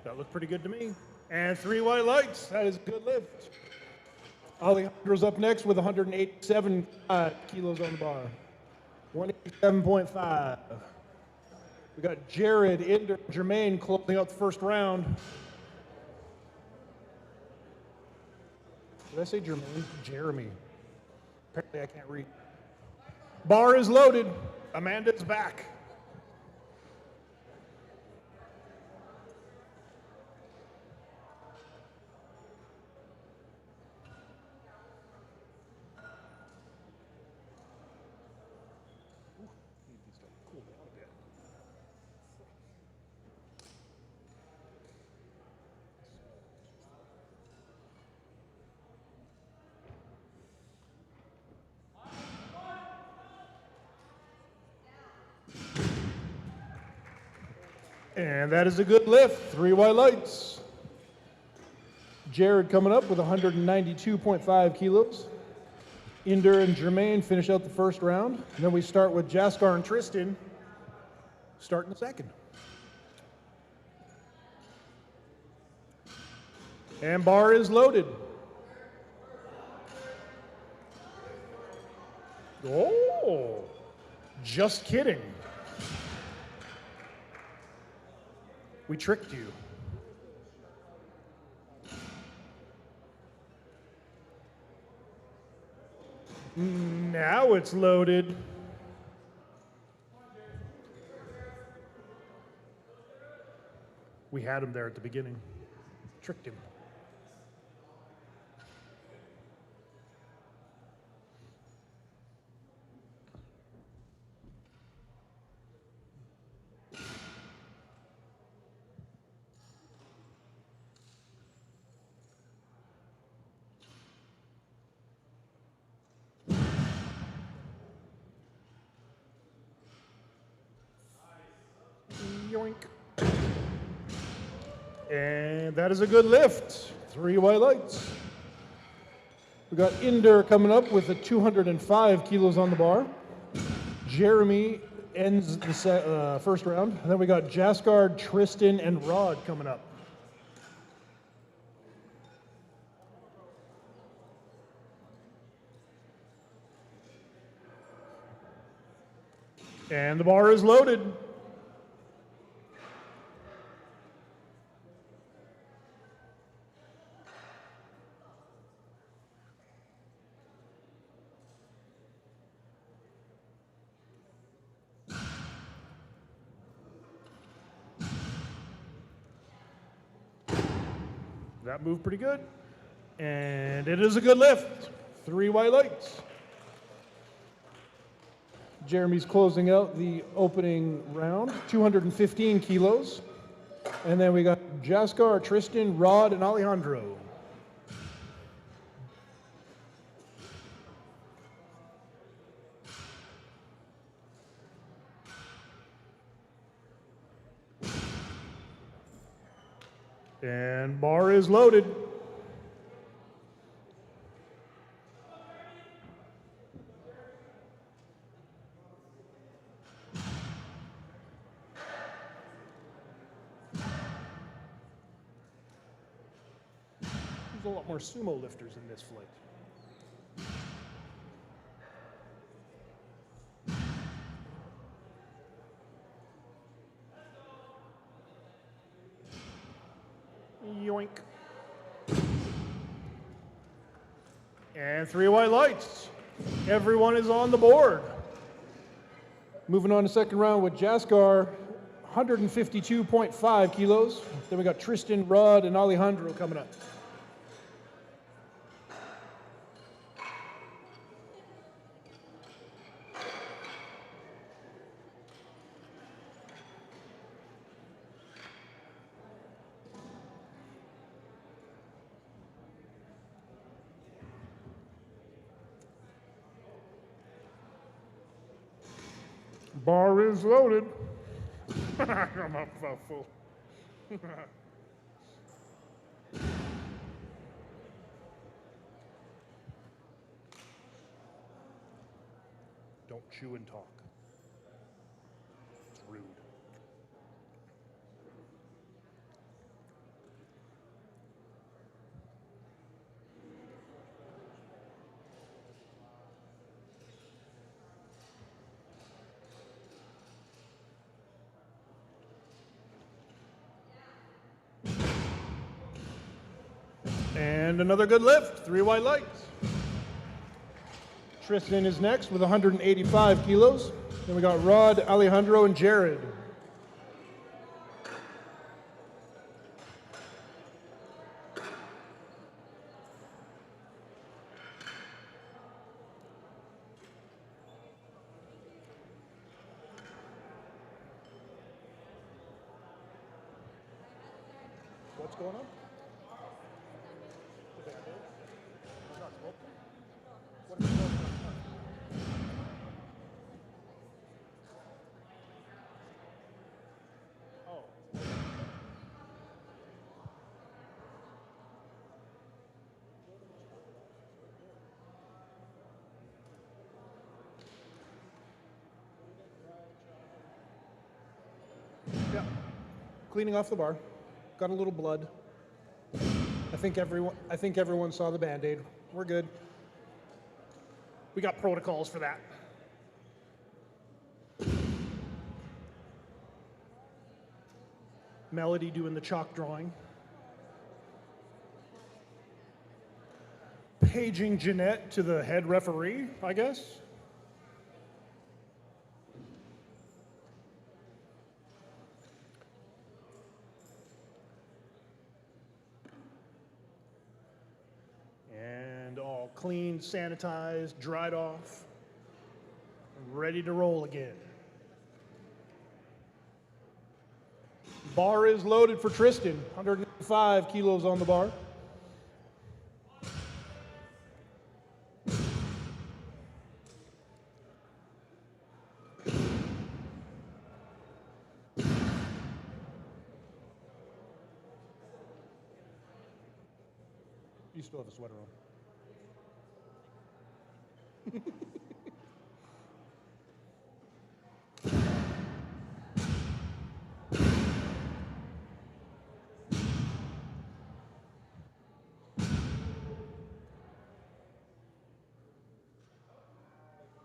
That looked pretty good to me. And 3 white lights. That is a good lift. Alejandro's up next with 187 kilos on the bar. 187.5. We got Jared, Inder, Jermaine closing out the first round. Did I say Jermaine? Jeremy. Apparently I can't read. Bar is loaded. Amanda's back. Need these to cool down a bit. And that is a good lift. 3 white lights. Jared coming up with 192.5 kilos. Inder and Jermaine finish out the first round. And then we start with Jaskar and Tristan starting the second. And bar is loaded. Oh, just kidding. We tricked you. Now it's loaded. We had him there at the beginning. Tricked him. Yoink. And that is a good lift. 3 white lights. We got Inder coming up with a 205 kilos on the bar. Jeremy ends the first round. And then we got Jaskar, Tristan, and Rod coming up. And the bar is loaded. That moved pretty good. And it is a good lift. 3 white lights. Jeremy's closing out the opening round, 215 kilos. And then we got Jaskar, Tristan, Rod, and Alejandro. And bar is loaded. There's a lot more sumo lifters in this flight. Yoink. And 3 white lights. Everyone is on the board. Moving on to second round with Jaskar, 152.5 kilos. Then we got Tristan, Rod, and Alejandro coming up. Bar is loaded. I'm up full. Don't chew and talk. It's rude. And And another good lift, 3 white lights. Tristan is next with 185 kilos. Then we got Rod, Alejandro, and Jared. What's going on? Yeah. Cleaning off the bar. Got a little blood. I think everyone saw the Band-Aid. We're good. We got protocols for that. Melody doing the chalk drawing. Paging Jeanette to the head referee, I guess. And all clean, sanitized, dried off, ready to roll again. Bar is loaded for Tristan, 105 kilos on the bar. You still have a sweater on.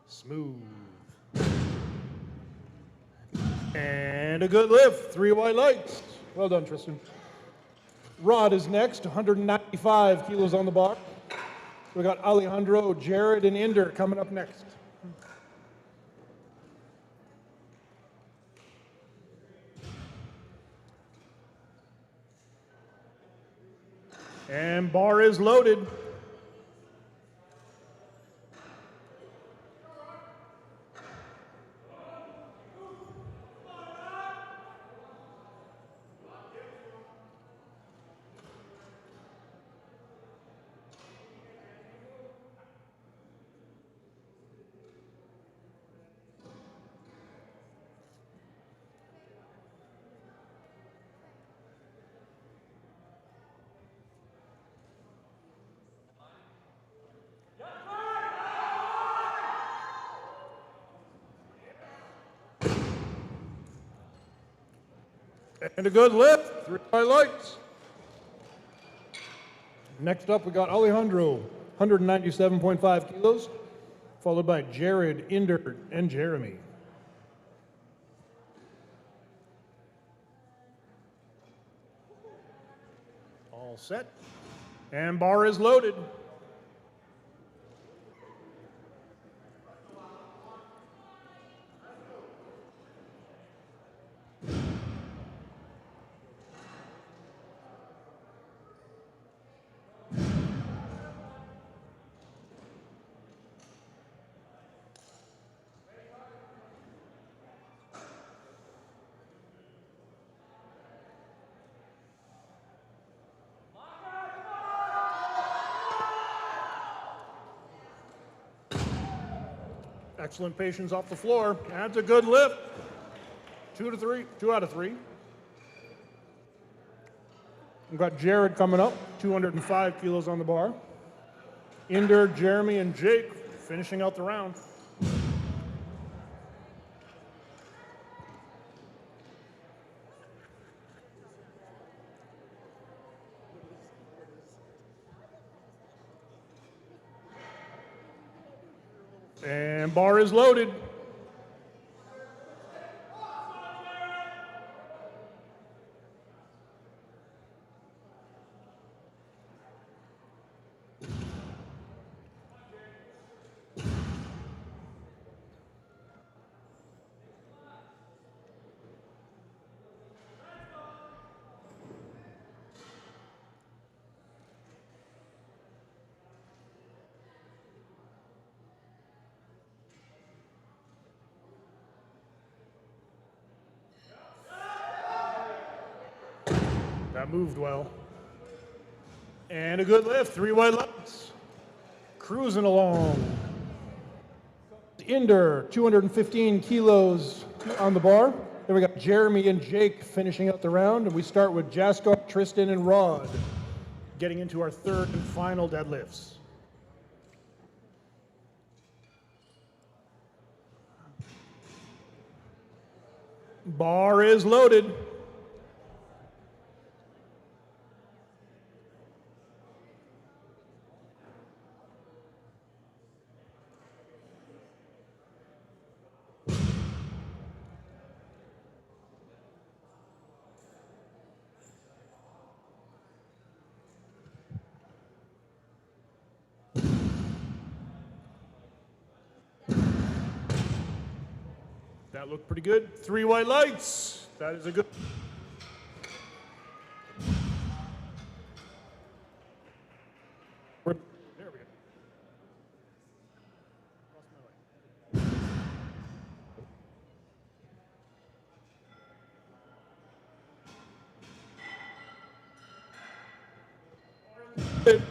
Smooth. And a good lift, 3 white lights. Well done, Tristan. Rod is next, 195 kilos on the bar. We got Alejandro, Jared, and Inder coming up next. And bar is loaded. And a good lift, 3 white lights. Next up, we got Alejandro, 197.5 kilos, followed by Jared, Inder, and Jeremy. All set. And bar is loaded. Excellent patience off the floor. That's a good lift. 2 out of 3. We've got Jared coming up, 205 kilos on the bar. Inder, Jeremy, and Jake finishing out the round. And bar is loaded. That moved well. And a good lift, 3 white lights. Cruising along. Inder, 215 kilos on the bar. Then we got Jeremy and Jake finishing out the round, and we start with Jaskar, Tristan, and Rod getting into our third and final deadlifts. Bar is loaded. That looked pretty good. 3 white lights. That is a good. There we go. Good.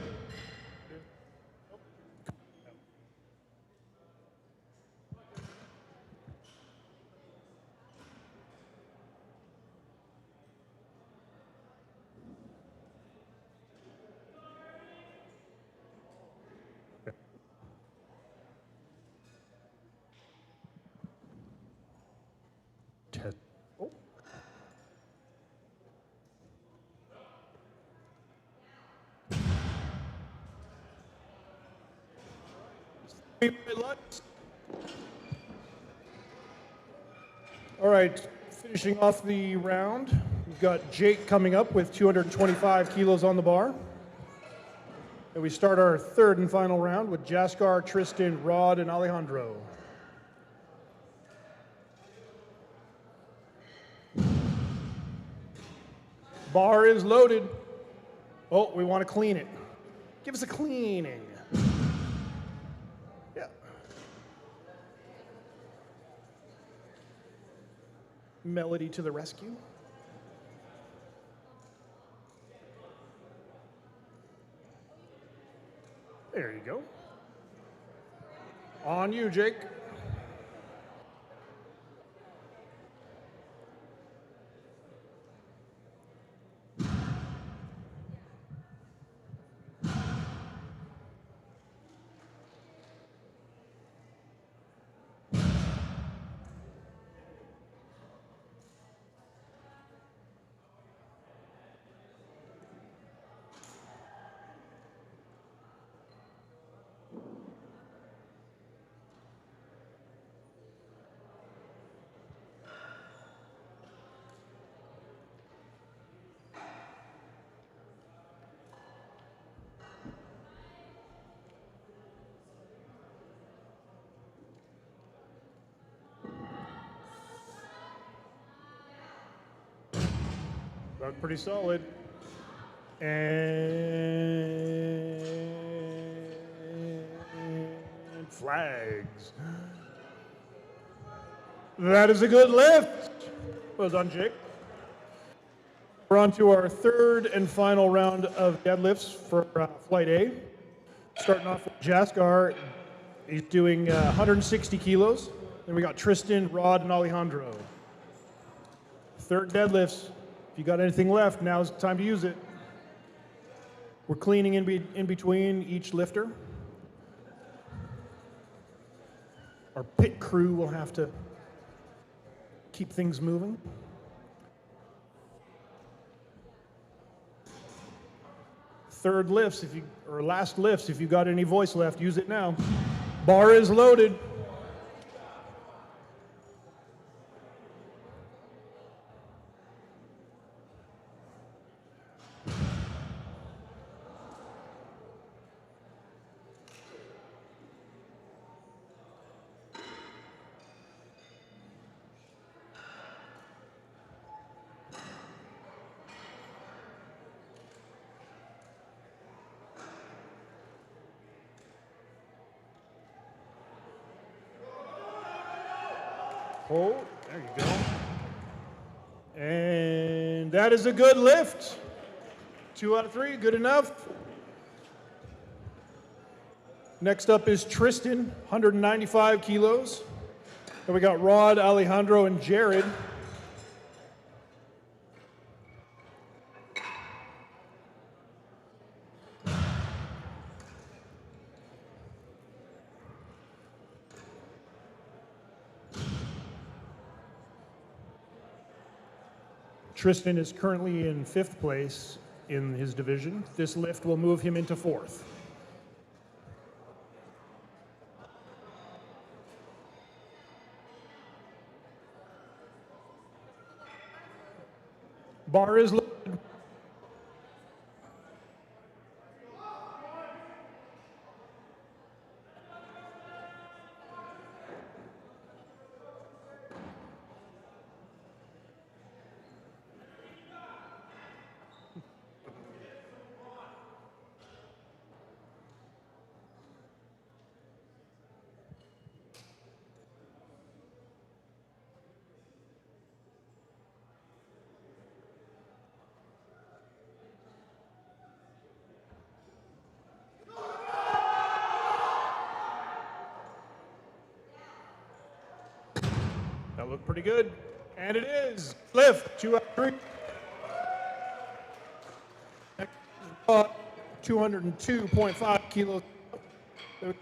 Oh. All right, finishing off the round, we've got Jake coming up with 225 kilos on the bar. And we start our third and final round with Jaskar, Tristan, Rod, and Alejandro. Bar is loaded. Oh, we want to clean it. Give us a cleaning. Yeah. Melody to the rescue. There you go. On you, Jake. That's pretty solid. And flags. That is a good lift. Well done, Jake. We're on to our third and final round of deadlifts for Flight A. Starting off with Jaskar. He's doing 160 kilos. Then we got Tristan, Rod, and Alejandro. Third deadlifts. If you got anything left, now's the time to use it. We're cleaning in between each lifter. Our pit crew will have to keep things moving. Third lifts, or last lifts, if you got any voice left, use it now. Bar is loaded. Oh, there you go. And that is a good lift. 2 out of 3, good enough. Next up is Tristan, 195 kilos. Then we got Rod, Alejandro, and Jared. Tristan is currently in 5th place in his division. This lift will move him into 4th. Bar is loaded. That looked pretty good. And it is. Lift, 2 out of 3. Next is Rod, 202.5 kilos. There's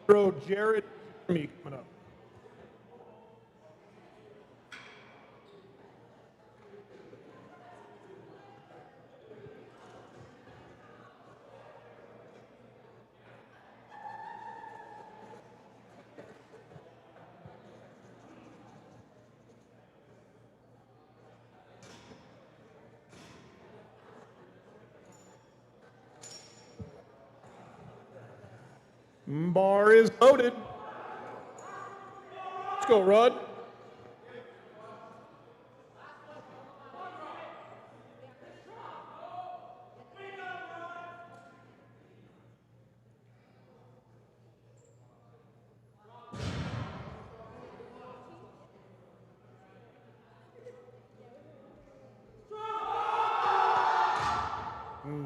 Alejandro, Jared, me coming up. Bar is loaded. Let's go, Rod.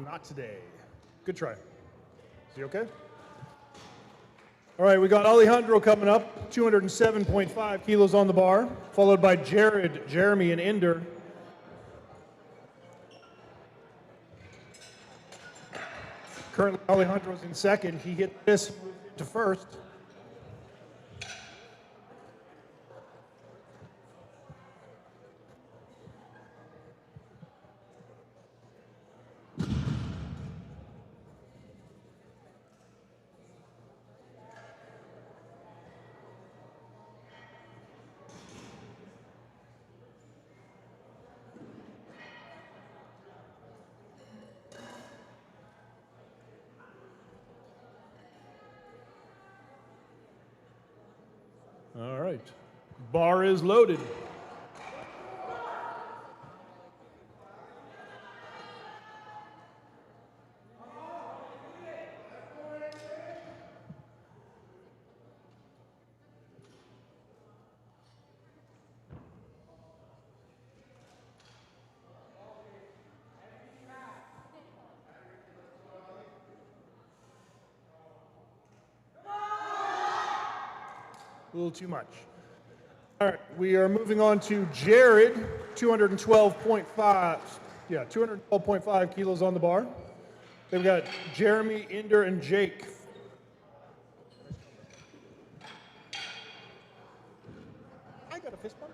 Not today. Good try. Is he okay? All right, we got Alejandro coming up, 207.5 kilos on the bar, followed by Jared, Jeremy, and Inder. Currently, Alejandro's in 2nd. He hit this to 1st. All right. Bar is loaded. A little too much. All right, we are moving on to Jared, 212.5. Yeah, 212.5 kilos on the bar. Then we got Jeremy, Inder, and Jake. I got a fist bump.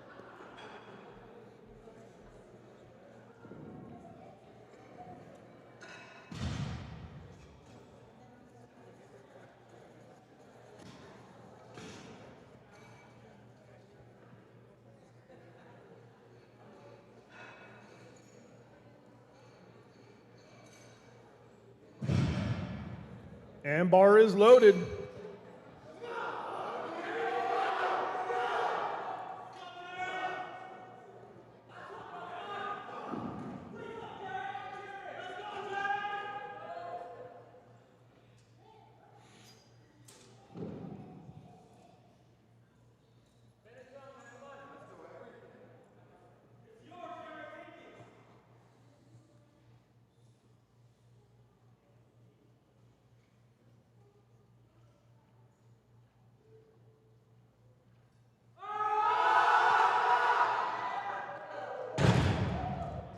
And bar is loaded.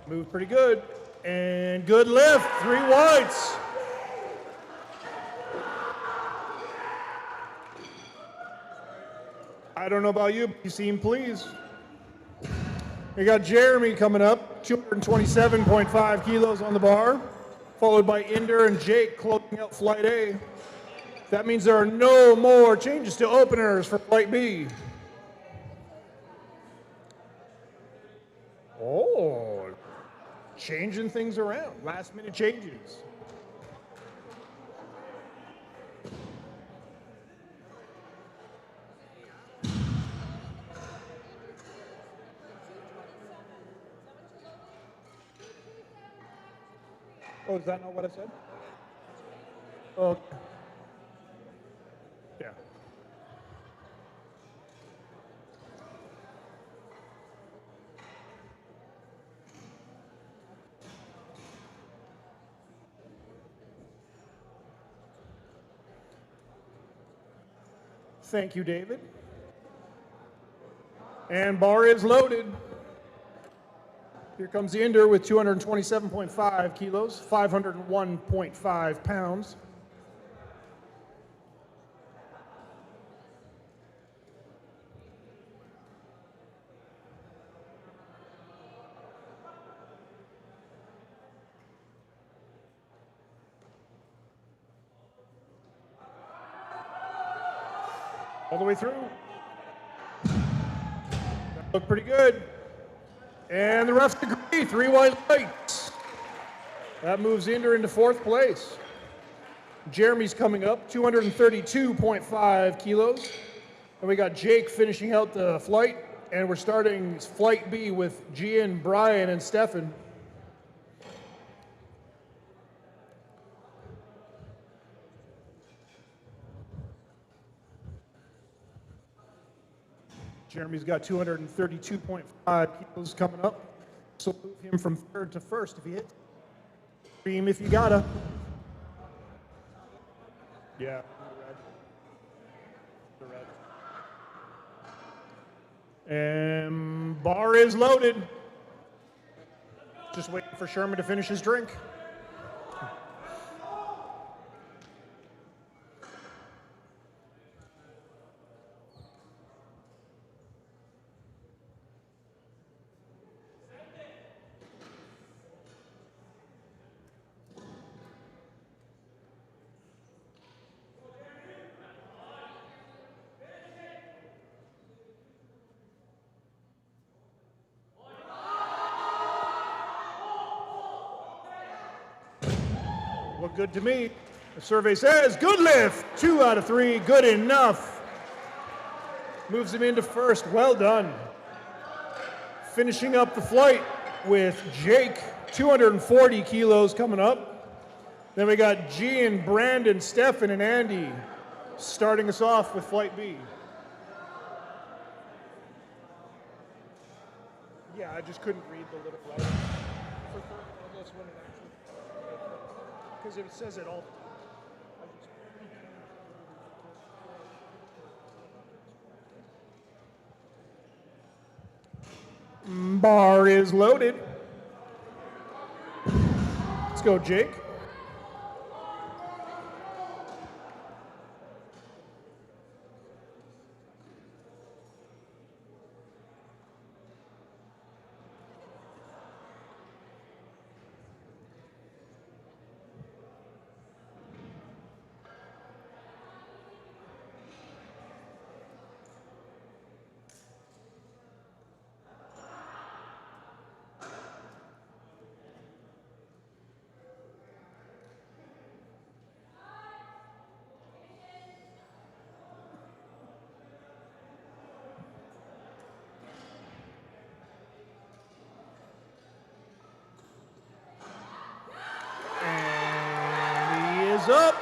Moved pretty good. And good lift, 3 whites. I don't know about you, but you seem pleased. We got Jeremy coming up, 227.5 kilos on the bar, followed by Inder and Jake closing out Flight A. That means there are no more changes to openers for Flight B. Oh, changing things around, last minute changes. Oh, is that not what I said? Oh, yeah. Thank you, David. And bar is loaded. Here comes the Inder with 227.5 kilos, 501.5 pounds. All the way through. That looked pretty good. And the refs agree, 3 white lights. That moves Inder into 4th place. Jeremy's coming up, 232.5 kilos. And we got Jake finishing out the flight. And we're starting Flight B with Gian, Brian, and Stefan. Jeremy's got 232.5 kilos coming up. So move him from 3rd to 1st if he hits. Beam if you gotta. Yeah. The red. And bar is loaded. Just waiting for Sherman to finish his drink. Look good to me. The survey says good lift, 2 out of 3, good enough. Moves him into 1st, well done. Finishing up the flight with Jake, 240 kilos coming up. Then we got Gian, Brandon, Stefan, and Andy starting us off with Flight B. Yeah, I just couldn't read the little writing. For that's when it actually, because it says it all. Bar is loaded. Let's go, Jake. Up.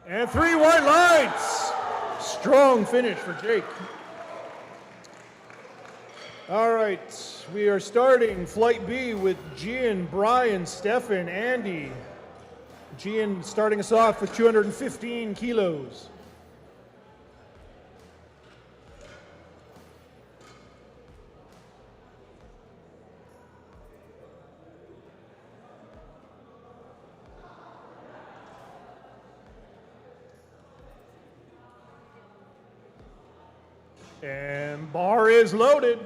And 3 white lights. Strong finish for Jake. All right, we are starting Flight B with Gian, Brian, Stefan, Andy. Gian starting us off with 215 kilos. And bar is loaded.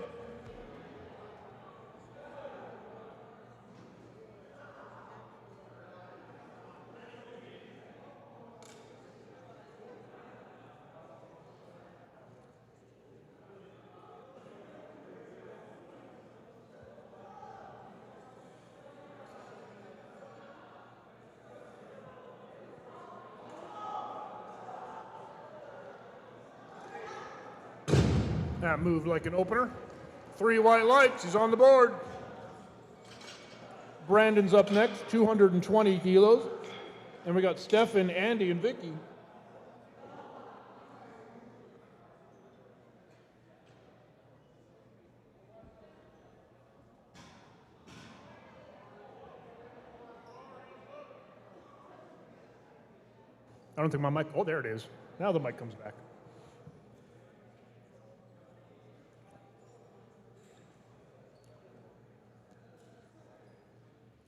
That moved like an opener. 3 white lights, he's on the board. Brandon's up next, 220 kilos. And we got Stefan, Andy, and Vicky. I don't think my mic, oh, there it is. Now the mic comes back.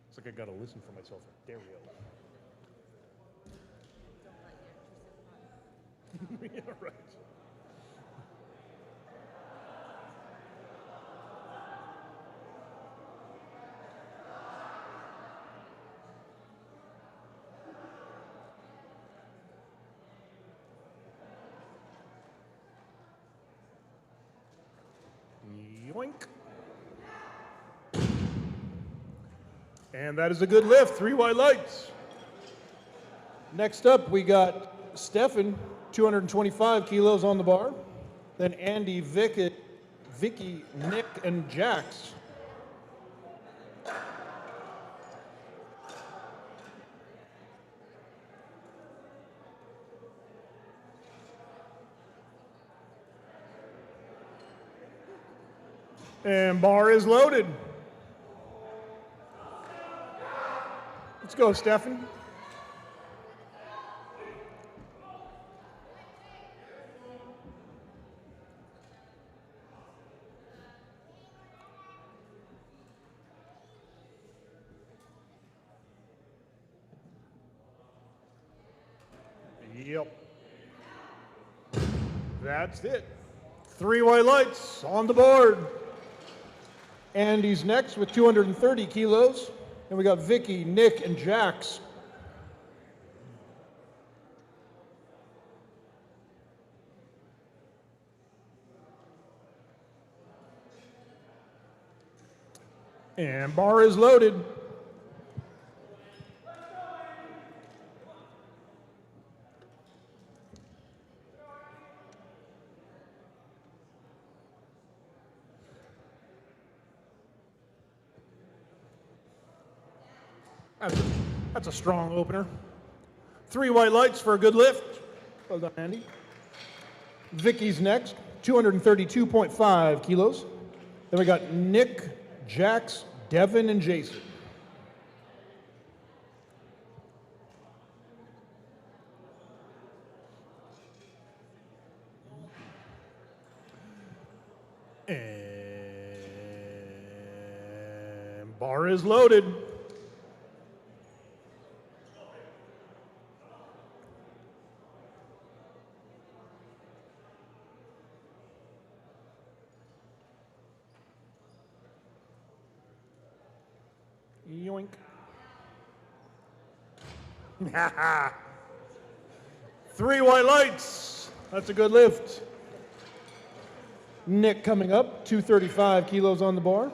It's like I gotta listen for myself. There we go. Yeah, right. Yoink. And that is a good lift, 3 white lights. Next up, we got Stefan, 225 kilos on the bar. Then Andy, Vicky, Nick, and Jax. And bar is loaded. Let's go, Stefan. Yep. That's it. 3 white lights on the board. Andy's next with 230 kilos. And we got Vicky, Nick, and Jax. And bar is loaded. That's a strong opener. 3 white lights for a good lift. Well done, Andy. Vicky's next, 232.5 kilos. Then we got Nick, Jax, Devin, and Jason. And bar is loaded. Yoink. 3 white lights. That's a good lift. Nick coming up, 235 kilos on the bar.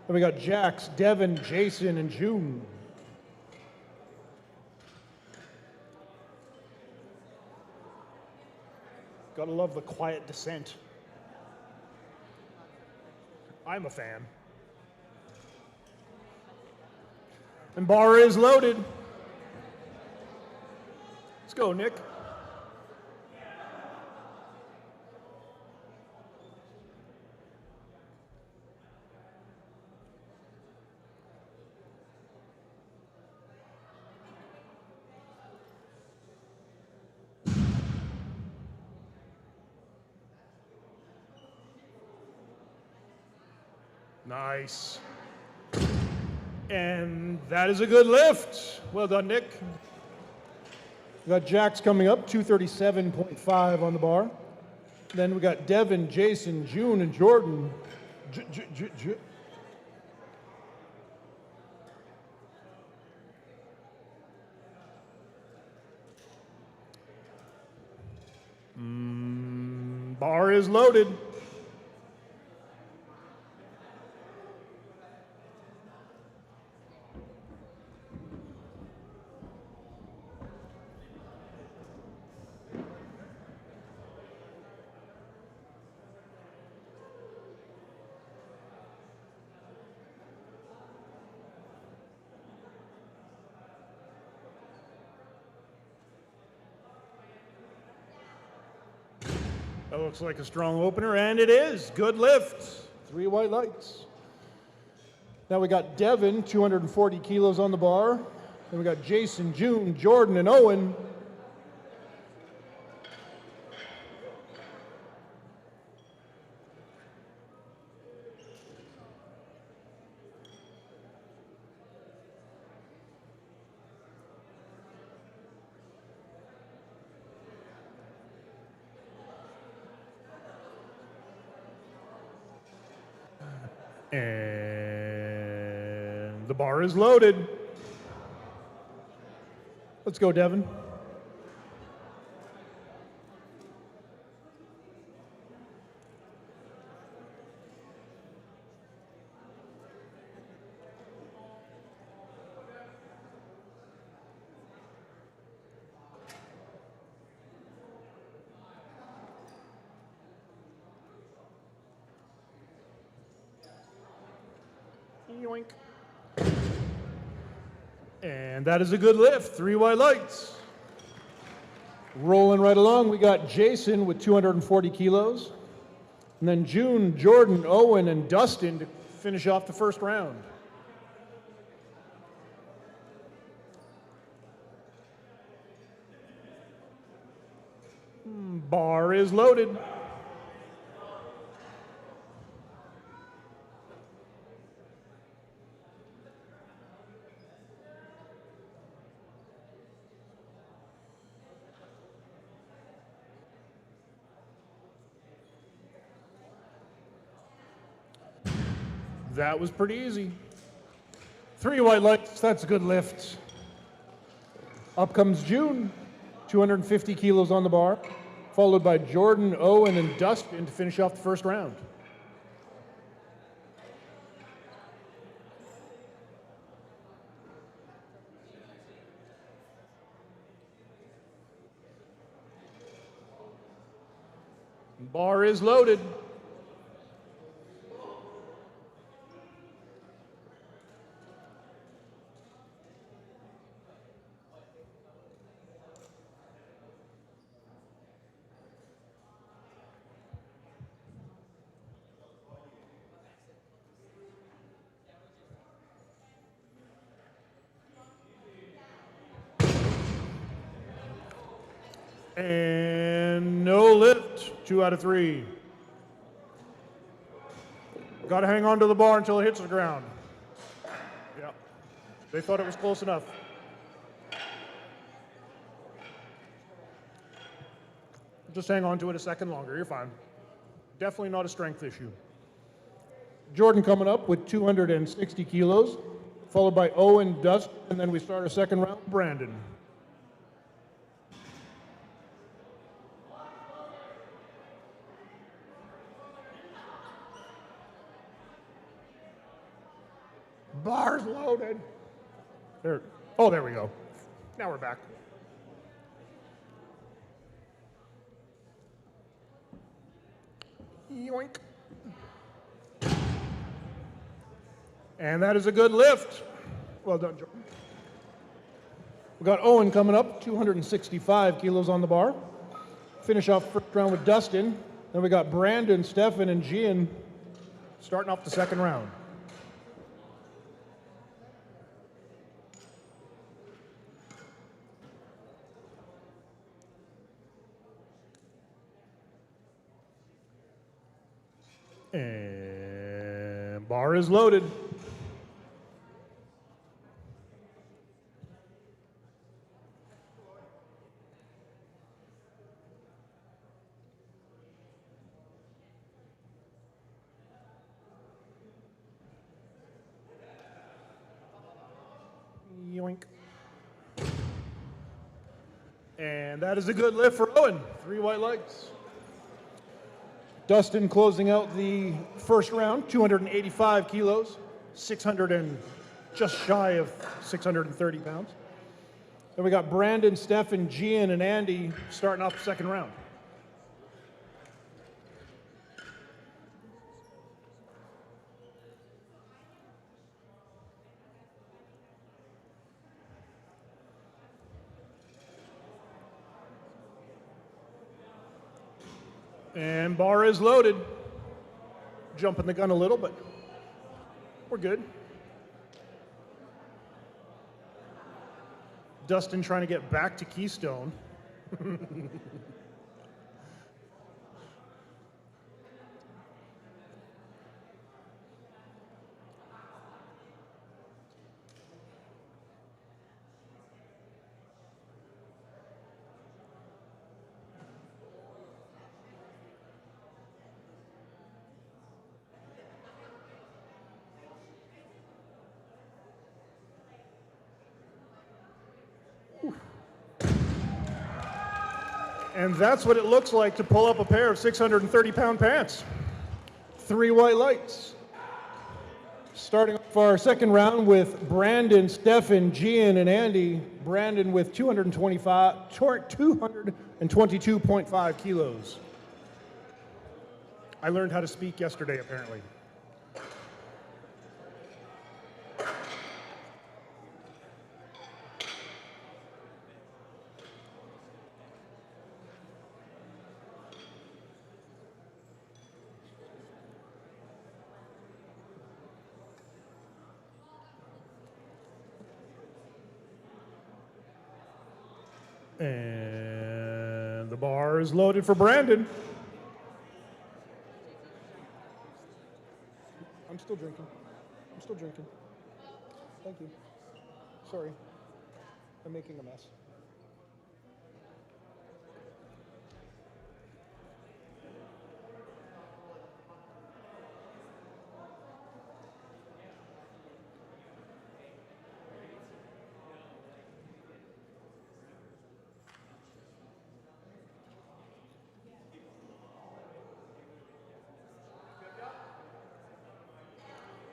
Then we got Jax, Devin, Jason, and June. Gotta love the quiet descent. I'm a fan. And bar is loaded. Let's go, Nick. Nice. And that is a good lift. Well done, Nick. We got Jax coming up, 237.5 on the bar. Then we got Devin, Jason, June, and Jordan. Bar is loaded. That looks like a strong opener, and it is. Good lift. 3 white lights. Now we got Devin, 240 kilos on the bar. Then we got Jason, June, Jordan, and Owen. And the bar is loaded. Let's go, Devin. Yoink. And that is a good lift. 3 white lights. Rolling right along, we got Jason with 240 kilos. And then June, Jordan, Owen, and Dustin to finish off the first round. Bar is loaded. That was pretty easy. 3 white lights, that's a good lift. Up comes June, 250 kilos on the bar, followed by Jordan, Owen, and Dustin to finish off the first round. Bar is loaded. And no lift, 2 out of 3. Got to hang on to the bar until it hits the ground. Yeah, they thought it was close enough. Just hang on to it a second longer, you're fine. Definitely not a strength issue. Jordan coming up with 260 kilos, followed by Owen, Dustin, and then we start our second round, Brandon. Bars loaded. There. Oh, there we go. Now we're back. Yoink. And that is a good lift. Well done, Jordan. We got Owen coming up, 265 kilos on the bar. Finish off first round with Dustin. Then we got Brandon, Stefan, and Gian starting off the second round. And bar is loaded. And that is a good lift for Owen. 3 white lights. Dustin closing out the first round, 285 kilos, 600 and just shy of 630 pounds. Then we got Brandon, Stefan, Gian, and Andy starting off the second round. And bar is loaded. Jumping the gun a little, but we're good. Dustin trying to get back to Keystone. And that's what it looks like to pull up a pair of 630-pound pants. 3 white lights. Starting off our second round with Brandon, Stefan, Gian, and Andy. Brandon with 222.5 kilos. I learned how to speak yesterday, apparently. And the bar is loaded for Brandon. I'm still drinking. I'm still drinking. Thank you. Sorry. I'm making a mess.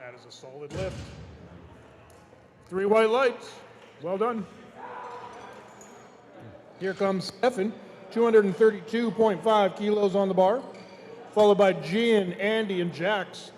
That is a solid lift. 3 white lights. Well done. Here comes Stefan, 232.5 kilos on the bar, followed by Gian, Andy, and Jax.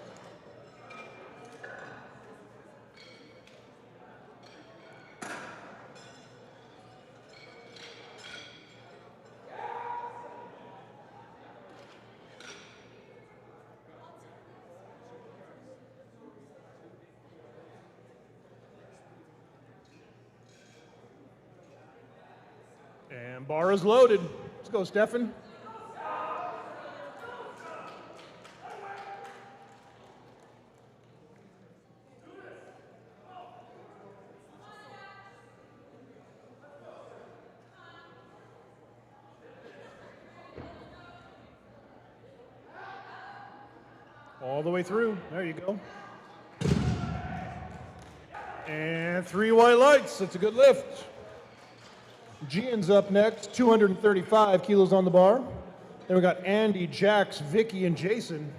And bar is loaded. Let's go, Stefan. All the way through. There you go. And 3 white lights. That's a good lift. Gian's up next, 235 kilos on the bar. Then we got Andy, Jax, Vicky, and Jason.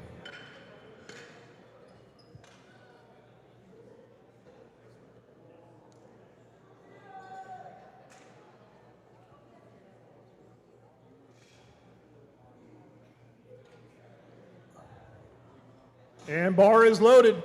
And bar is loaded.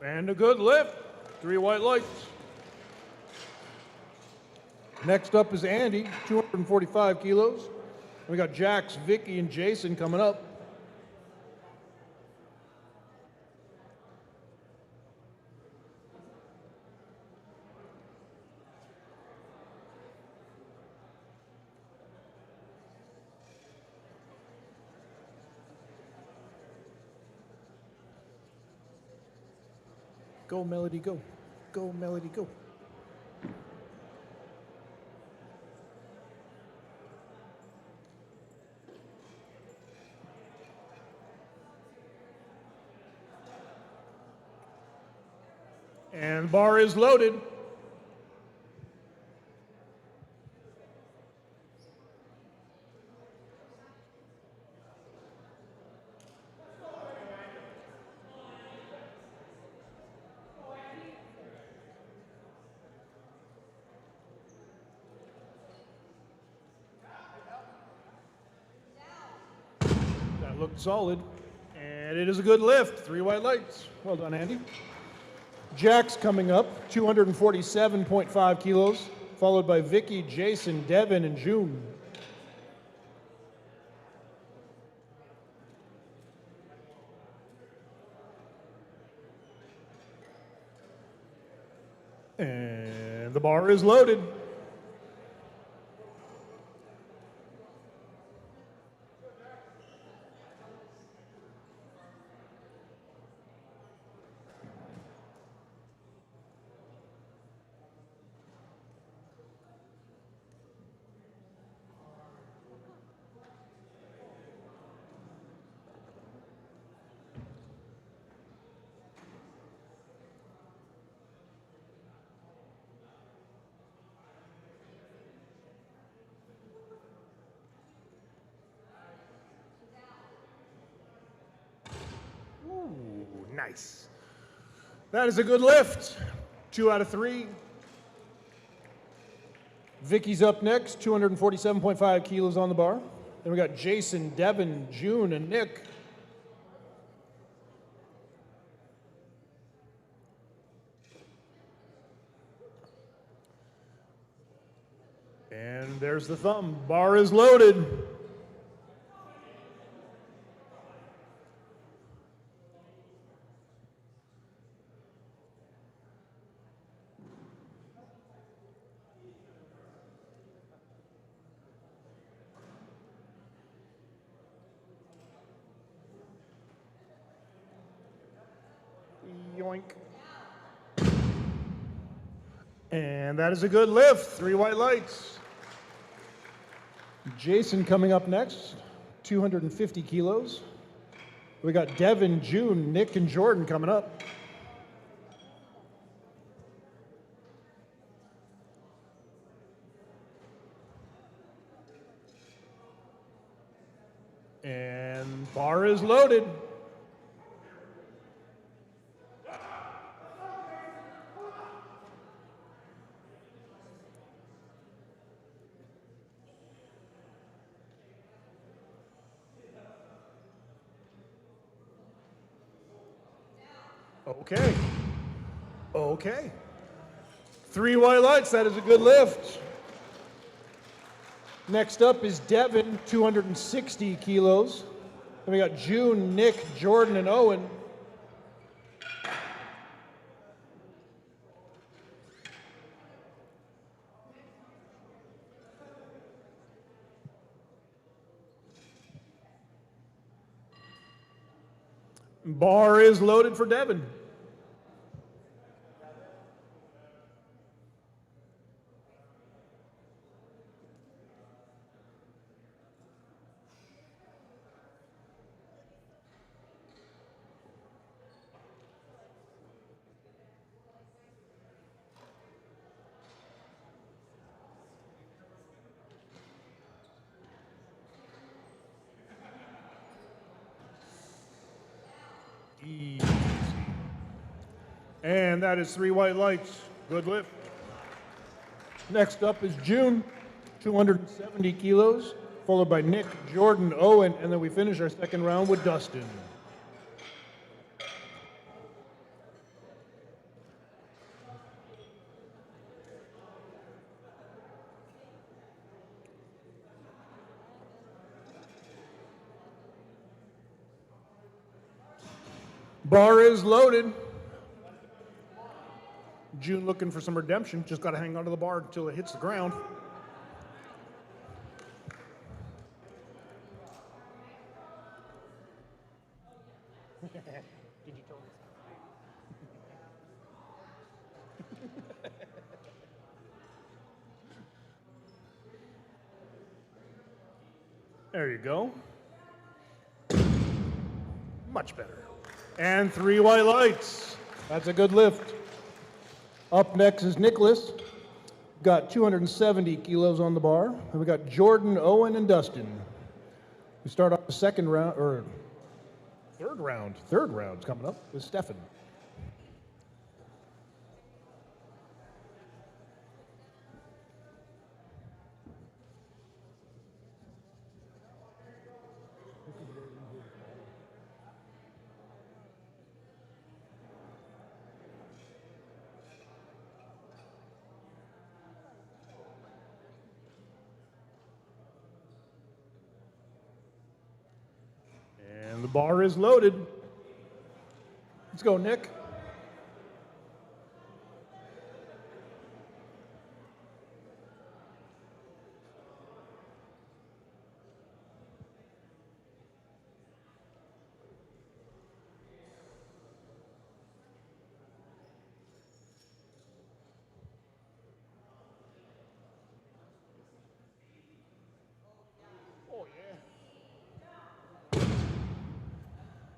And a good lift. 3 white lights. Next up is Andy, 245 kilos. We got Jax, Vicky, and Jason coming up. Go, Melody, go. Go, Melody, go. And bar is loaded. That looked solid. And it is a good lift. 3 white lights. Well done, Andy. Jack's coming up, 247.5 kilos, followed by Vicky, Jason, Devin, and June. And the bar is loaded. Ooh, nice. That is a good lift. 2 out of 3. Vicky's up next, 247.5 kilos on the bar. Then we got Jason, Devin, June, and Nick. And there's the thumb. Bar is loaded. Yoink. And that is a good lift. 3 white lights. Jason coming up next, 250 kilos. We got Devin, June, Nick, and Jordan coming up. And bar is loaded. Okay. Okay. 3 white lights, that is a good lift. Next up is Devin, 260 kilos. Then we got June, Nick, Jordan, and Owen. Bar is loaded for Devin. Easy. And that is 3 white lights. Good lift. Next up is June, 270 kilos, followed by Nick, Jordan, Owen, and then we finish our second round with Dustin. Bar is loaded. June looking for some redemption. Just got to hang onto the bar until it hits the ground. There you go. Much better. And 3 white lights. That's a good lift. Up next is Nicholas. Got 270 kilos on the bar. And we got Jordan, Owen, and Dustin. We start off the second round, or third round. Third round's coming up with Stefan. And the bar is loaded. Let's go, Nick. Oh, yeah.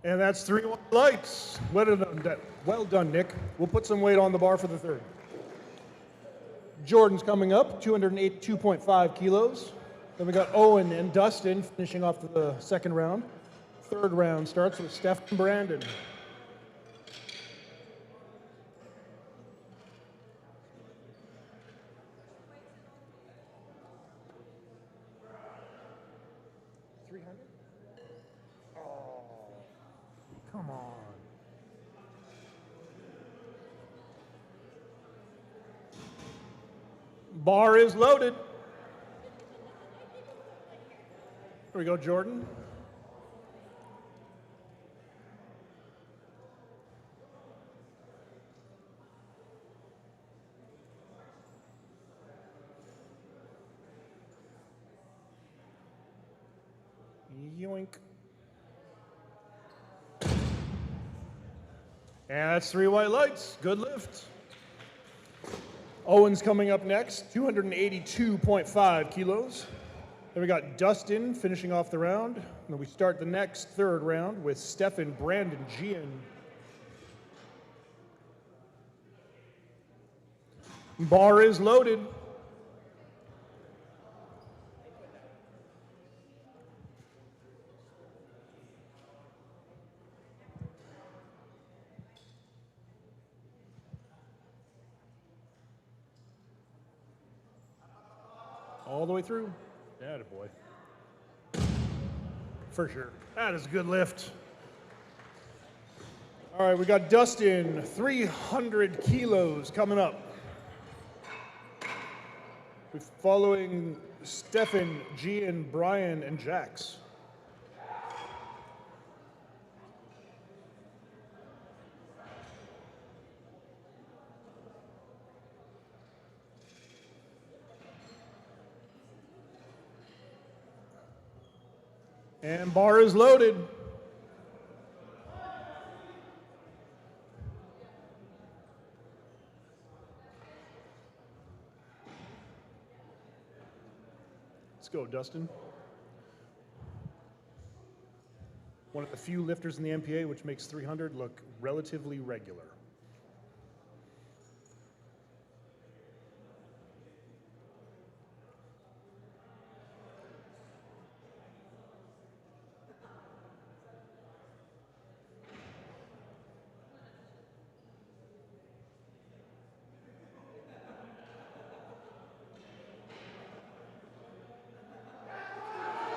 And that's 3 white lights. Well done, Nick. We'll put some weight on the bar for the third. Jordan's coming up, 282.5 kilos. Then we got Owen and Dustin finishing off the second round. Third round starts with Steph and Brandon. Come on. Bar is loaded. Here we go, Jordan. Yoink. And that's 3 white lights. Good lift. Owen's coming up next, 282.5 kilos. Then we got Dustin finishing off the round. And then we start the next third round with Stefan, Brandon, Gian. Bar is loaded. All the way through. Attaboy. For sure. That is a good lift. All right, we got Dustin, 300 kilos coming up. We're following Stefan, Gian, Brian, and Jax. And bar is loaded. Let's go, Dustin. One of the few lifters in the MPA which makes 300 look relatively regular.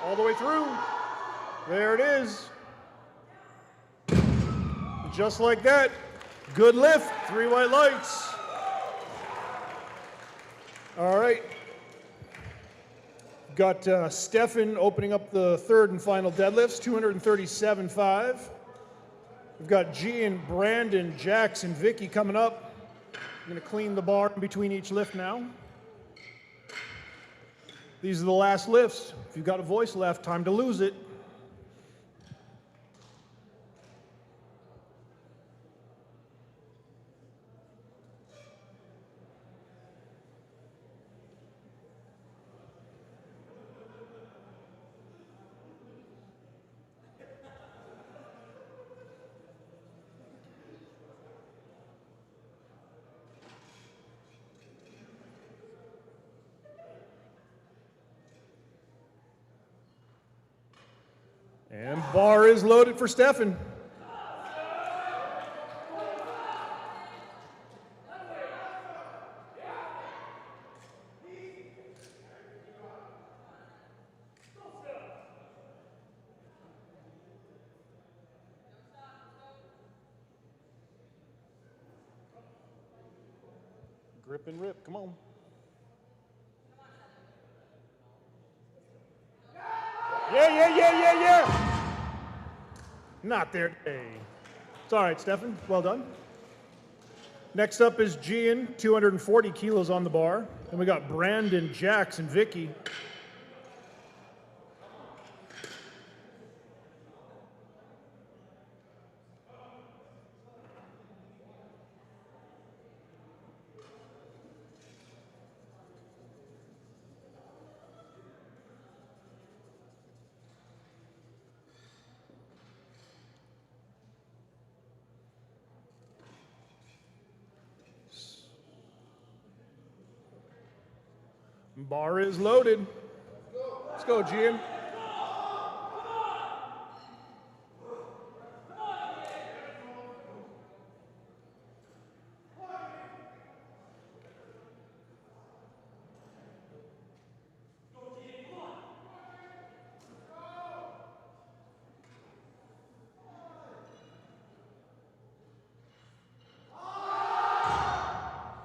All the way through. There it is. Just like that. Good lift. 3 white lights. All right. Got Stefan opening up the third and final deadlifts, 237.5. We've got Gian, Brandon, Jax, and Vicky coming up. I'm going to clean the bar in between each lift now. These are the last lifts. If you've got a voice left, time to lose it. And bar is loaded for Stefan. Grip and rip, come on. Yeah. Not there today. It's all right, Stefan. Well done. Next up is Gian, 240 kilos on the bar. And we got Brandon, Jax, and Vicky. Bar is loaded. Let's go, Gian.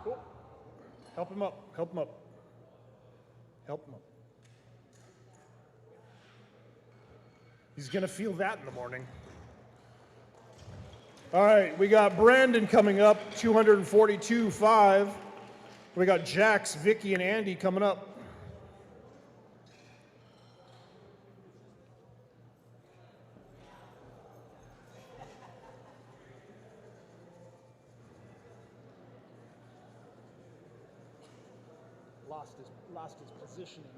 Cool. Help him up. Help him up. Help him up. He's going to feel that in the morning. All right, we got Brandon coming up, 242.5. We got Jax, Vicky, and Andy coming up. Lost his positioning.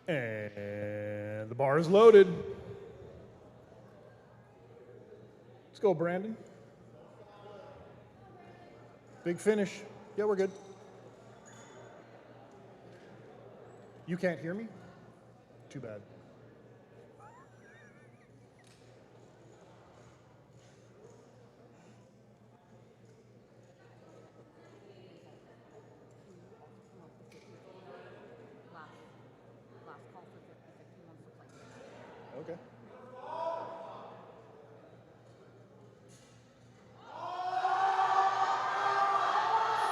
And the bar is loaded. Let's go, Brandon. Big finish. Yeah, we're good. You can't hear me? Too bad. Last call for 50 months of Okay.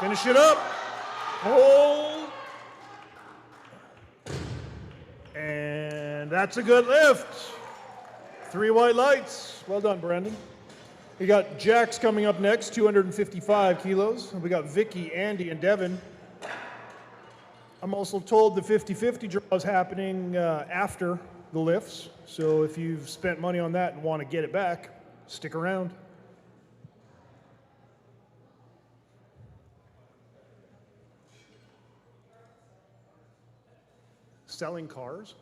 Finish it up. Hold. And that's a good lift. 3 white lights. Well done, Brandon. We got Jax coming up next, 255 kilos. We got Vicky, Andy, and Devin. I'm also told the 50-50 draw is happening after the lifts. So if you've spent money on that and want to get it back, stick around. Selling cars.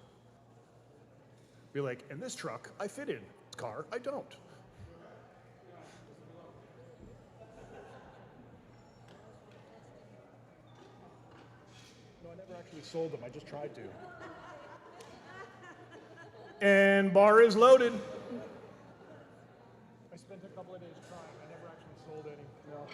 Be like, in this truck, I fit in. This car, I don't. No, I never actually sold them. I just tried to. And bar is loaded. I spent a couple of days trying. I never actually sold any. No.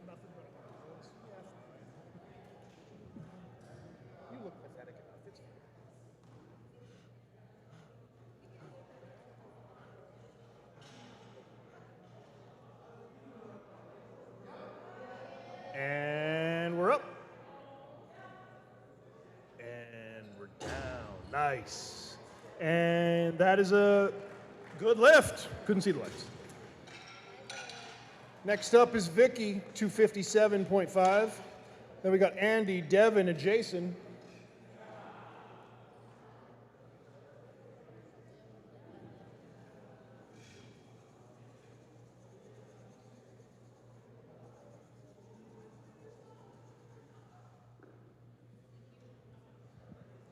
Nothing but arms. Yeah, fine. You look pathetic enough. It's fine. And we're up. And we're down. Nice. And that is a good lift. Couldn't see the lights. Next up is Vicky, 257.5. Then we got Andy, Devin, and Jason.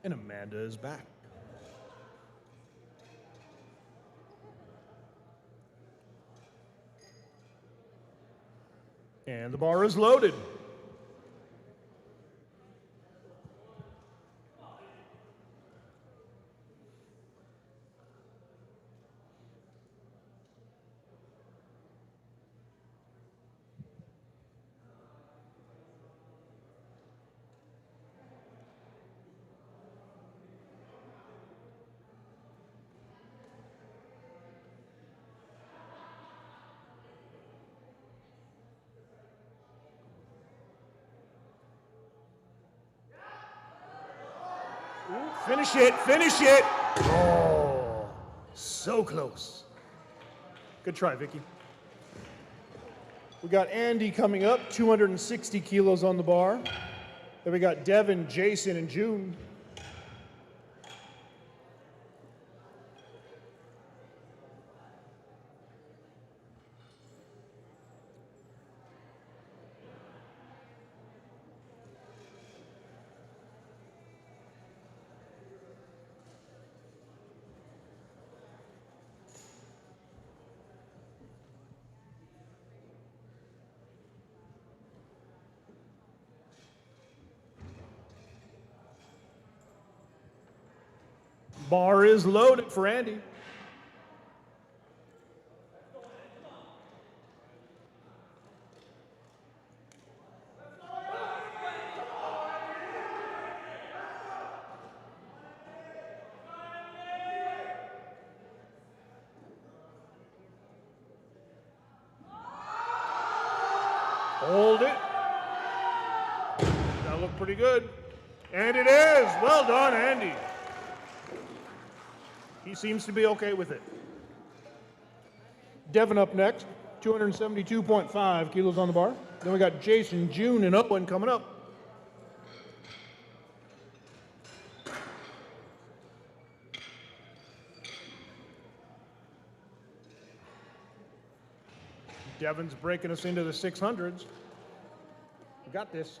And Amanda is back. And the bar is loaded. Finish it, finish it. Oh, so close. Good try, Vicky. We got Andy coming up, 260 kilos on the bar. Then we got Devin, Jason, and June. Bar is loaded for Andy. Hold it. That looked pretty good. And it is. Well done, Andy. He seems to be okay with it. Devin up next, 272.5 kilos on the bar. Then we got Jason, June, and Owen coming up. Devin's breaking us into the 600s. We got this.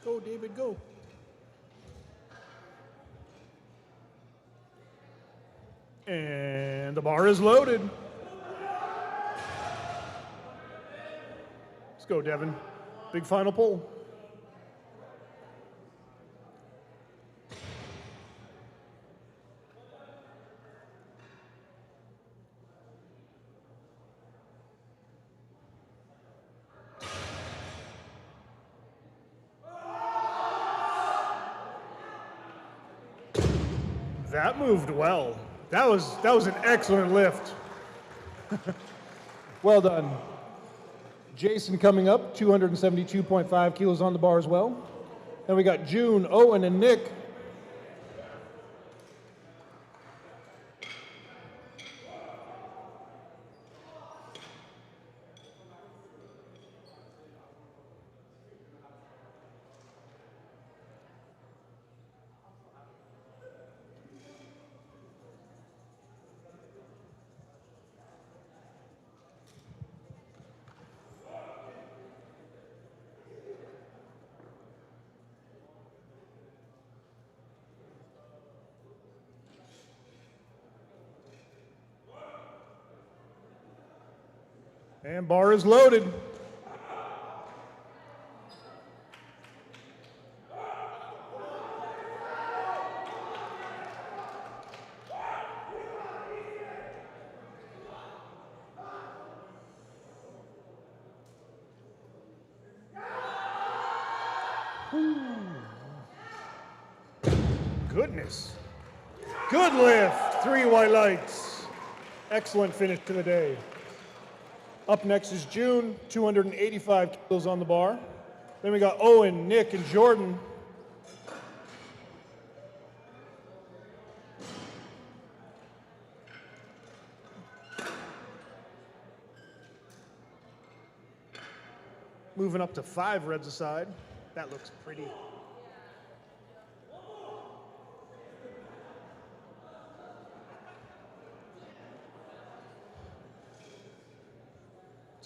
Go, David, go. And the bar is loaded. Let's go, Devin. Big final pull. That moved well. That was an excellent lift. Well done. Jason coming up, 272.5 kilos on the bar as well. Then we got June, Owen, and Nick. And bar is loaded. Goodness. Good lift. 3 white lights. Excellent finish to the day. Up next is June, 285 kilos on the bar. Then we got Owen, Nick, and Jordan. Moving up to 5 reds aside. That looks pretty.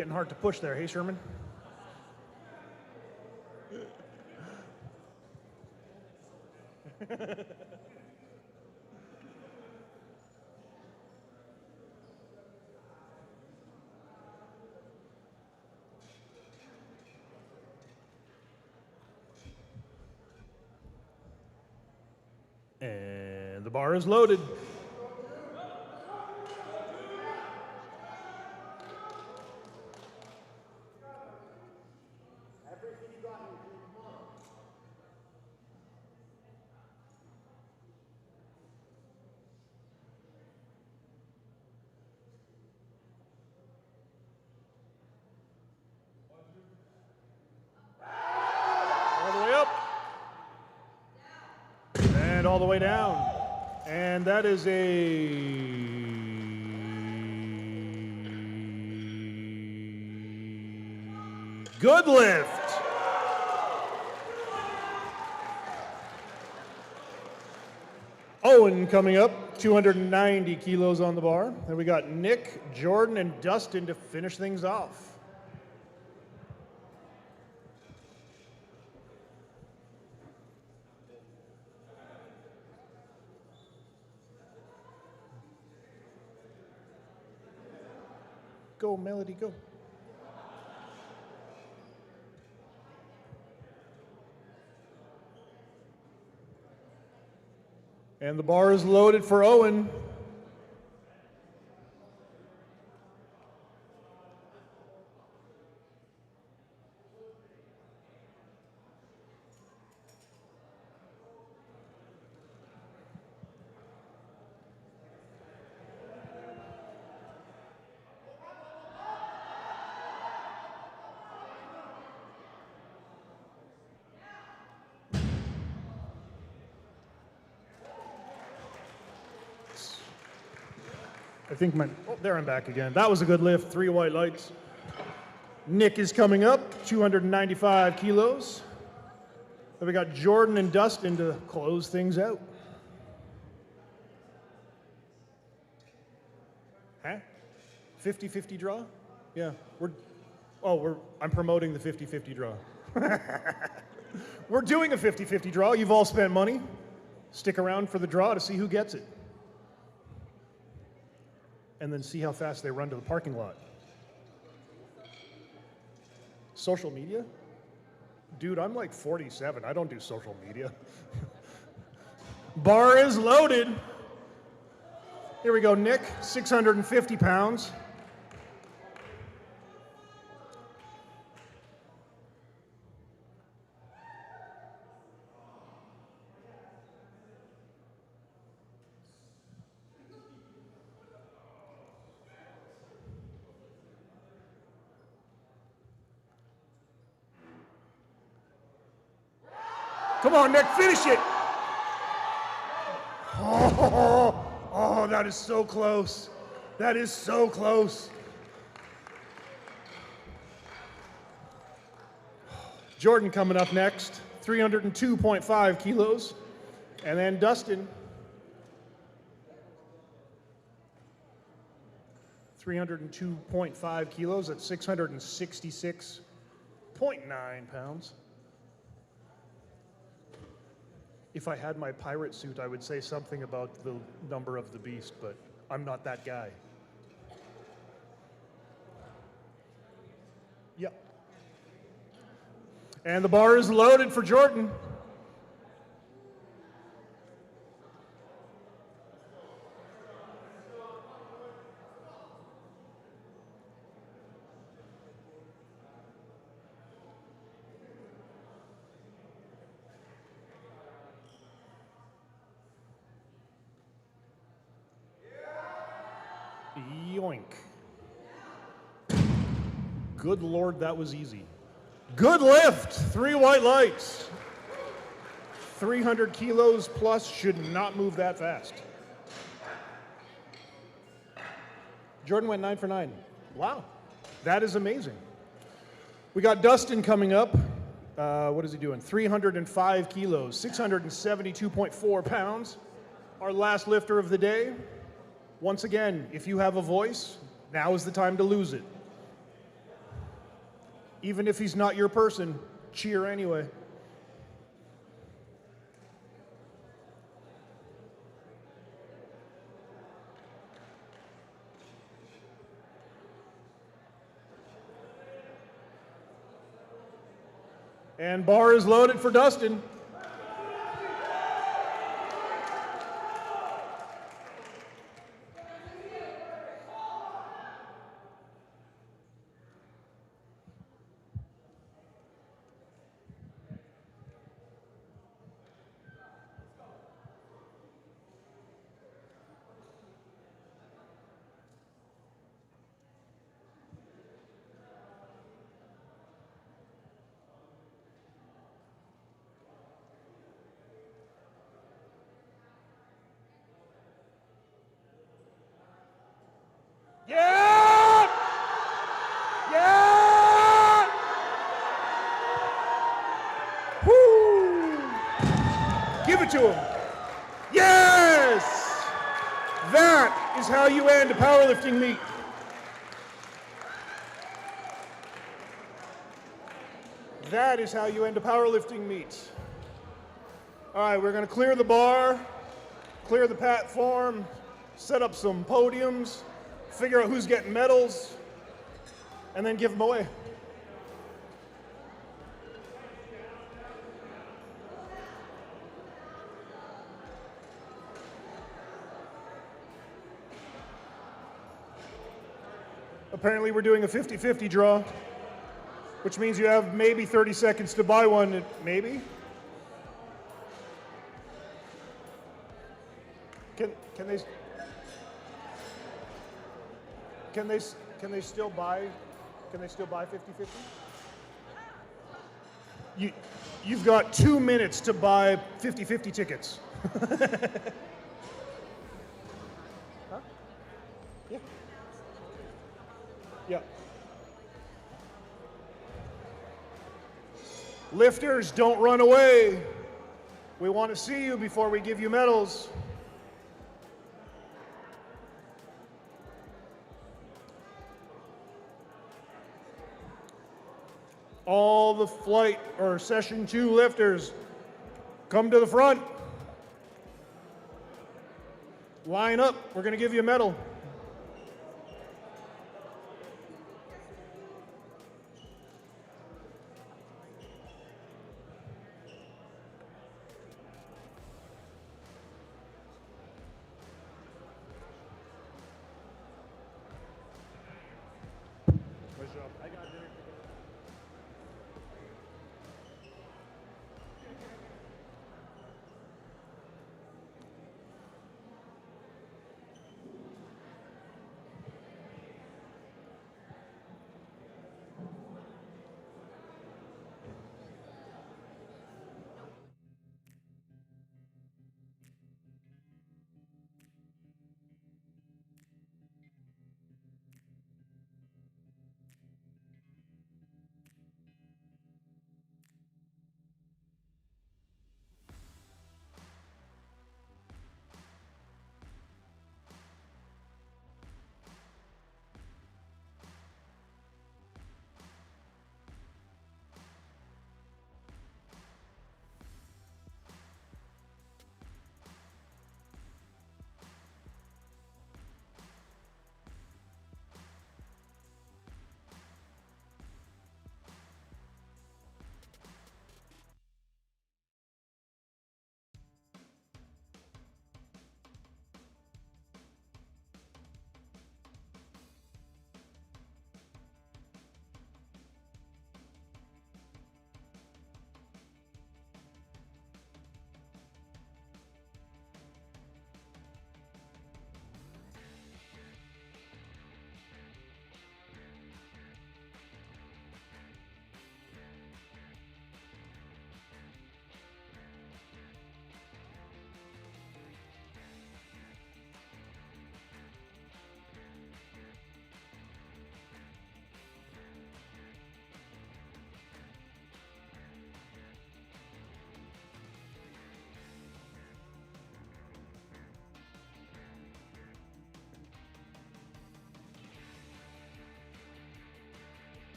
Getting hard to push there, hey Sherman? And the bar is loaded. All the way up. And all the way down. And that is a good lift. Owen coming up, 290 kilos on the bar. Then we got Nick, Jordan, and Dustin to finish things off. Go, Melody, go. And the bar is loaded for Owen. I think there I'm back again. That was a good lift, 3 white lights. Nick is coming up, 295 kilos. Then we got Jordan and Dustin to close things out. Huh? 50-50 draw? Yeah, I'm promoting the 50-50 draw. We're doing a 50-50 draw. You've all spent money. Stick around for the draw to see who gets it. And then see how fast they run to the parking lot. Social media? Dude, I'm like 47. I don't do social media. Bar is loaded. Here we go, Nick, 650 pounds. Come on, Nick, finish it. Oh, that is so close. That is so close. Jordan coming up next, 302.5 kilos. And then Dustin, 302.5 kilos at 666.9 pounds. If I had my pirate suit, I would say something about the number of the beast, but I'm not that guy. Yep. And the bar is loaded for Jordan. Yoink. Good Lord, that was easy. Good lift, 3 white lights. 300 kilos plus should not move that fast. Jordan went 9 for 9. Wow, that is amazing. We got Dustin coming up. What is he doing? 305 kilos, 672.4 pounds. Our last lifter of the day. Once again, if you have a voice, now is the time to lose it. Even if he's not your person, cheer anyway. And bar is loaded for Dustin. Yeah! Yeah! Woo! Give it to him. Yes! That is how you end a powerlifting meet. That is how you end a powerlifting meet. All right, we're going to clear the bar, clear the platform, set up some podiums, figure out who's getting medals, and then give them away. Apparently we're doing a 50-50 draw, which means you have maybe 30 seconds to buy one, maybe? Can they still buy 50-50? You've got 2 minutes to buy 50-50 tickets. Huh? Yeah. Yeah. Lifters, don't run away. We want to see you before we give you medals. All the flight or session 2 lifters, come to the front. Line up, we're going to give you a medal. Nice job. I got dinner.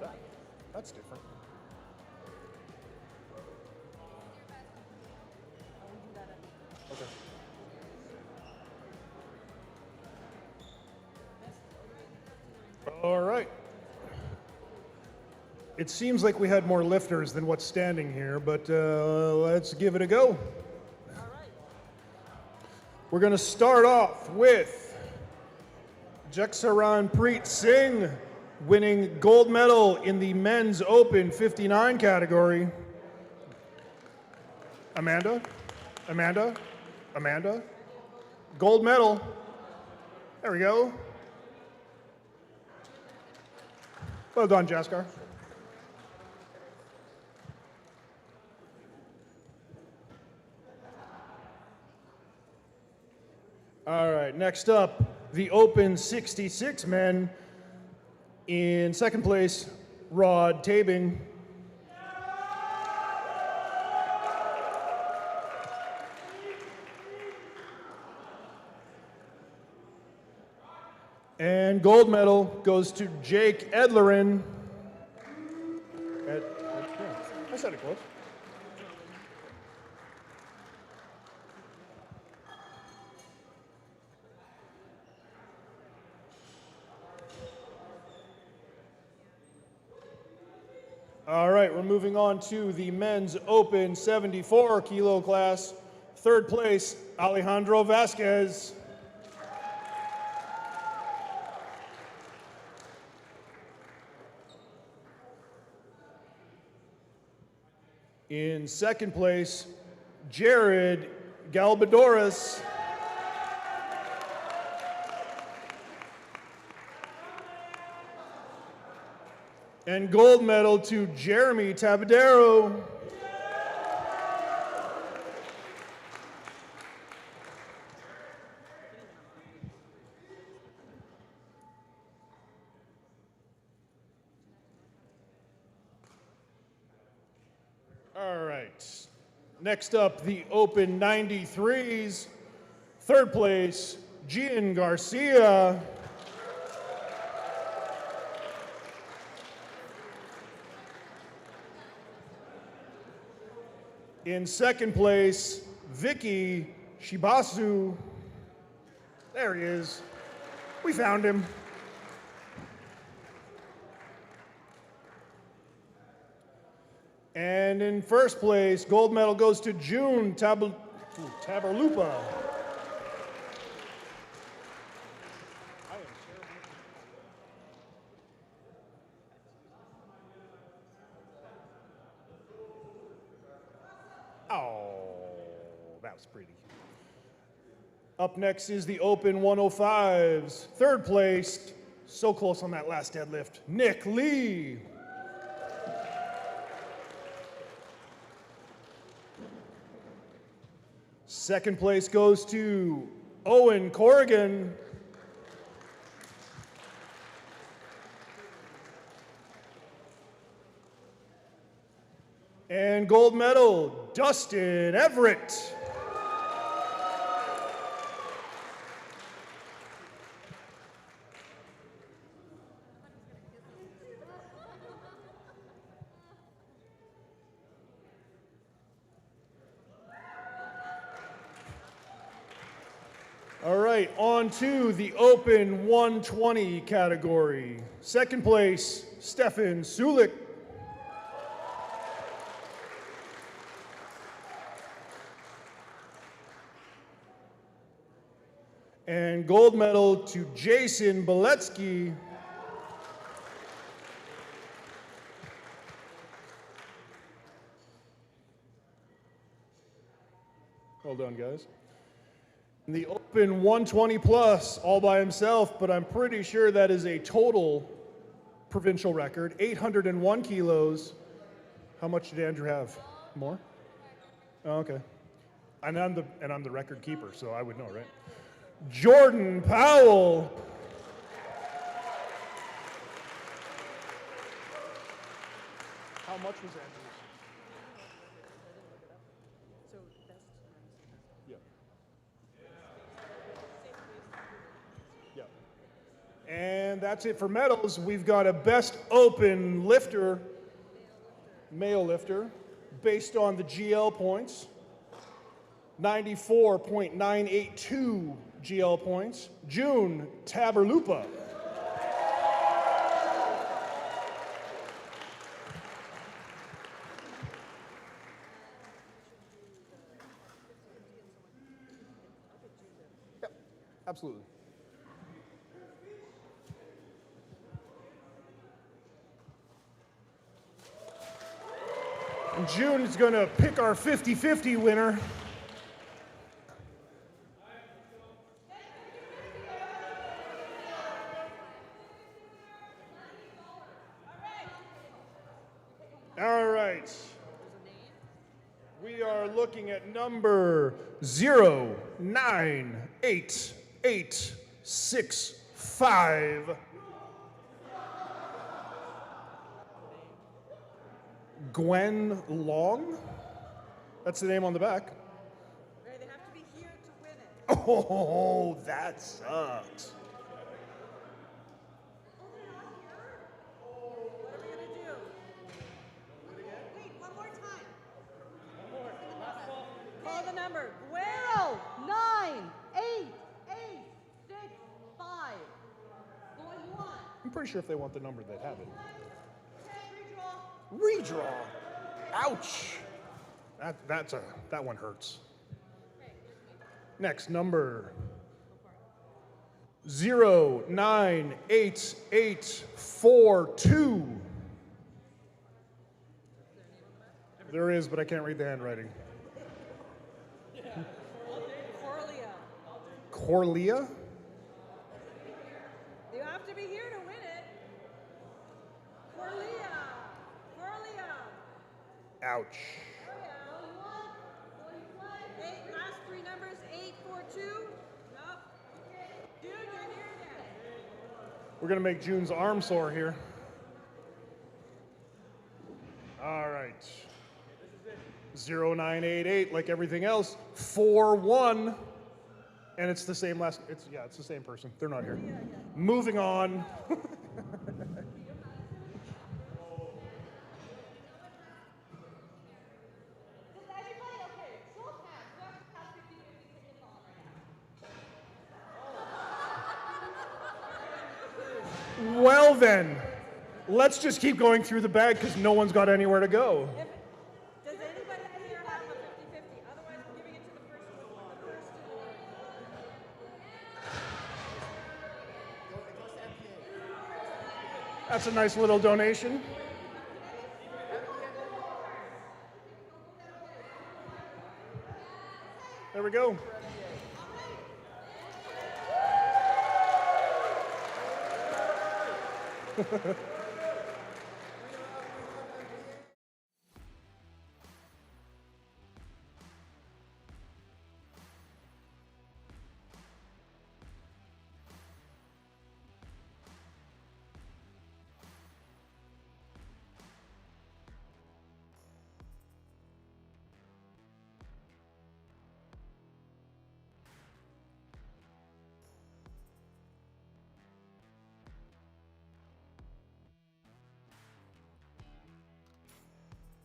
that? That's different. Okay. All right. It seems like we had more lifters than what's standing here, but let's give it a go. We're going to start off with Jaksaran Preet Singh winning gold medal in the men's open 59 category. Amanda? Gold medal. There we go. Well done, Jaskar. All right, next up, the Open 66 men. In second place, Rod Tabing. And gold medal goes to Jake Edlerin. I said it close. All right, we're moving on to the men's open 74 kilo class. Third place, Alejandro Vasquez. In second place, Jared Galbadoris. And gold medal to Jeremy Tabadero. All right. Next up, the Open 93s. Third place, Gian Garcia. In second place, Vicky Shibasu. There he is. We found him. And in first place, gold medal goes to June Tabarlupa. Oh, that was pretty. Up next is the Open 105s. Third place, so close on that last deadlift, Nick Lee. Second place goes to Owen Corrigan. And gold medal, Dustin Everett. All right, on to the Open 120 category. Second place, Stefan Sulik. And gold medal to Jason Beletsky. Well done, guys. In the Open 120 plus, all by himself, but I'm pretty sure that is a total provincial record, 801 kilos. How much did Andrew have? More? Oh, okay. And I'm the record keeper, so I would know, right? Jordan Powell. How much was Andrew's? So best. Yeah. Yeah. And that's it for medals. We've got a best open lifter, male lifter, based on the GL points. 94.982 GL points. June Taberlupa. Yep, absolutely. And June is going to pick our 50-50 winner. All right. We are looking at number 098865. Gwen Long? That's the name on the back. Right, they have to be here to win it. Oh, that sucks. What are we gonna do? Wait, one more time. Call the number. Guero, 98865. Going one. I'm pretty sure if they want the number, they'd have it. Redraw. Redraw. Ouch. That one hurts. Next, number 098842. There is, but I can't read the handwriting. Corlia. Corlia? You have to be here to win it. Corlia. Corlia. Ouch. Last three numbers, 842. Nope. Dude, you're here again. We're going to make June's arm sore here. All right. 0988, like everything else. 41. And it's the same last, it's the same person. They're not here. Moving on. Well then, let's just keep going through the bag because no one's got anywhere to go. Does anybody here have a 50-50? Otherwise, we're giving it to the person with the first two. That's a nice little donation. There we go.